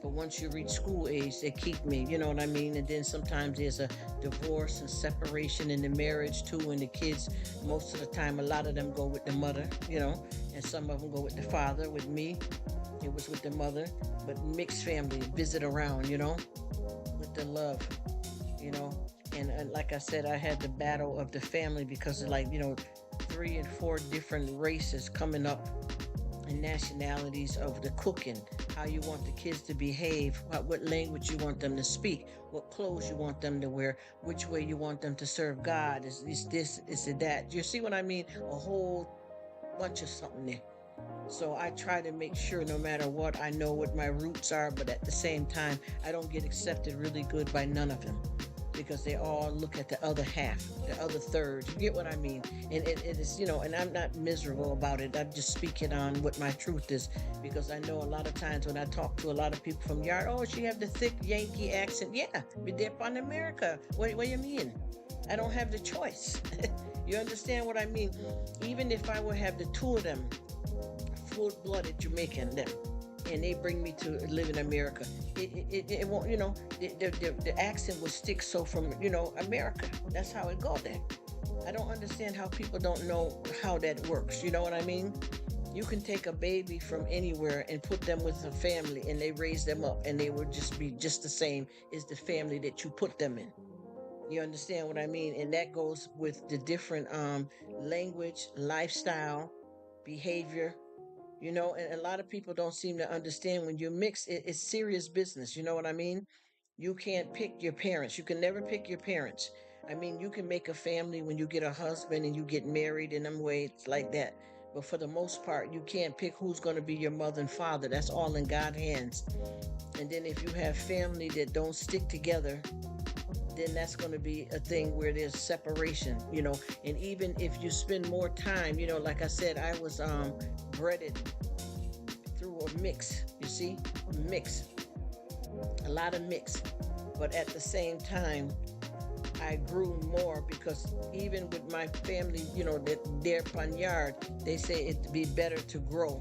But once you reach school age, they keep me, you know what I mean? And then sometimes there's a divorce and separation in the marriage too, and the kids, most of the time, a lot of them go with the mother, and some of them go with the father. With me, it was with the mother, but mixed family, visit around, with the love, and like I said, I had the battle of the family because of 3 and 4 different races coming up and nationalities of the cooking, how you want the kids to behave, what language you want them to speak, what clothes you want them to wear, which way you want them to serve God, is this, is it that? You see what I mean? A whole bunch of something there. So I try to make sure no matter what, I know what my roots are, but at the same time, I don't get accepted really good by none of them. Because they all look at the other half, the other third. You get what I mean? And it is, and I'm not miserable about it. I'm just speaking on what my truth is. Because I know a lot of times when I talk to a lot of people from yard, oh, she have the thick Yankee accent. Yeah, we're there on America. What do you mean? I don't have the choice. You understand what I mean? Even if I would have the two of them, full-blooded Jamaican, them, and they bring me to live in America, it won't, the accent will stick so from, America. That's how it goes there. I don't understand how people don't know how that works. You know what I mean? You can take a baby from anywhere and put them with a family and they raise them up and they will just be just the same as the family that you put them in. You understand what I mean? And that goes with the different language, lifestyle, behavior, and a lot of people don't seem to understand when you mix it's serious business. You know what I mean? You can't pick your parents. You can never pick your parents. I mean, you can make a family when you get a husband and you get married in them ways like that. But for the most part, you can't pick who's going to be your mother and father. That's all in God's hands. And then if you have family that don't stick together, then that's going to be a thing where there's separation. And even if you spend more time, like I said, I was breaded through a mix, you see, mix, a lot of mix. But at the same time, I grew more because even with my family, that their panyard, they say it'd be better to grow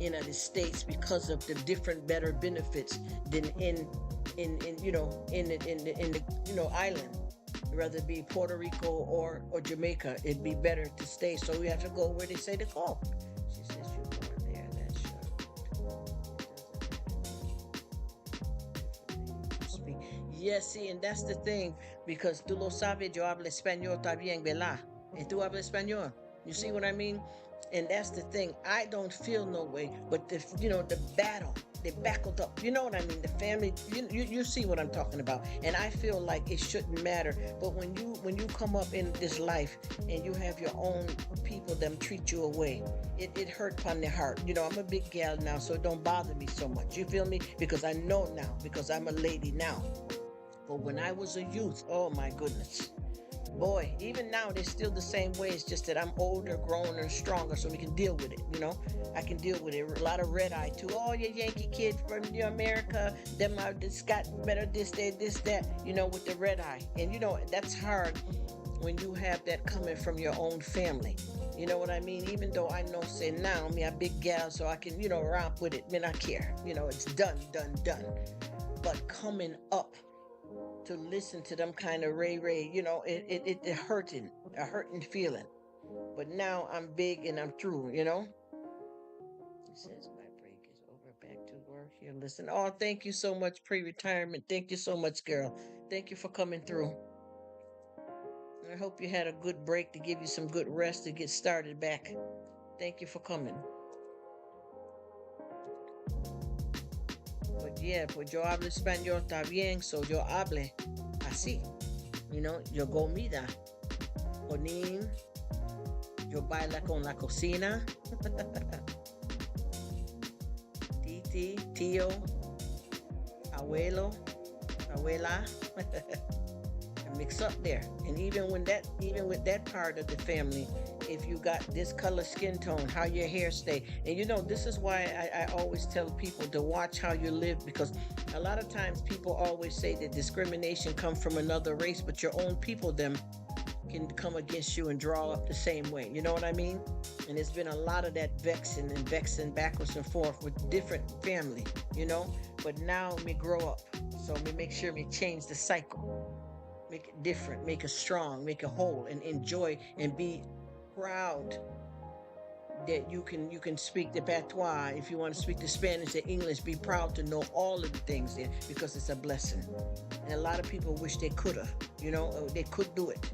in the States because of the different better benefits than in the island. Rather be Puerto Rico or Jamaica, it'd be better to stay. So we have to go where they say to go. She says you're born there. That's speak. Yes, see, and that's the thing, because tú lo sabes, yo hablo español también, ¿verdad? Y tú hablas español. You see what I mean? And that's the thing. I don't feel no way, but the battle, they backled up. You know what I mean? The family, you see what I'm talking about. And I feel like it shouldn't matter. But when you come up in this life and you have your own people them treat you away, it hurt upon the heart. I'm a big gal now, so it don't bother me so much. You feel me? Because I know now, because I'm a lady now. But when I was a youth, oh my goodness. Boy, even now they're still the same way. It's just that I'm older, grown, and stronger, so we can deal with it. I can deal with it. A lot of red eye too. Oh, you Yankee kid from America. Them just got better this, that. With the red eye, and that's hard when you have that coming from your own family. You know what I mean? Even though I know, say now, me a big gal, so I can romp with it. Me not care. It's done. But coming up to listen to them kind of ray, it hurting, a hurting feeling. But now I'm big and I'm through. It says my break is over. Back to work here. Listen. Oh, thank you so much, pre-retirement. Thank you so much, girl. Thank you for coming through. I hope you had a good break to give you some good rest to get started back. Thank you for coming. But yeah, pues yo hablo español está bien, so yo hable así. Yo comida, ponín, yo baila con la cocina, titi, tío, abuelo, abuela. I mix up there. And even with that part of the family, if you got this color skin tone, how your hair stay. And this is why I always tell people to watch how you live, because a lot of times people always say that discrimination comes from another race, but your own people them can come against you and draw up the same way. You know what I mean? And there's been a lot of that vexing backwards and forth with different family, But now me grow up. So me make sure me change the cycle. Make it different, make it strong, make it whole, and enjoy and be proud that you can speak the patois. If you want to speak the Spanish, the English, be proud to know all of the things there, because it's a blessing. And a lot of people wish they coulda, they could do it.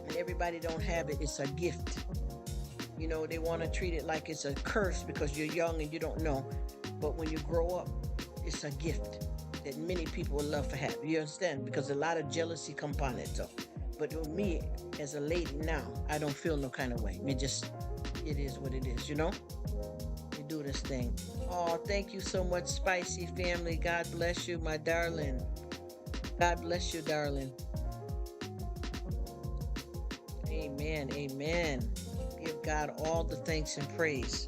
And everybody don't have it. It's a gift. They want to treat it like it's a curse because you're young and you don't know. But when you grow up, it's a gift that many people would love to have. You understand? Because a lot of jealousy comes upon it. So, but with me as a lady now, I don't feel no kind of way. It is what it is. We do this thing. Oh, thank you so much, Spicy family. God bless you, my darling. God bless you, darling. Amen. Amen. Give God all the thanks and praise.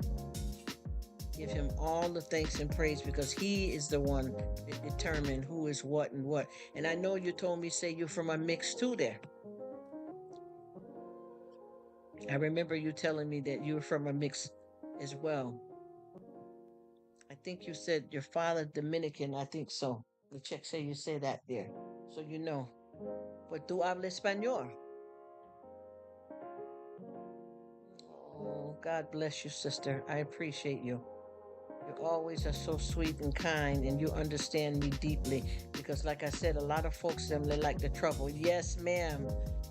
Give him all the thanks and praise, because he is the one that determined who is what and what. And I know you told me, say you're from a mix too there. I remember you telling me that you were from a mix as well. I think you said your father Dominican. I think so. The check say you say that there. So you know. But tú hablas español. Oh, God bless you, sister. I appreciate you. You always are so sweet and kind, and you understand me deeply. Because, like I said, a lot of folks them they like the trouble. Yes, ma'am.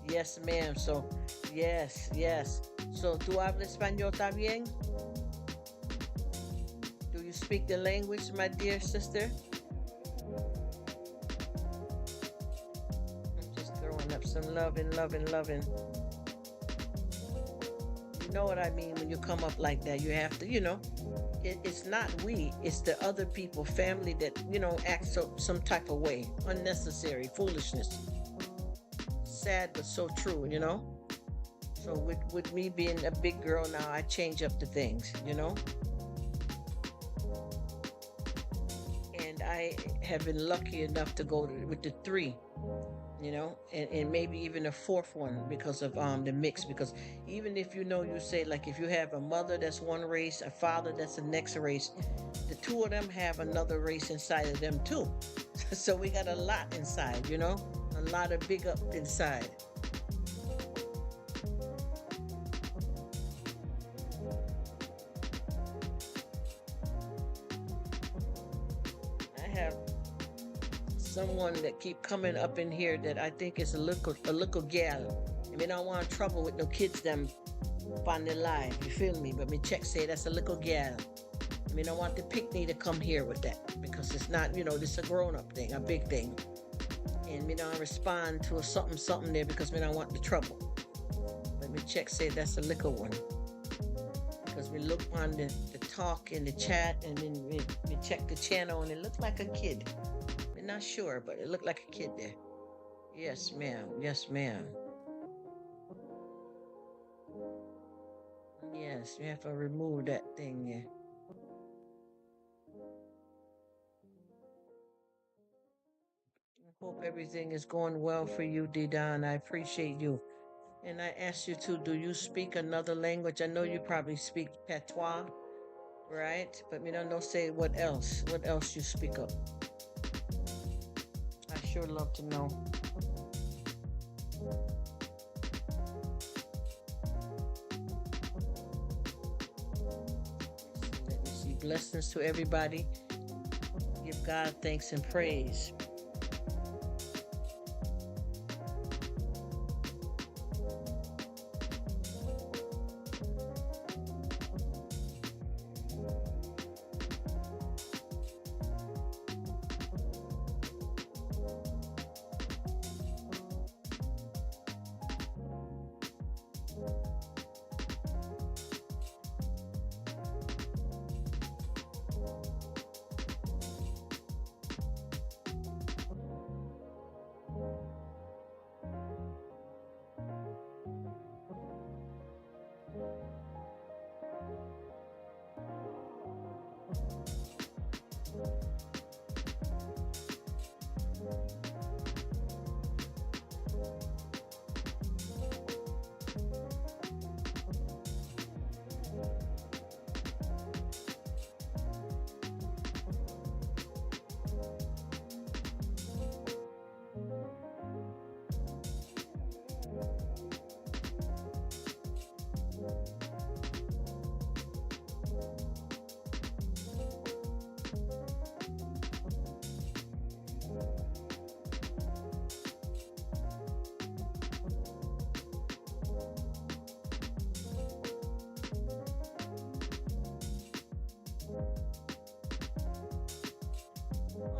Yes, ma'am. So, yes, yes. So, ¿tú hablas español también? Do you speak the language, my dear sister? I'm just throwing up some loving, loving, loving. You know what I mean when you come up like that. You have to, it's not we, it's the other people, family that, act some type of way. Unnecessary foolishness. Sad, but so true. So with me being a big girl now, I change up the things. And I have been lucky enough to go with the three, and maybe even a fourth one because of the mix. Because even if you say, like, if you have a mother that's one race, a father that's the next race, the two of them have another race inside of them too. So we got a lot inside, a lot of big up inside. I have someone that keep coming up in here that I think is a little gal. I mean, I don't want trouble with no kids them on the line. You feel me? But me check say that's a little gal. I mean, I want the picnic to come here with that because it's not, this a grown up thing, a big thing. And me don't respond to a something there because me don't want the trouble. But me check say that's a little one. Because we look on the talk and the chat and then we check the channel and it looked like a kid. We're not sure, but it looked like a kid there. Yes, ma'am. Yes, ma'am. Yes, we have to remove that thing there. I hope everything is going well for you, Didan. I appreciate you. And I ask you too, do you speak another language? I know you probably speak patois, right? But me don't know say what else. What else you speak of? I sure love to know. Let me see. Blessings to everybody. Give God thanks and praise.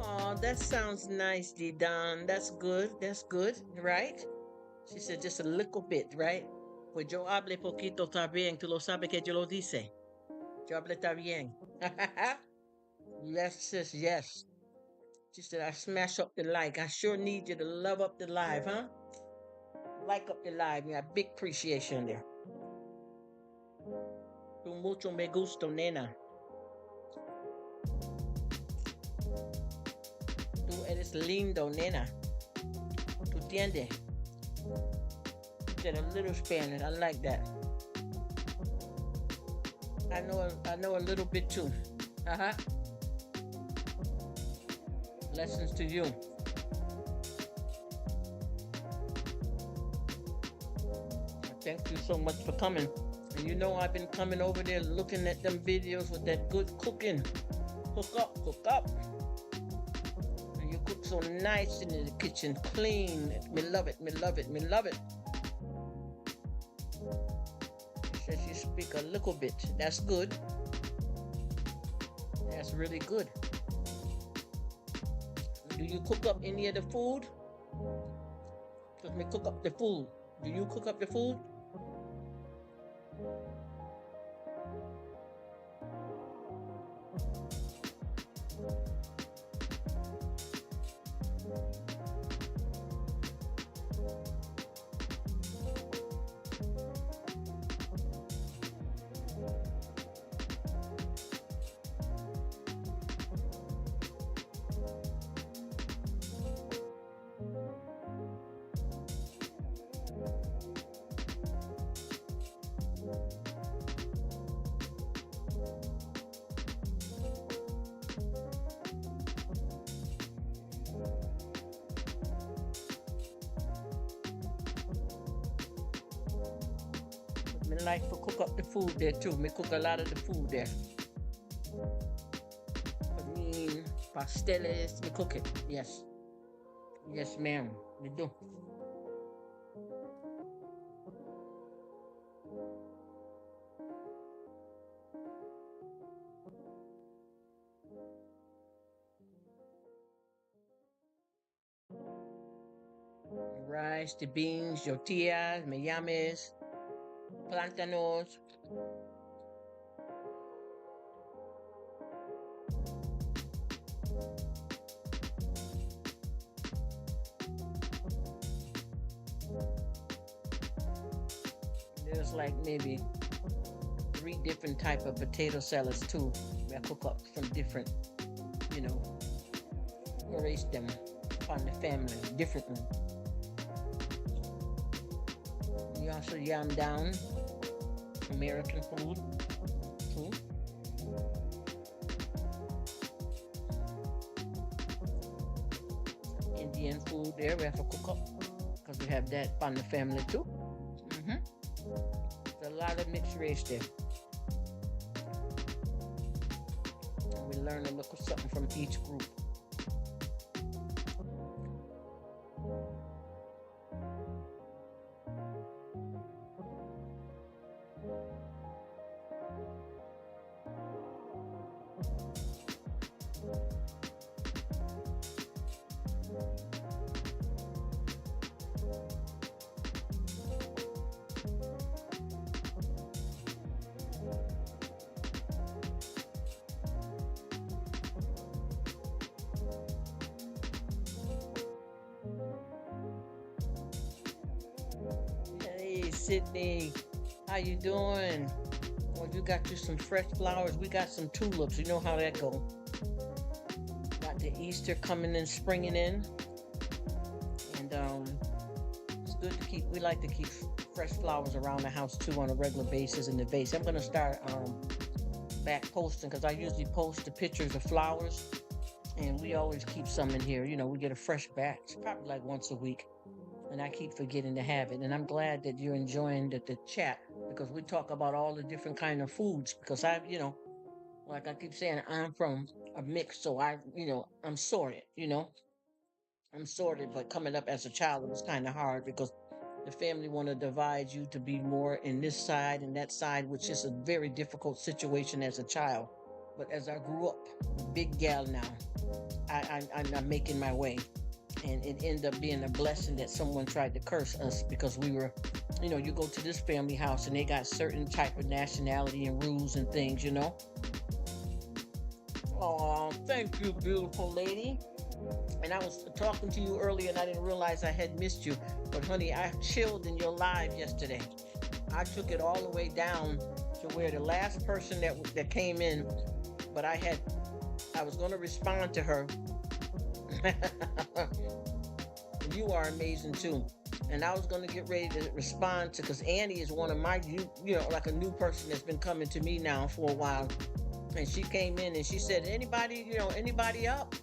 Oh, that sounds nice, Didan. That's good. That's good, right? She said just a little bit, right? Pues yo hable poquito también. Tú lo sabes que yo lo dice. Yo hable también. Yes, sis, yes. She said, I smash up the like. I sure need you to love up the live, huh? Like up the live. Yeah, big appreciation there. Tu mucho me gusto, nena. Tú eres lindo, nena. ¿Tú entiendes? Said a little Spanish. I like that. I know a little bit too. Uh-huh. Lessons to you. Thank you so much for coming And you know I've been coming over there looking at them videos with that good cooking. Hook up, hook up. And you cook so nice in the kitchen, clean. Me love it, me love it, me love it. She says you speak a little bit. That's good. That's really good. Do you cook up any of the food? Let me cook up the food. Do you cook up the food? Me like to cook up the food there too. Me cook a lot of the food there. I mean, pasteles, me cook it. Yes. Yes, ma'am. Me do. Rice, the beans, tortillas, me llames, plantanos. There's like maybe 3 different type of potato salads too. I cook up some different, you know, raise them on the family, different one. We also yam down American food too. Indian food there we have to cook up because we have that on the family too. There's a lot of mixed race there. And we learn a little something from each group. Hey Sydney, how you doing? Well, you got you some fresh flowers. We got some tulips. You know how that go. Got the Easter coming in, springing in, and it's good to keep. We like to keep fresh flowers around the house too on a regular basis in the vase. I'm gonna start back posting because I usually post the pictures of flowers, and we always keep some in here. You know, we get a fresh batch, probably like once a week. And I keep forgetting to have it. And I'm glad that you're enjoying the chat because we talk about all the different kind of foods because like I keep saying, I'm from a mix. So I'm sorted, I'm sorted, but coming up as a child, it was kind of hard because the family want to divide you to be more in this side and that side, which is a very difficult situation as a child. But as I grew up, big gal now, I'm making my way. And it ended up being a blessing that someone tried to curse us because we were, you go to this family house and they got certain type of nationality and rules and things, Oh, thank you, beautiful lady. And I was talking to you earlier and I didn't realize I had missed you. But honey, I chilled in your live yesterday. I took it all the way down to where the last person that came in, but I was going to respond to her. You are amazing too. And I was going to get ready to respond to, because Annie is one of my, like a new person that's been coming to me now for a while. And she came in and she said, anybody up?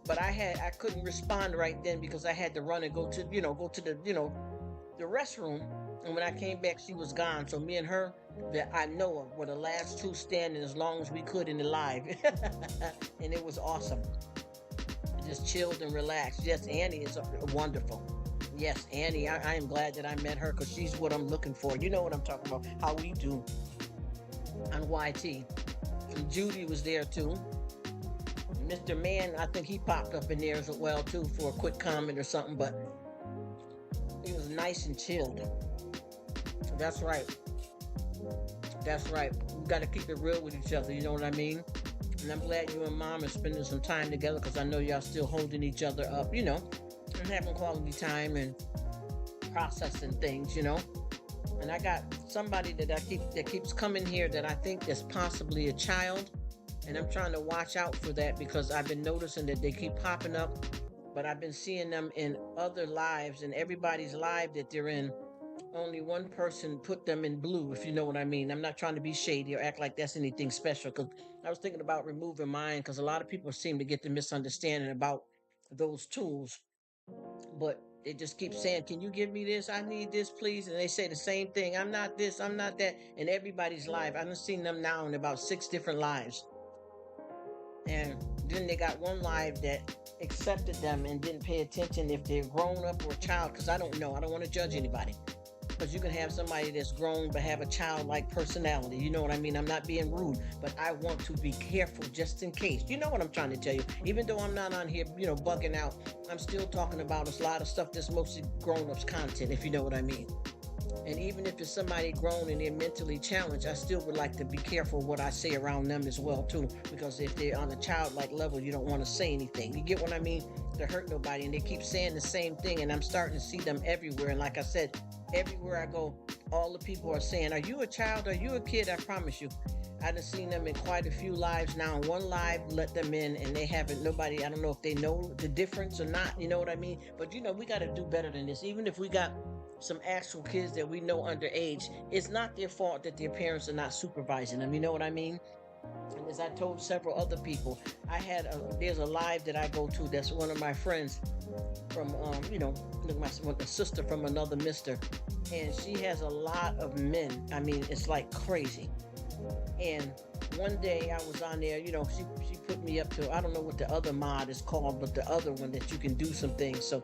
But I couldn't respond right then because I had to run and go to the the restroom, and when I came back, she was gone. So me and her, that I know of, were the last two standing as long as we could in the live, and it was awesome. Just chilled and relaxed. Yes, Annie is wonderful. Yes, Annie, I am glad that I met her because she's what I'm looking for. You know what I'm talking about? How we do on YT. And Judy was there too. Mr. Man, I think he popped up in there as well too for a quick comment or something, but he was nice and chilled. That's right. That's right. We got to keep it real with each other. You know what I mean? And I'm glad you and Mom are spending some time together because I know y'all still holding each other up, and having quality time and processing things, And I got somebody that keeps coming here that I think is possibly a child, and I'm trying to watch out for that because I've been noticing that they keep popping up, but I've been seeing them in other lives, and everybody's live that they're in. Only one person put them in blue, if you know what I mean. I'm not trying to be shady or act like that's anything special, because I was thinking about removing mine because a lot of people seem to get the misunderstanding about those tools. But they just keep saying, can you give me this? I need this, please. And they say the same thing. I'm not this, I'm not that. And everybody's live. I've seen them now in about 6 different lives. And then they got one live that accepted them and didn't pay attention if they're grown up or a child, because I don't know. I don't want to judge anybody. Because you can have somebody that's grown but have a childlike personality. You know what I mean? I'm not being rude, but I want to be careful just in case. You know what I'm trying to tell you? Even though I'm not on here, bugging out, I'm still talking about a lot of stuff that's mostly grown-ups content, if you know what I mean. And even if it's somebody grown and they're mentally challenged, I still would like to be careful what I say around them as well, too. Because if they're on a childlike level, you don't want to say anything. You get what I mean? To hurt nobody. And they keep saying the same thing, and I'm starting to see them everywhere. And like I said, everywhere I go, all the people are saying, are you a child? Are you a kid? I promise you. I've seen them in quite a few lives now. In one live, let them in, and they haven't, nobody, I don't know if they know the difference or not, you know what I mean? But, we got to do better than this. Even if we got some actual kids that we know underage, it's not their fault that their parents are not supervising them, you know what I mean? And as I told several other people, there's a live that I go to that's one of my friends from, my sister from another mister, and she has a lot of men. I mean, it's like crazy. And one day I was on there, she put me up to, I don't know what the other mod is called, but the other one that you can do some things. So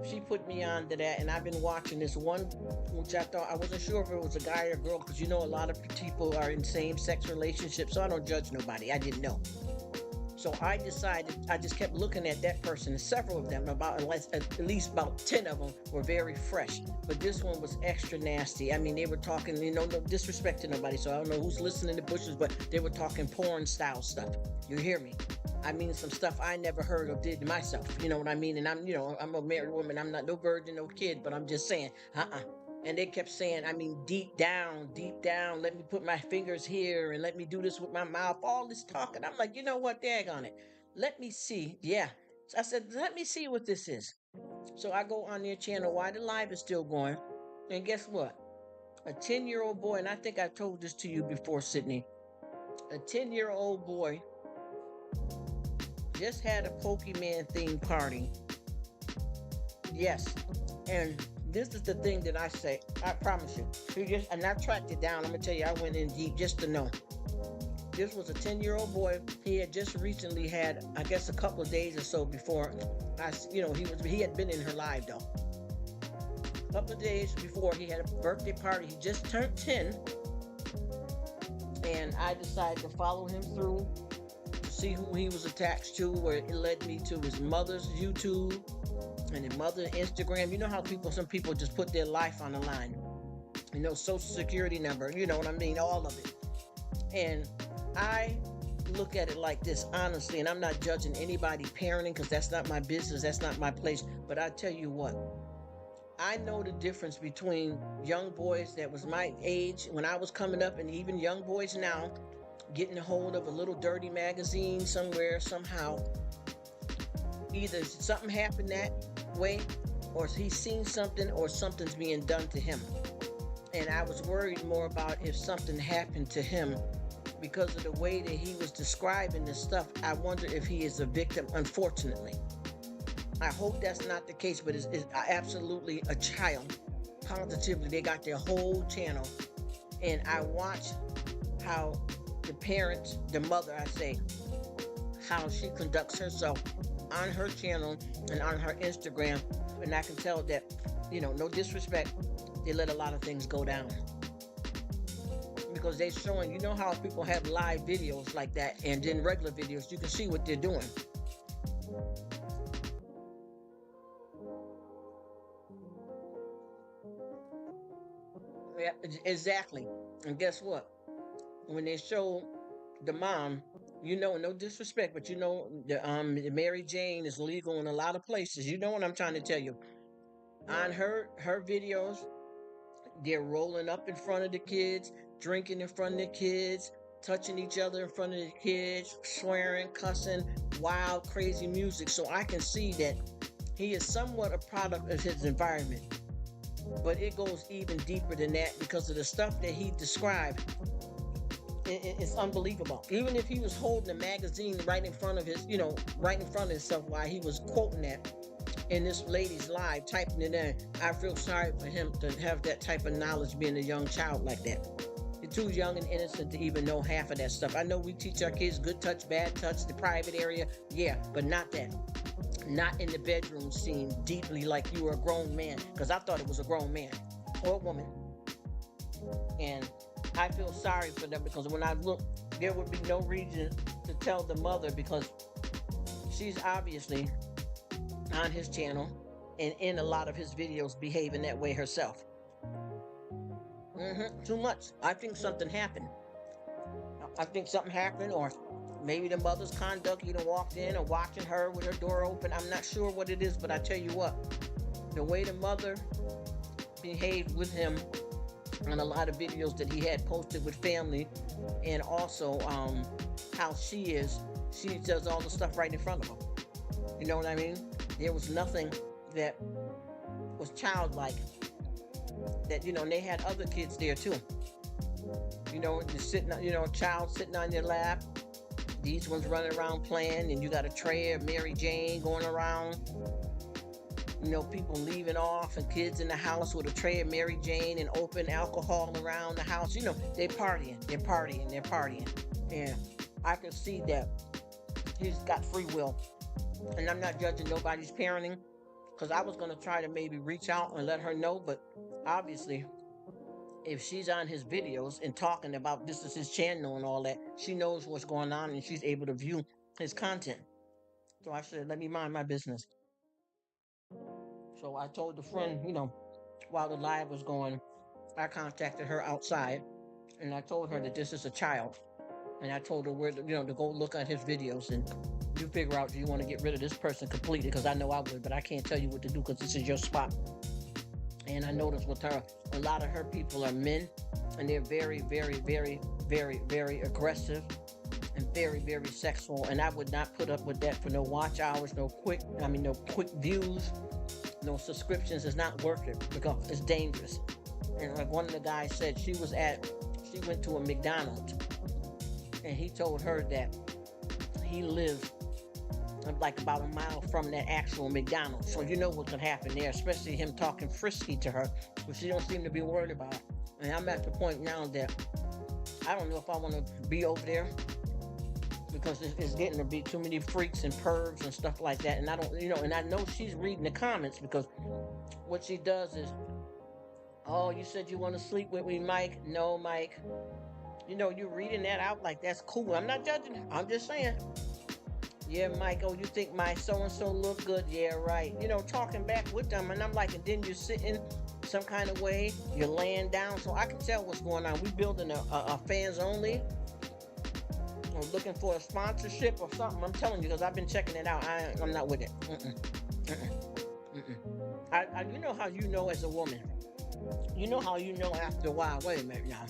she put me on to that, and I've been watching this one, which I wasn't sure if it was a guy or a girl, because a lot of people are in same-sex relationships, so I don't judge nobody. I didn't know. So I decided, I just kept looking at that person, and several of them, at least about 10 of them, were very fresh. But this one was extra nasty. I mean, they were talking, no disrespect to nobody, so I don't know who's listening to Bushes, but they were talking porn-style stuff. You hear me? I mean, some stuff I never heard or did myself. You know what I mean? And I'm a married woman. I'm not no virgin, no kid, but I'm just saying, And they kept saying, deep down, let me put my fingers here and let me do this with my mouth, all this talking. I'm like, you know what, daggone it. Let me see. Yeah. So I said, let me see what this is. So I go on their channel while the live is still going. And guess what? A 10-year-old boy, and I think I told this to you before, Sydney. A 10-year-old boy just had a Pokemon themed party. Yes. And this is the thing that I say, I promise you. And I tracked it down. I'm going to tell you, I went in deep just to know. This was a 10-year-old boy. He had just recently had, I guess, a couple of days or so before, he had been in her live, though. A couple of days before, he had a birthday party. He just turned 10. And I decided to follow him through to see who he was attached to, where it led me to his mother's YouTube and his mother's Instagram. You know how some people just put their life on the line. Social security number, you know what I mean? All of it. And I look at it like this, honestly, and I'm not judging anybody parenting because that's not my business, that's not my place. But I tell you what, I know the difference between young boys that was my age when I was coming up, and even young boys now getting a hold of a little dirty magazine somewhere, somehow. Either something happened that way, or he's seen something, or something's being done to him. And I was worried more about if something happened to him because of the way that he was describing this stuff. I wonder if he is a victim, unfortunately. I hope that's not the case, but it's absolutely a child. Positively, they got their whole channel. And I watch how the parents, the mother, I say, how she conducts herself on her channel and on her Instagram. And I can tell that, no disrespect, they let a lot of things go down. Because they're showing, how people have live videos like that, and then regular videos, you can see what they're doing. Yeah, exactly. And guess what? When they show the mom, no disrespect, but the Mary Jane is legal in a lot of places. You know what I'm trying to tell you. On her videos, they're rolling up in front of the kids, drinking in front of the kids, touching each other in front of the kids, swearing, cussing, wild, crazy music. So I can see that he is somewhat a product of his environment. But it goes even deeper than that because of the stuff that he described. It's unbelievable. Even if he was holding a magazine right in front of right in front of himself while he was quoting that in this lady's live, typing it in, I feel sorry for him to have that type of knowledge being a young child like that. You're too young and innocent to even know half of that stuff. I know we teach our kids good touch, bad touch, the private area, yeah, but not that. Not in the bedroom scene deeply like you were a grown man, because I thought it was a grown man or a woman. And I feel sorry for them because when I look, there would be no reason to tell the mother because she's obviously on his channel and in a lot of his videos behaving that way herself. Too much. I think something happened. Or maybe the mother's conduct, walked in or watching her with her door open. I'm not sure what it is, but I tell you what, the way the mother behaved with him on a lot of videos that he had posted with family, and also how she does all the stuff right in front of him. You know what I mean? There was nothing that was childlike. That and they had other kids there too. Just sitting, a child sitting on your lap. These ones running around playing, and you got a tray of Mary Jane going around. People leaving off and kids in the house with a tray of Mary Jane and open alcohol around the house. They're partying. And I can see that he's got free will. And I'm not judging nobody's parenting because I was going to try to maybe reach out and let her know. But obviously, if she's on his videos and talking about this is his channel and all that, she knows what's going on and she's able to view his content. So I said, let me mind my business. So I told the friend, while the live was going, I contacted her outside and I told her that this is a child. And I told her where to go look at his videos and you figure out, do you want to get rid of this person completely? Because I know I would, but I can't tell you what to do because this is your spot. And I noticed with her, a lot of her people are men and they're very, very, very, very, very aggressive and very, very sexual. And I would not put up with that for no watch hours, no quick views, no subscriptions. It's not worth it because it's dangerous. And like one of the guys said, she went to a McDonald's and he told her that he lived like about a mile from that actual McDonald's. So you know what could happen there, especially him talking frisky to her, which she don't seem to be worried about. And I'm at the point now that I don't know if I want to be over there because it's getting to be too many freaks and pervs and stuff like that. And I don't, and I know she's reading the comments because what she does is, oh, you said you want to sleep with me, Mike? No, Mike. You're reading that out like that's cool. I'm not judging. I'm just saying. Yeah, Mike, oh, you think my so-and-so look good? Yeah, right. Talking back with them. And I'm like, and then you're sitting some kind of way. You're laying down. So I can tell what's going on. We building a fans only. Or looking for a sponsorship or something. I'm telling you, because I've been checking it out. I'm not with it. You know how you know as a woman. You know how you know after a while. Wait a minute now.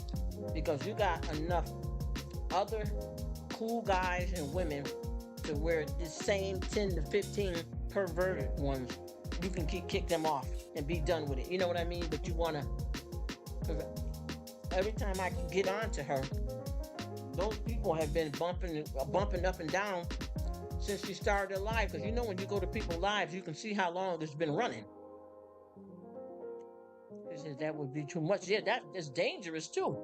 Because you got enough other cool guys and women to where the same 10 to 15 perverted ones, you can kick them off and be done with it. You know what I mean? But you want to, every time I get on to her, those people have been bumping up and down since she started her live. Because when you go to people's lives, you can see how long it's been running. She said that would be too much. Yeah, that is dangerous too.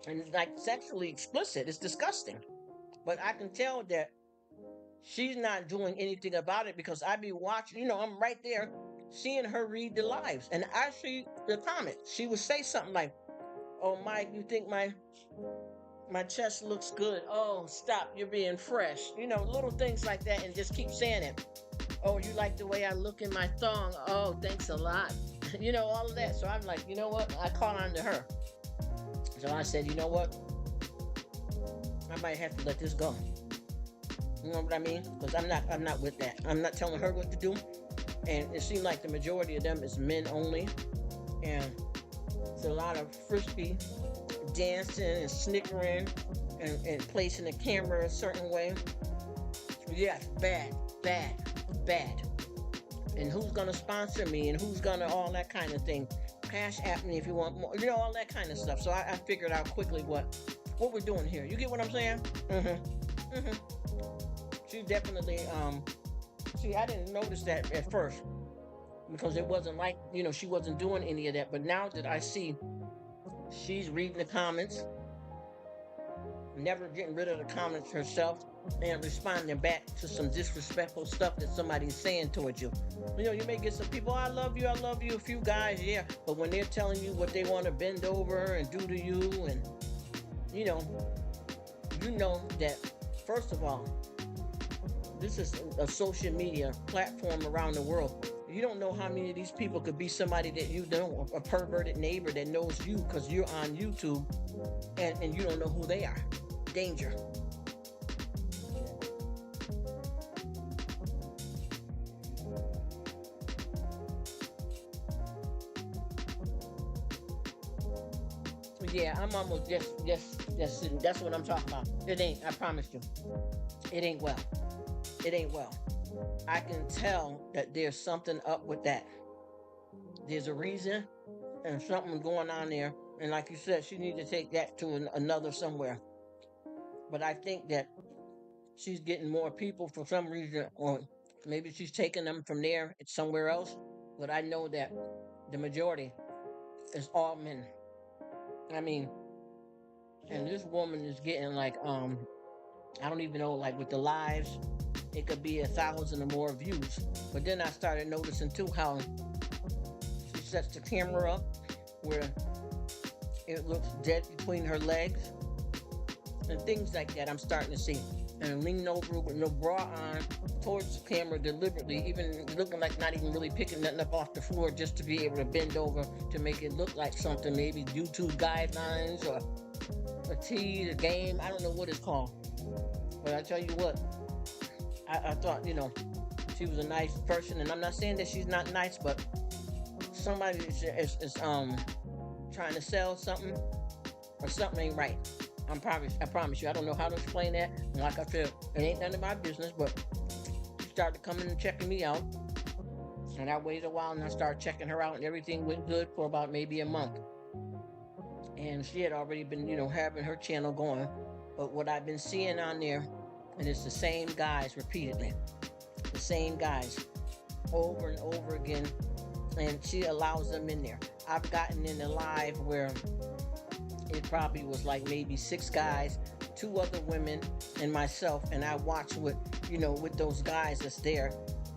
And it's like sexually explicit. It's disgusting. But I can tell that she's not doing anything about it because I be watching, I'm right there seeing her read the lives. And I see the comments. She would say something like, "Oh, Mike, you think my chest looks good. Oh, stop, you're being fresh." Little things like that, and just keep saying it. "Oh, you like the way I look in my thong. Oh, thanks a lot." All of that. So I'm like, you know what? I caught on to her. So I said, you know what? I might have to let this go. You know what I mean? Because I'm not with that. I'm not telling her what to do. And it seemed like the majority of them is men only. And it's a lot of frisky dancing and snickering and placing the camera a certain way. Yes, bad, bad, bad. And who's gonna sponsor me and who's gonna all that kind of thing. Cash at me if you want more, all that kind of stuff. So I figured out quickly what we're doing here. You get what I'm saying? She definitely see, I didn't notice that at first because it wasn't like, she wasn't doing any of that. But now that I see she's reading the comments, never getting rid of the comments herself, and responding back to some disrespectful stuff that somebody's saying towards you. You may get some people, I love you, a few guys, yeah. But when they're telling you what they want to bend over and do to you, and you know that, first of all, this is a social media platform around the world. You don't know how many of these people could be somebody that you know, a perverted neighbor that knows you because you're on YouTube, and you don't know who they are. Danger. Yeah, I'm almost just sitting. That's what I'm talking about. It ain't, I promise you. It ain't well. It ain't well. I can tell that there's something up with that. There's a reason and something going on there. And like you said, she needs to take that to another somewhere. But I think that she's getting more people for some reason, or maybe she's taking them from there somewhere else. But I know that the majority is all men. I mean, and this woman is getting like, I don't even know, like with the lives, it could be 1,000 or more views. But then I started noticing too how she sets the camera up where it looks dead between her legs and things like that. I'm starting to see, and leaning over with no bra on towards the camera deliberately, even looking like not even really picking nothing up off the floor, just to be able to bend over to make it look like something, maybe YouTube guidelines or a tee, a game. I don't know what it's called. But I tell you what, I thought, she was a nice person, and I'm not saying that she's not nice, but somebody is trying to sell something, or something ain't right. I promise you, I don't know how to explain that. And like I said, it ain't none of my business, but she started coming and checking me out. And I waited a while, and I started checking her out, and everything went good for about maybe a month. And she had already been, having her channel going. But what I've been seeing on there, and it's the same guys repeatedly. The same guys over and over again. And she allows them in there. I've gotten in a live where it probably was like maybe 6 guys, 2 other women, and myself. And I watched with those guys that's there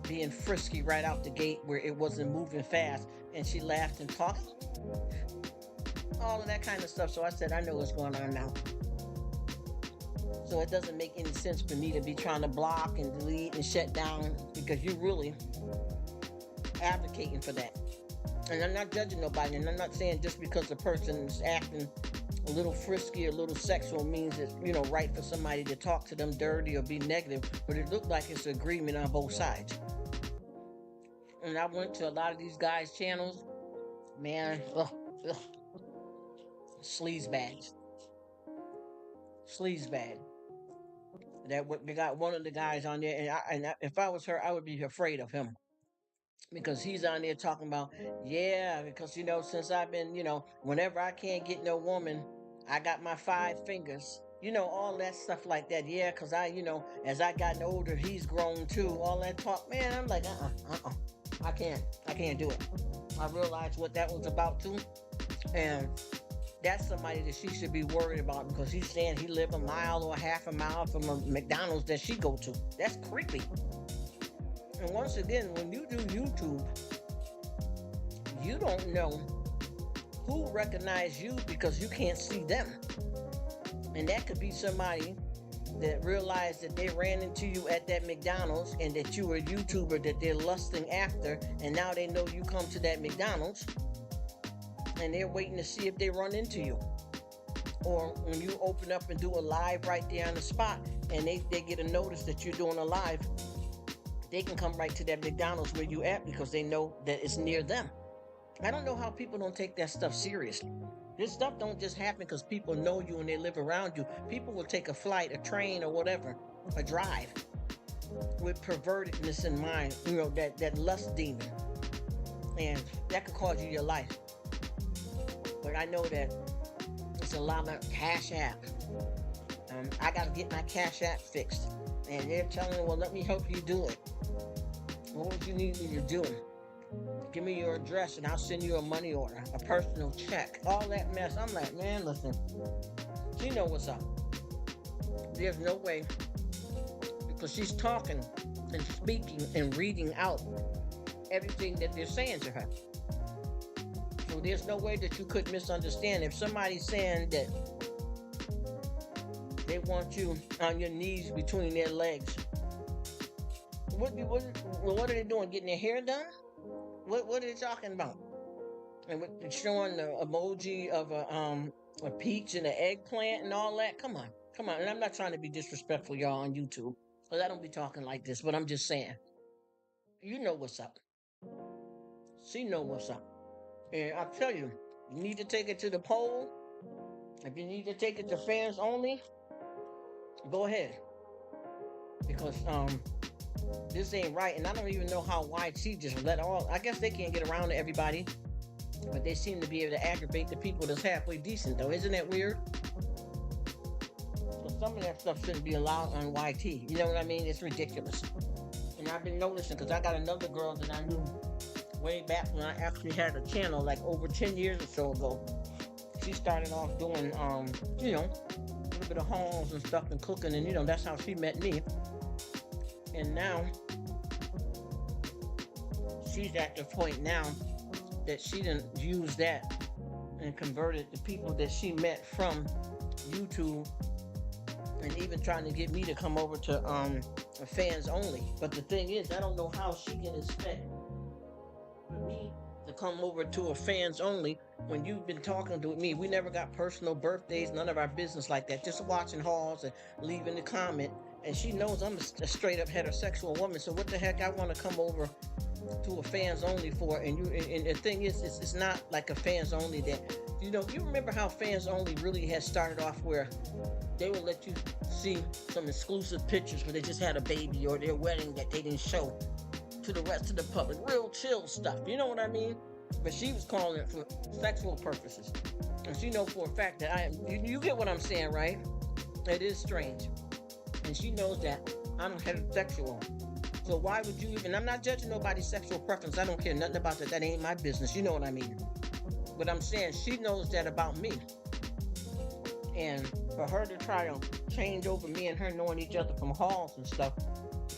being frisky right out the gate where it wasn't moving fast. And she laughed and talked. All of that kind of stuff. So I said, I know what's going on now. So it doesn't make any sense for me to be trying to block and delete and shut down, because you're really advocating for that. And I'm not judging nobody, and I'm not saying just because a person is acting a little frisky, a little sexual means it's, right for somebody to talk to them dirty or be negative, but it looked like it's agreement on both sides. And I went to a lot of these guys' channels, man, sleazebags. They got one of the guys on there, and if I was her, I would be afraid of him. Because he's on there talking about, yeah, because, since I've been, whenever I can't get no woman, I got my 5 fingers. All that stuff like that. Yeah, because as I gotten older, he's grown too. All that talk, man, I'm like, I can't do it. I realized what that was about too. And that's somebody that she should be worried about because he's saying he live a mile or half a mile from a McDonald's that she go to. That's creepy. And once again, when you do YouTube, you don't know who recognize you because you can't see them. And that could be somebody that realized that they ran into you at that McDonald's and that you were a YouTuber that they're lusting after, and now they know you come to that McDonald's and they're waiting to see if they run into you. Or when you open up and do a live right there on the spot and they get a notice that you're doing a live, they can come right to that McDonald's where you at because they know that it's near them. I don't know how people don't take that stuff seriously. This stuff don't just happen because people know you and they live around you. People will take a flight, a train, or whatever, a drive with pervertedness in mind, that lust demon. And that could cost you your life. But I know that it's a lot of Cash App. I got to get my Cash App fixed. And they're telling me, well, let me help you do it. What would you need me to do? Give me your address and I'll send you a money order, a personal check, all that mess. I'm like, man, listen, she know what's up. There's no way, because she's talking and speaking and reading out everything that they're saying to her. So there's no way that you could misunderstand. If somebody's saying that they want you on your knees between their legs, what are they doing? Getting their hair done? What are they talking about? And showing the emoji of a peach and an eggplant and all that? Come on. And I'm not trying to be disrespectful, y'all, on YouTube, because I don't be talking like this, but I'm just saying, you know what's up. She know what's up. And I tell you, you need to take it to the poll. If you need to take it to fans only, go ahead. Because this ain't right, and I don't even know how YT just let all. I guess they can't get around to everybody, but they seem to be able to aggravate the people that's halfway decent, though. Isn't that weird? So some of that stuff shouldn't be allowed on YT. You know what I mean? It's ridiculous. And I've been noticing, because I got another girl that I knew way back when I actually had a channel, like over 10 years or so ago. She started off doing, a little bit of hauls and stuff and cooking, and that's how she met me. And now she's at the point now that she didn't use that and converted the people that she met from YouTube, and even trying to get me to come over to fans only. But the thing is, I don't know how she can expect for me to come over to a fans only when you've been talking to me. We never got personal birthdays, none of our business like that, just watching hauls and leaving the comment. And she knows I'm a straight up heterosexual woman, so what the heck I want to come over to a fans only for? And the thing is, it's not like a fans only that, you remember how fans only really has started off, where they will let you see some exclusive pictures where they just had a baby or their wedding that they didn't show to the rest of the public. Real chill stuff, you know what I mean? But she was calling it for sexual purposes. And she know for a fact that you get what I'm saying, right? It is strange. And she knows that I'm heterosexual. So why would you even, I'm not judging nobody's sexual preference. I don't care nothing about that. That ain't my business. You know what I mean? But I'm saying she knows that about me. And for her to try to change over me and her knowing each other from halls and stuff,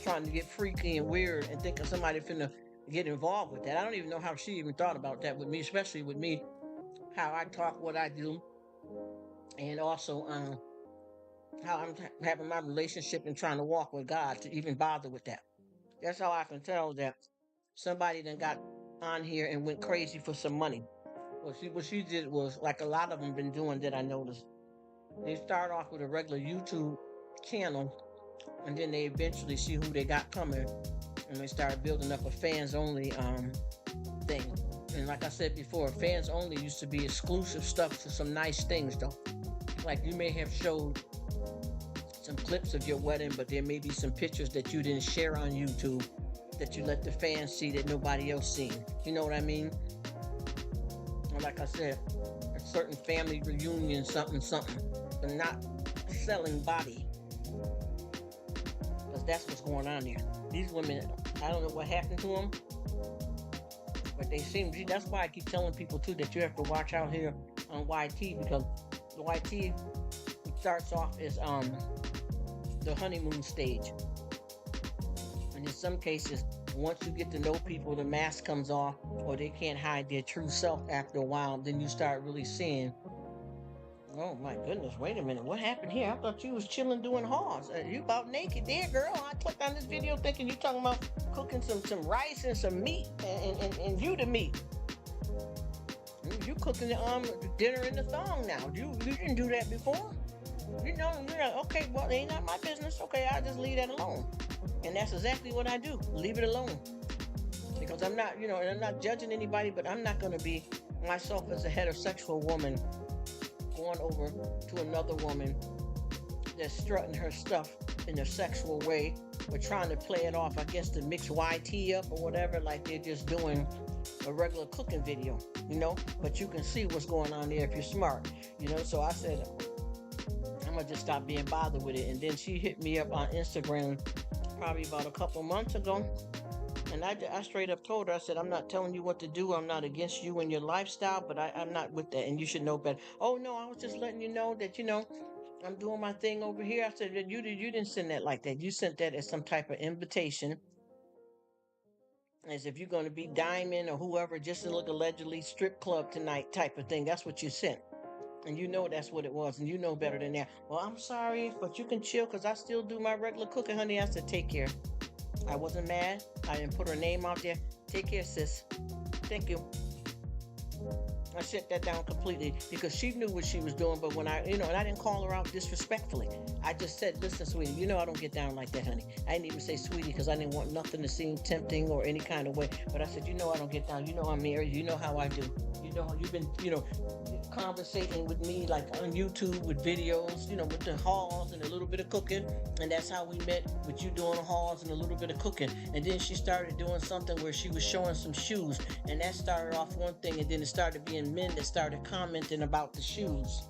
trying to get freaky and weird and thinking somebody finna get involved with that. I don't even know how she even thought about that with me, especially with me, how I talk, what I do, and also how I'm having my relationship and trying to walk with God to even bother with that. That's how I can tell that somebody then got on here and went crazy for some money. Well, what she did was, like a lot of them been doing that I noticed. They start off with a regular YouTube channel, and then they eventually see who they got coming, and they start building up a fans only thing. And like I said before, fans only used to be exclusive stuff for some nice things, though. Like you may have showed some clips of your wedding, but there may be some pictures that you didn't share on YouTube that you let the fans see that nobody else seen. You know what I mean? And like I said, a certain family reunion, something, but not selling body. Because that's what's going on here. These women, I don't know what happened to them, But they seem, that's why I keep telling people too that you have to watch out here on YT, because the YT starts off as the honeymoon stage. And in some cases, once you get to know people, the mask comes off, or they can't hide their true self after a while. Then you start really seeing, oh my goodness, wait a minute, what happened here? I thought you was chilling doing hauls. You about naked there, girl. I clicked on this video thinking you talking about cooking some rice and some meat and you the meat. You cooking the dinner in the thong now. You didn't do that before. You're like, okay, well, it ain't not my business. Okay, I'll just leave that alone. And that's exactly what I do. Leave it alone. Because I'm not, and I'm not judging anybody, but I'm not going to be myself as a heterosexual woman going over to another woman that's strutting her stuff in a sexual way, or trying to play it off, I guess, to mix YT up or whatever, like they're just doing a regular cooking video, but you can see what's going on there if you're smart, so I said, I'm gonna just stop being bothered with it. And then she hit me up on Instagram probably about a couple months ago, and I straight up told her, I said, I'm not telling you what to do. I'm not against you and your lifestyle, but I'm not with that, and you should know better. Oh no, I was just letting you know that, I'm doing my thing over here. I said, you didn't send that like that. You sent that as some type of invitation, as if you're going to be Diamond or whoever, just to look allegedly strip club tonight type of thing. That's what you sent. And that's what it was, and you know better than that. Well, I'm sorry, but you can chill because I still do my regular cooking, honey. I said, take care. I wasn't mad. I didn't put her name out there. Take care, sis. Thank you. I shut that down completely because she knew what she was doing. But when I, and I didn't call her out disrespectfully. I just said, listen, sweetie, I don't get down like that, honey. I didn't even say sweetie because I didn't want nothing to seem tempting or any kind of way. But I said, I don't get down. I'm married. You know how I do. You've been, conversating with me like on YouTube with videos, with the hauls and a little bit of cooking. And that's how we met, with you doing the hauls and a little bit of cooking. And then she started doing something where she was showing some shoes. And that started off one thing, and then it started being men that started commenting about the shoes.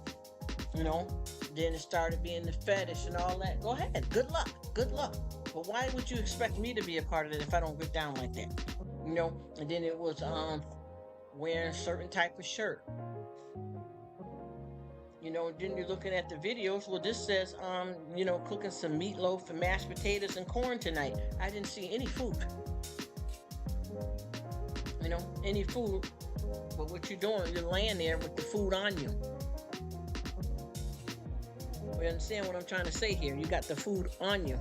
Then it started being the fetish and all that. Go ahead. Good luck. But why would you expect me to be a part of it if I don't get down like that? And then it was wearing a certain type of shirt. Then you're looking at the videos. Well, this says, cooking some meatloaf and mashed potatoes and corn tonight. I didn't see any food. Any food. But what you're doing, you're laying there with the food on you. You understand what I'm trying to say here? You got the food on you.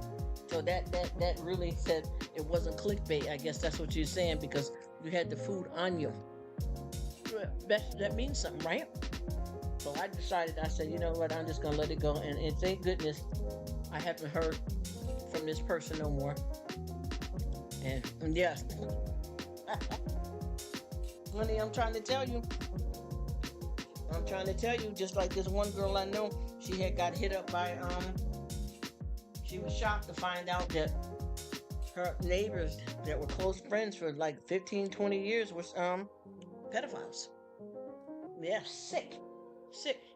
So that really said it wasn't clickbait. I guess that's what you're saying, because you had the food on you. That means something, right? So I decided, I said, you know what, I'm just going to let it go. And thank goodness I haven't heard from this person no more. And yes. Honey, I'm trying to tell you, just like this one girl I know, she had got hit up by, she was shocked to find out that her neighbors that were close friends for like 15, 20 years was, pedophiles. Yeah, sick.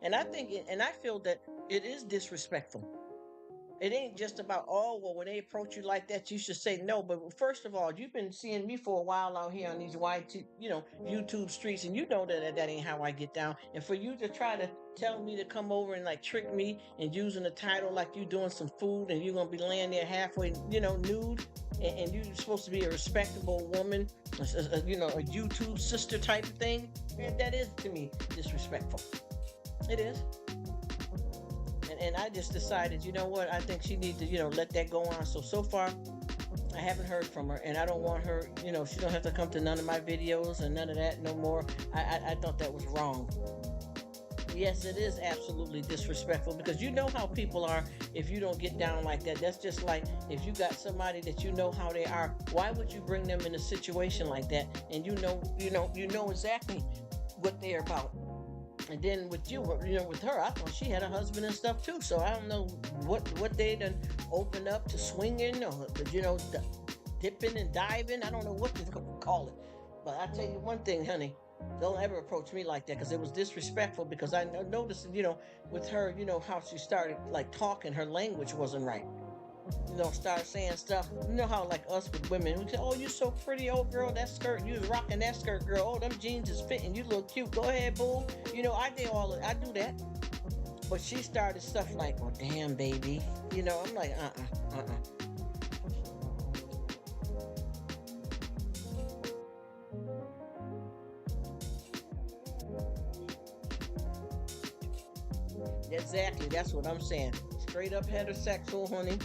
And I think, and I feel that it is disrespectful. It ain't just about, when they approach you like that, you should say no. But first of all, you've been seeing me for a while out here on these YouTube streets, and that ain't how I get down. And for you to try to tell me to come over and like trick me and using the title like you doing some food, and you're gonna be laying there halfway, nude, and you're supposed to be a respectable woman, a YouTube sister type of thing, man, that is to me disrespectful. It is. And I just decided, I think she needs to, let that go on. So far, I haven't heard from her, and I don't want her, she don't have to come to none of my videos and none of that no more. I thought that was wrong. Yes, it is absolutely disrespectful, because you know how people are if you don't get down like that. That's just like if you got somebody that you know how they are, why would you bring them in a situation like that? And you know exactly what they're about. And then with you, with her, I thought she had a husband and stuff too. So I don't know what they done opened up to swinging or, dipping and diving. I don't know what to call it. But I tell you one thing, honey, don't ever approach me like that, because it was disrespectful. Because I noticed, with her, how she started like talking, her language wasn't right. start saying stuff. You know how like us with women, we say, "Oh, you so pretty, old girl. That skirt, you was rocking that skirt, girl. Oh, them jeans is fitting. You look cute. Go ahead, boo." I do that. But she started stuff like, "Well, damn, baby." I'm like, uh-uh. Exactly. That's what I'm saying. Straight up heterosexual, honey.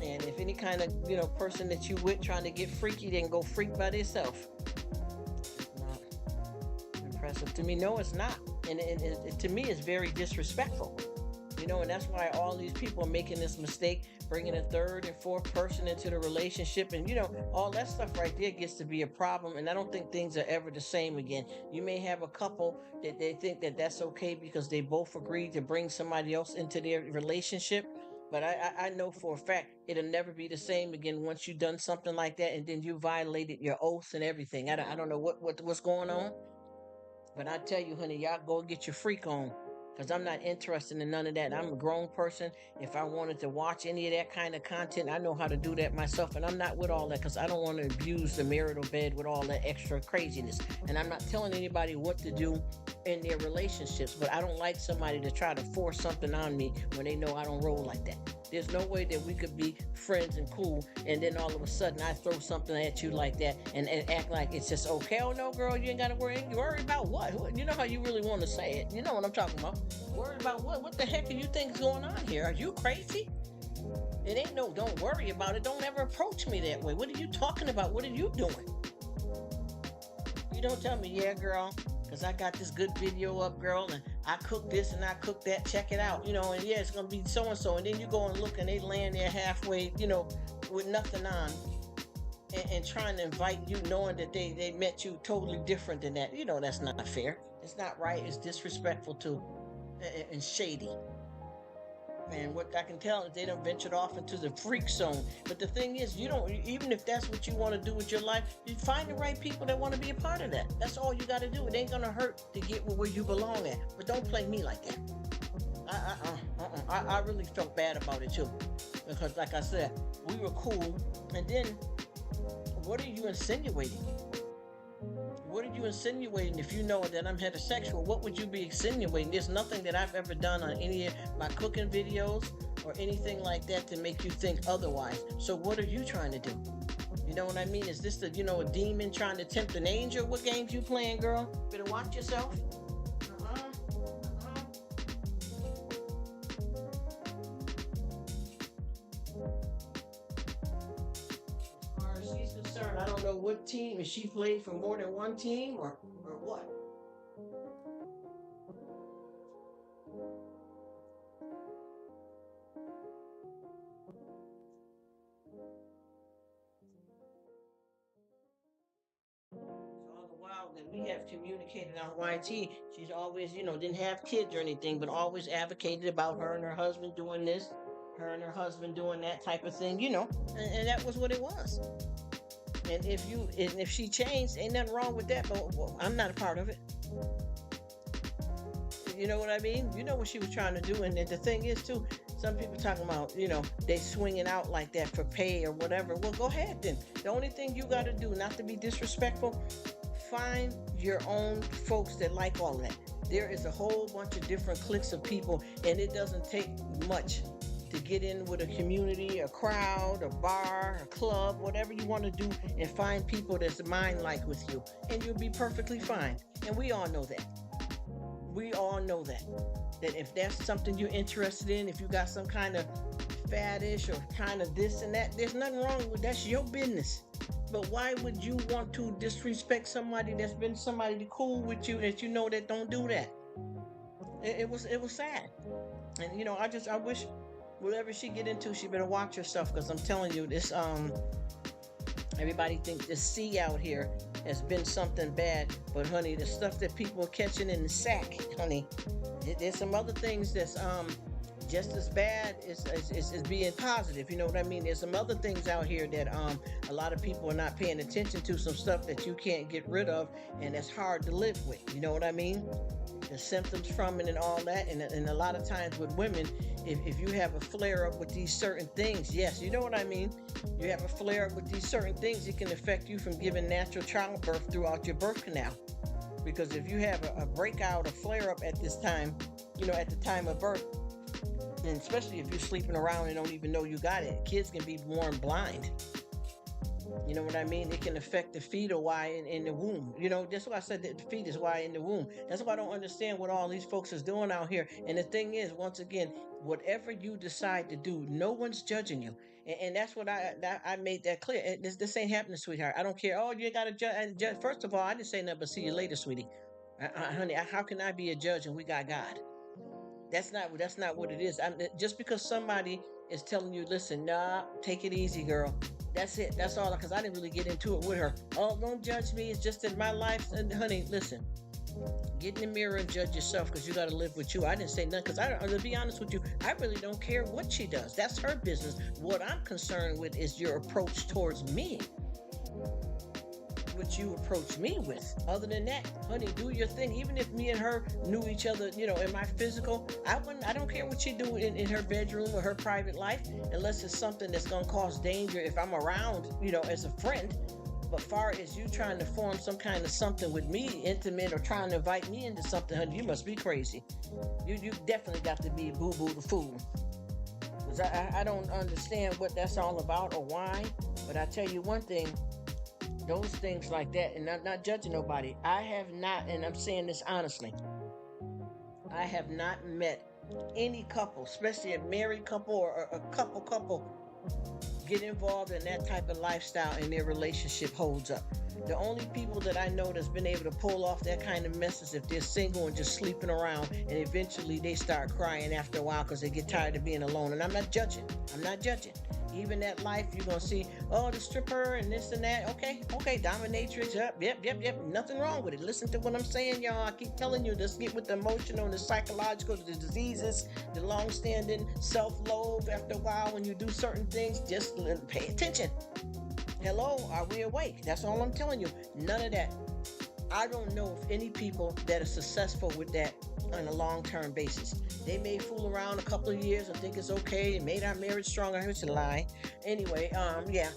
And if any kind of, person that you with trying to get freaky, then go freak by themselves. It's not impressive to me. No, it's not. And to me, it's very disrespectful. And that's why all these people are making this mistake, bringing a third and fourth person into the relationship. And, all that stuff right there gets to be a problem. And I don't think things are ever the same again. You may have a couple that they think that that's okay because they both agreed to bring somebody else into their relationship. But I know for a fact it'll never be the same again once you've done something like that and then you violated your oaths and everything. I don't know what's going on. But I tell you, honey, y'all go get your freak on. Because I'm not interested in none of that. I'm a grown person. If I wanted to watch any of that kind of content, I know how to do that myself. And I'm not with all that because I don't want to abuse the marital bed with all that extra craziness. And I'm not telling anybody what to do in their relationships. But I don't like somebody to try to force something on me when they know I don't roll like that. There's no way that we could be friends and cool, and then all of a sudden I throw something at you like that and act like it's just okay. Oh no, girl, you ain't gotta worry. You worry about what? You know how you really want to say it. You know what I'm talking about. Worried about what? What the heck do you think is going on here? Are you crazy? It ain't no, don't worry about it. Don't ever approach me that way. What are you talking about? What are you doing? You don't tell me, yeah, girl, because I got this good video up, girl, and I cook this and I cook that. Check it out, and yeah, it's going to be so and so. And then you go and look and they land there halfway, with nothing on and trying to invite you knowing that they met you totally different than that. That's not fair. It's not right. It's disrespectful too and shady. And what I can tell is they done ventured off into the freak zone. But the thing is, even if that's what you want to do with your life, you find the right people that want to be a part of that. That's all you got to do. It ain't going to hurt to get where you belong at. But don't play me like that. I really felt bad about it too. Because like I said, we were cool. And then, what are you insinuating? What are you insinuating? If you know that I'm heterosexual, what would you be insinuating? There's nothing that I've ever done on any of my cooking videos or anything like that to make you think otherwise. So what are you trying to do? You know what I mean? Is this a demon trying to tempt an angel? What games you playing, girl? Better watch yourself. She's concerned. I don't know what team. Is she played for more than one team or what? All the while that we have communicated on YT, she's always, didn't have kids or anything, but always advocated about her and her husband doing this, her and her husband doing that type of thing, and that was what it was. And if she changed, ain't nothing wrong with that, but I'm not a part of it. You know what I mean? You know what she was trying to do. And the thing is, too, some people talking about, they swinging out like that for pay or whatever. Well, go ahead then. The only thing you got to do, not to be disrespectful, find your own folks that like all that. There is a whole bunch of different cliques of people, and it doesn't take much to get in with a community, a crowd, a bar, a club, whatever you want to do, and find people that's mind-like with you, and you'll be perfectly fine. And we all know that. We all know that if that's something you're interested in, if you got some kind of fetish or kind of this and that, there's nothing wrong with that's your business. But why would you want to disrespect somebody that's been somebody cool with you that that don't do that? It was sad. And I wish whatever she get into, she better watch herself, because I'm telling you, this everybody think the sea out here has been something bad, but honey, the stuff that people are catching in the sack, honey, there's some other things that's just as bad as being positive. You know what I mean? There's some other things out here that a lot of people are not paying attention to, some stuff that you can't get rid of and that's hard to live with. You know what I mean? the symptoms from it and all that. And a lot of times with women, if you have a flare up with these certain things, yes, you know what I mean? You have a flare up with these certain things, it can affect you from giving natural childbirth throughout your birth canal. Because if you have a breakout, a flare up at this time, at the time of birth, and especially if you're sleeping around and don't even know you got it, kids can be born blind. You know what I mean? It can affect the fetal why in the womb. That's why I said that the fetus why in the womb. That's why I don't understand what all these folks is doing out here. And the thing is, once again, whatever you decide to do, no one's judging you. And that's what I made that clear. And this ain't happening, sweetheart. I don't care. Oh, you got to judge. First of all, I didn't say nothing but see you later, sweetie. Honey, how can I be a judge and we got God? That's not what it is. Just because somebody is telling you, listen, nah, take it easy, girl. That's it. That's all. Because I didn't really get into it with her. Oh, don't judge me. It's just in my life. And honey, listen. Get in the mirror and judge yourself because you got to live with you. I didn't say nothing because to be honest with you, I really don't care what she does. That's her business. What I'm concerned with is your approach towards me. What you approach me with. Other than that, honey, do your thing. Even if me and her knew each other, in my physical, I don't care what she do in her bedroom or her private life, unless it's something that's gonna cause danger if I'm around, as a friend. But far as you trying to form some kind of something with me, intimate, or trying to invite me into something, honey, you must be crazy. You definitely got to be boo-boo the fool. Because I don't understand what that's all about or why. But I tell you one thing, those things like that, and I'm not judging nobody. I have not, and I'm saying this honestly, I have not met any couple, especially a married couple or a couple, get involved in that type of lifestyle and their relationship holds up. The only people that I know that's been able to pull off that kind of mess is if they're single and just sleeping around, and eventually they start crying after a while because they get tired of being alone. And I'm not judging. Even that life, you're going to see, oh, the stripper and this and that. Okay, dominatrix. Yep. Nothing wrong with it. Listen to what I'm saying, y'all. I keep telling you, let's get with the emotional and the psychological, the diseases, the long-standing self-loathe. After a while, when you do certain things, just pay attention. Hello, are we awake? That's all I'm telling you. None of that. I don't know of any people that are successful with that on a long-term basis. They may fool around a couple of years and think it's okay and made our marriage stronger. It's a lie. Anyway, yeah.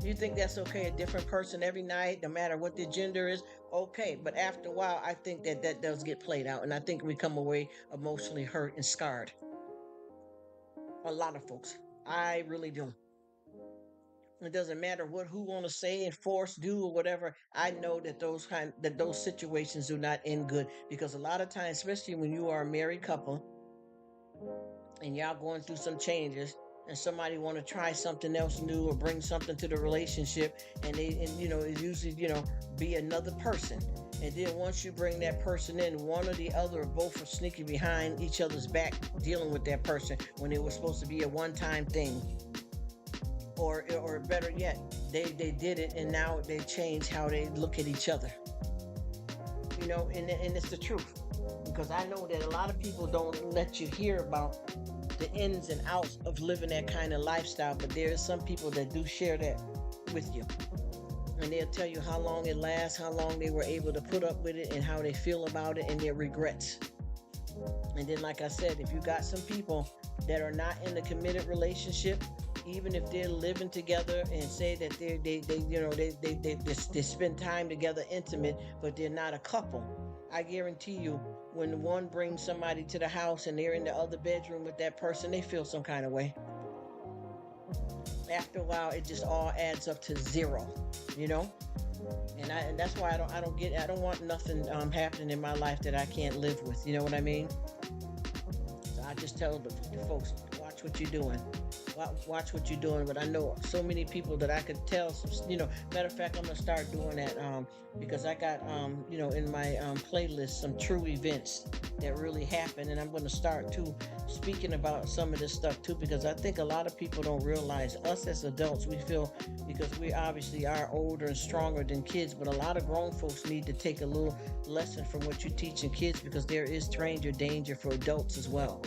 You think that's okay? A different person every night, no matter what their gender is, okay. But after a while, I think that does get played out, and I think we come away emotionally hurt and scarred. A lot of folks. I really do. It doesn't matter who want to say and force do or whatever. I know that those situations do not end good, because a lot of times, especially when you are a married couple and y'all going through some changes, and somebody want to try something else new or bring something to the relationship, and it usually be another person. And then once you bring that person in, one or the other or both are sneaking behind each other's back dealing with that person when it was supposed to be a one-time thing. Or better yet, they did it and now they change how they look at each other. And it's the truth. Because I know that a lot of people don't let you hear about the ins and outs of living that kind of lifestyle, but there is some people that do share that with you. And they'll tell you how long it lasts, how long they were able to put up with it, and how they feel about it and their regrets. And then, like I said, if you got some people that are not in a committed relationship, even if they're living together and say that they spend time together intimate, but they're not a couple, I guarantee you, when one brings somebody to the house and they're in the other bedroom with that person, they feel some kind of way. After a while, it just all adds up to zero, And that's why I don't want nothing happening in my life that I can't live with. You know what I mean? So I just tell the folks, watch what you're doing. Watch what you're doing. But I know so many people that I could tell. Matter of fact, I'm gonna start doing that because I got in my playlist some true events that really happened, and I'm going to start too speaking about some of this stuff too, because I think a lot of people don't realize us as adults. We feel because we obviously are older and stronger than kids, but a lot of grown folks need to take a little lesson from what you're teaching kids, because there is stranger danger for adults as well.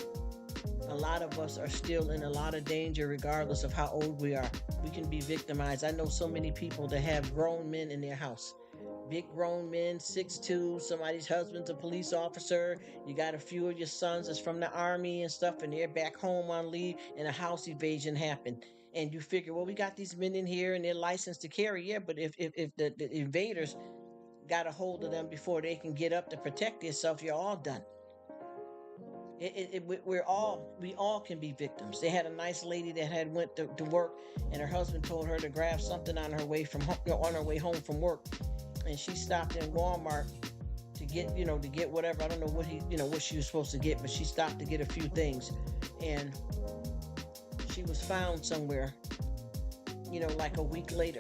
A lot of us are still in a lot of danger regardless of how old we are. We can be victimized. I know so many people that have grown men in their house, big grown men, 6'2", somebody's husband's a police officer. You got a few of your sons that's from the army and stuff, and they're back home on leave, and a house evasion happened. And you figure, well, we got these men in here and they're licensed to carry. Yeah, but if the invaders got a hold of them before they can get up to protect themselves, you're all done. We all can be victims. They had a nice lady that had went to work, and her husband told her to grab something on her way from home, on her way home from work, and she stopped in Walmart to get to get whatever. I don't know what she was supposed to get, but she stopped to get a few things, and she was found somewhere, like a week later.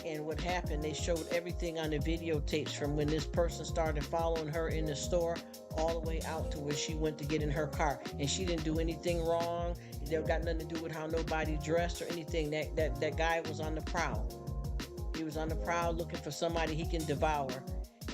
And what happened, they showed everything on the videotapes from when this person started following her in the store all the way out to where she went to get in her car. And she didn't do anything wrong. It got nothing to do with how nobody dressed or anything. That guy was on the prowl. He was on the prowl looking for somebody he can devour.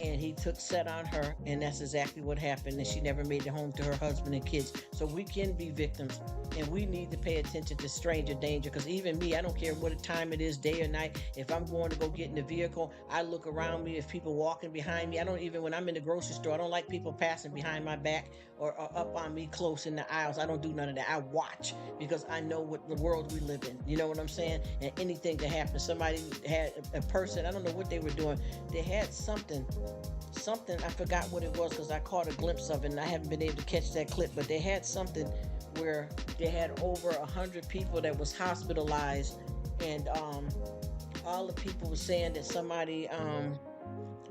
And he took set on her, and that's exactly what happened. And she never made it home to her husband and kids. So we can be victims, and we need to pay attention to stranger danger. Because even me, I don't care what time it is, day or night. If I'm going to go get in the vehicle, I look around me. If people walking behind me, I don't even, when I'm in the grocery store, I don't like people passing behind my back or up on me close in the aisles. I don't do none of that. I watch because I know what the world we live in. You know what I'm saying? And anything can happen. Somebody had a person, I don't know what they were doing. They had something, I forgot what it was because I caught a glimpse of it and I haven't been able to catch that clip, but they had something where they had over 100 people that was hospitalized, and all the people were saying that somebody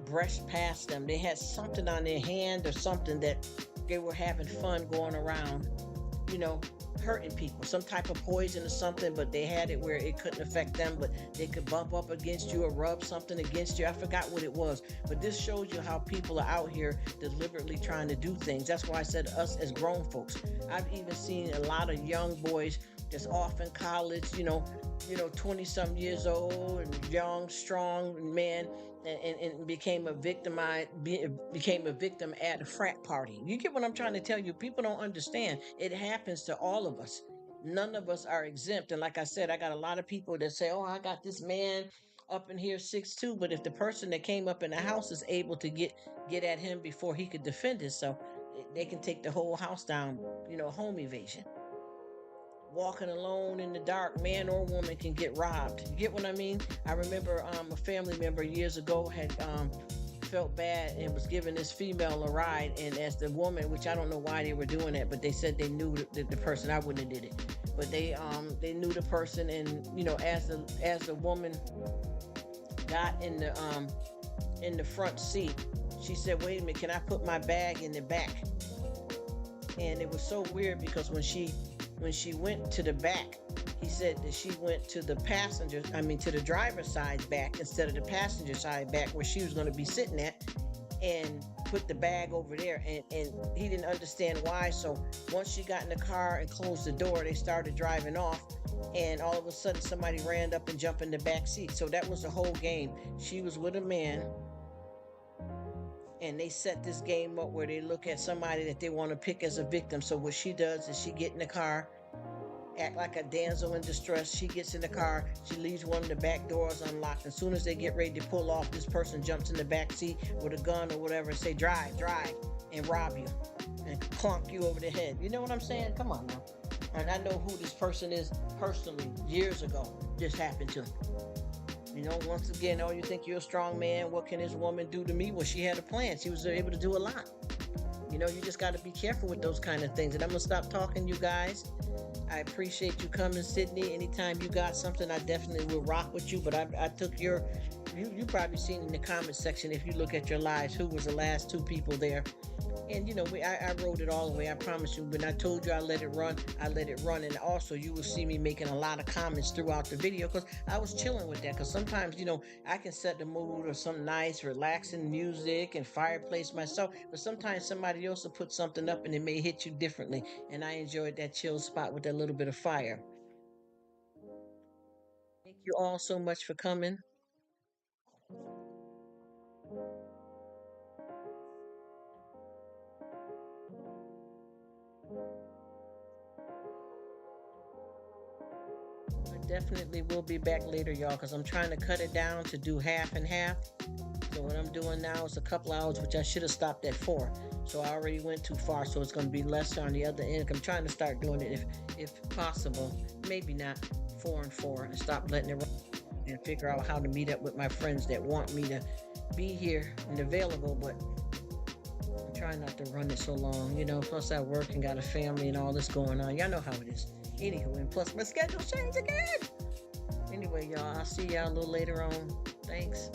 brushed past them. They had something on their hand or something that they were having fun going around, you know, hurting people, some type of poison or something, but they had it where it couldn't affect them, but they could bump up against you or rub something against you. I forgot what it was, but this shows you how people are out here deliberately trying to do things. That's why I said us as grown folks. I've even seen a lot of young boys that's off in college, 20 some years old and young, strong man, and became a became a victim at a frat party. You get what I'm trying to tell you? People don't understand. It happens to all of us. None of us are exempt. And like I said, I got a lot of people that say, "Oh, I got this man up in here 6'2", but if the person that came up in the house is able to get at him before he could defend himself, they can take the whole house down. Home evasion. Walking alone in the dark, man or woman can get robbed. You get what I mean? I remember a family member years ago had felt bad and was giving this female a ride, and as the woman, which I don't know why they were doing that, but they said they knew the person. I wouldn't have did it, but they knew the person, and as the woman got in the front seat, she said, "Wait a minute, can I put my bag in the back?" And it was so weird because when she went to the back, he said that she went to the to the driver's side back instead of the passenger side back where she was going to be sitting at, and put the bag over there. And he didn't understand why. So once she got in the car and closed the door, they started driving off. And all of a sudden, somebody ran up and jumped in the back seat. So that was the whole game. She was with a man, and they set this game up where they look at somebody that they want to pick as a victim. So what she does is she get in the car, act like a damsel in distress. She gets in the car, she leaves one of the back doors unlocked. As soon as they get ready to pull off, this person jumps in the back seat with a gun or whatever and say, drive, and rob you and clunk you over the head. You know what I'm saying? Come on now. And I know who this person is personally. Years ago, this happened to him. Once again, you think you're a strong man. What can this woman do to me? Well, she had a plan. She was able to do a lot. You just got to be careful with those kind of things. And I'm going to stop talking, you guys. I appreciate you coming, Sydney. Anytime you got something, I definitely will rock with you. But I took you probably seen in the comment section, if you look at your lives, who was the last two people there. And I wrote it all the way. I promise you. When I told you I let it run, I let it run. And also, you will see me making a lot of comments throughout the video because I was chilling with that. Because sometimes, I can set the mood or some nice, relaxing music and fireplace myself. But sometimes somebody else will put something up and it may hit you differently. And I enjoyed that chill spot with that little bit of fire. Thank you all so much for coming. definitely will be back later, y'all, because I'm trying to cut it down to do half and half. So what I'm doing now is a couple hours, which I should have stopped at 4. So I already went too far, so it's going to be less on the other end. I'm trying to start doing it if possible. Maybe not 4 and 4, and stop letting it run and figure out how to meet up with my friends that want me to be here and available, but I'm trying not to run it so long, plus I work and got a family and all this going on. Y'all know how it is. Anywho, and plus my schedule changed again. Anyway, y'all, I'll see y'all a little later on. Thanks.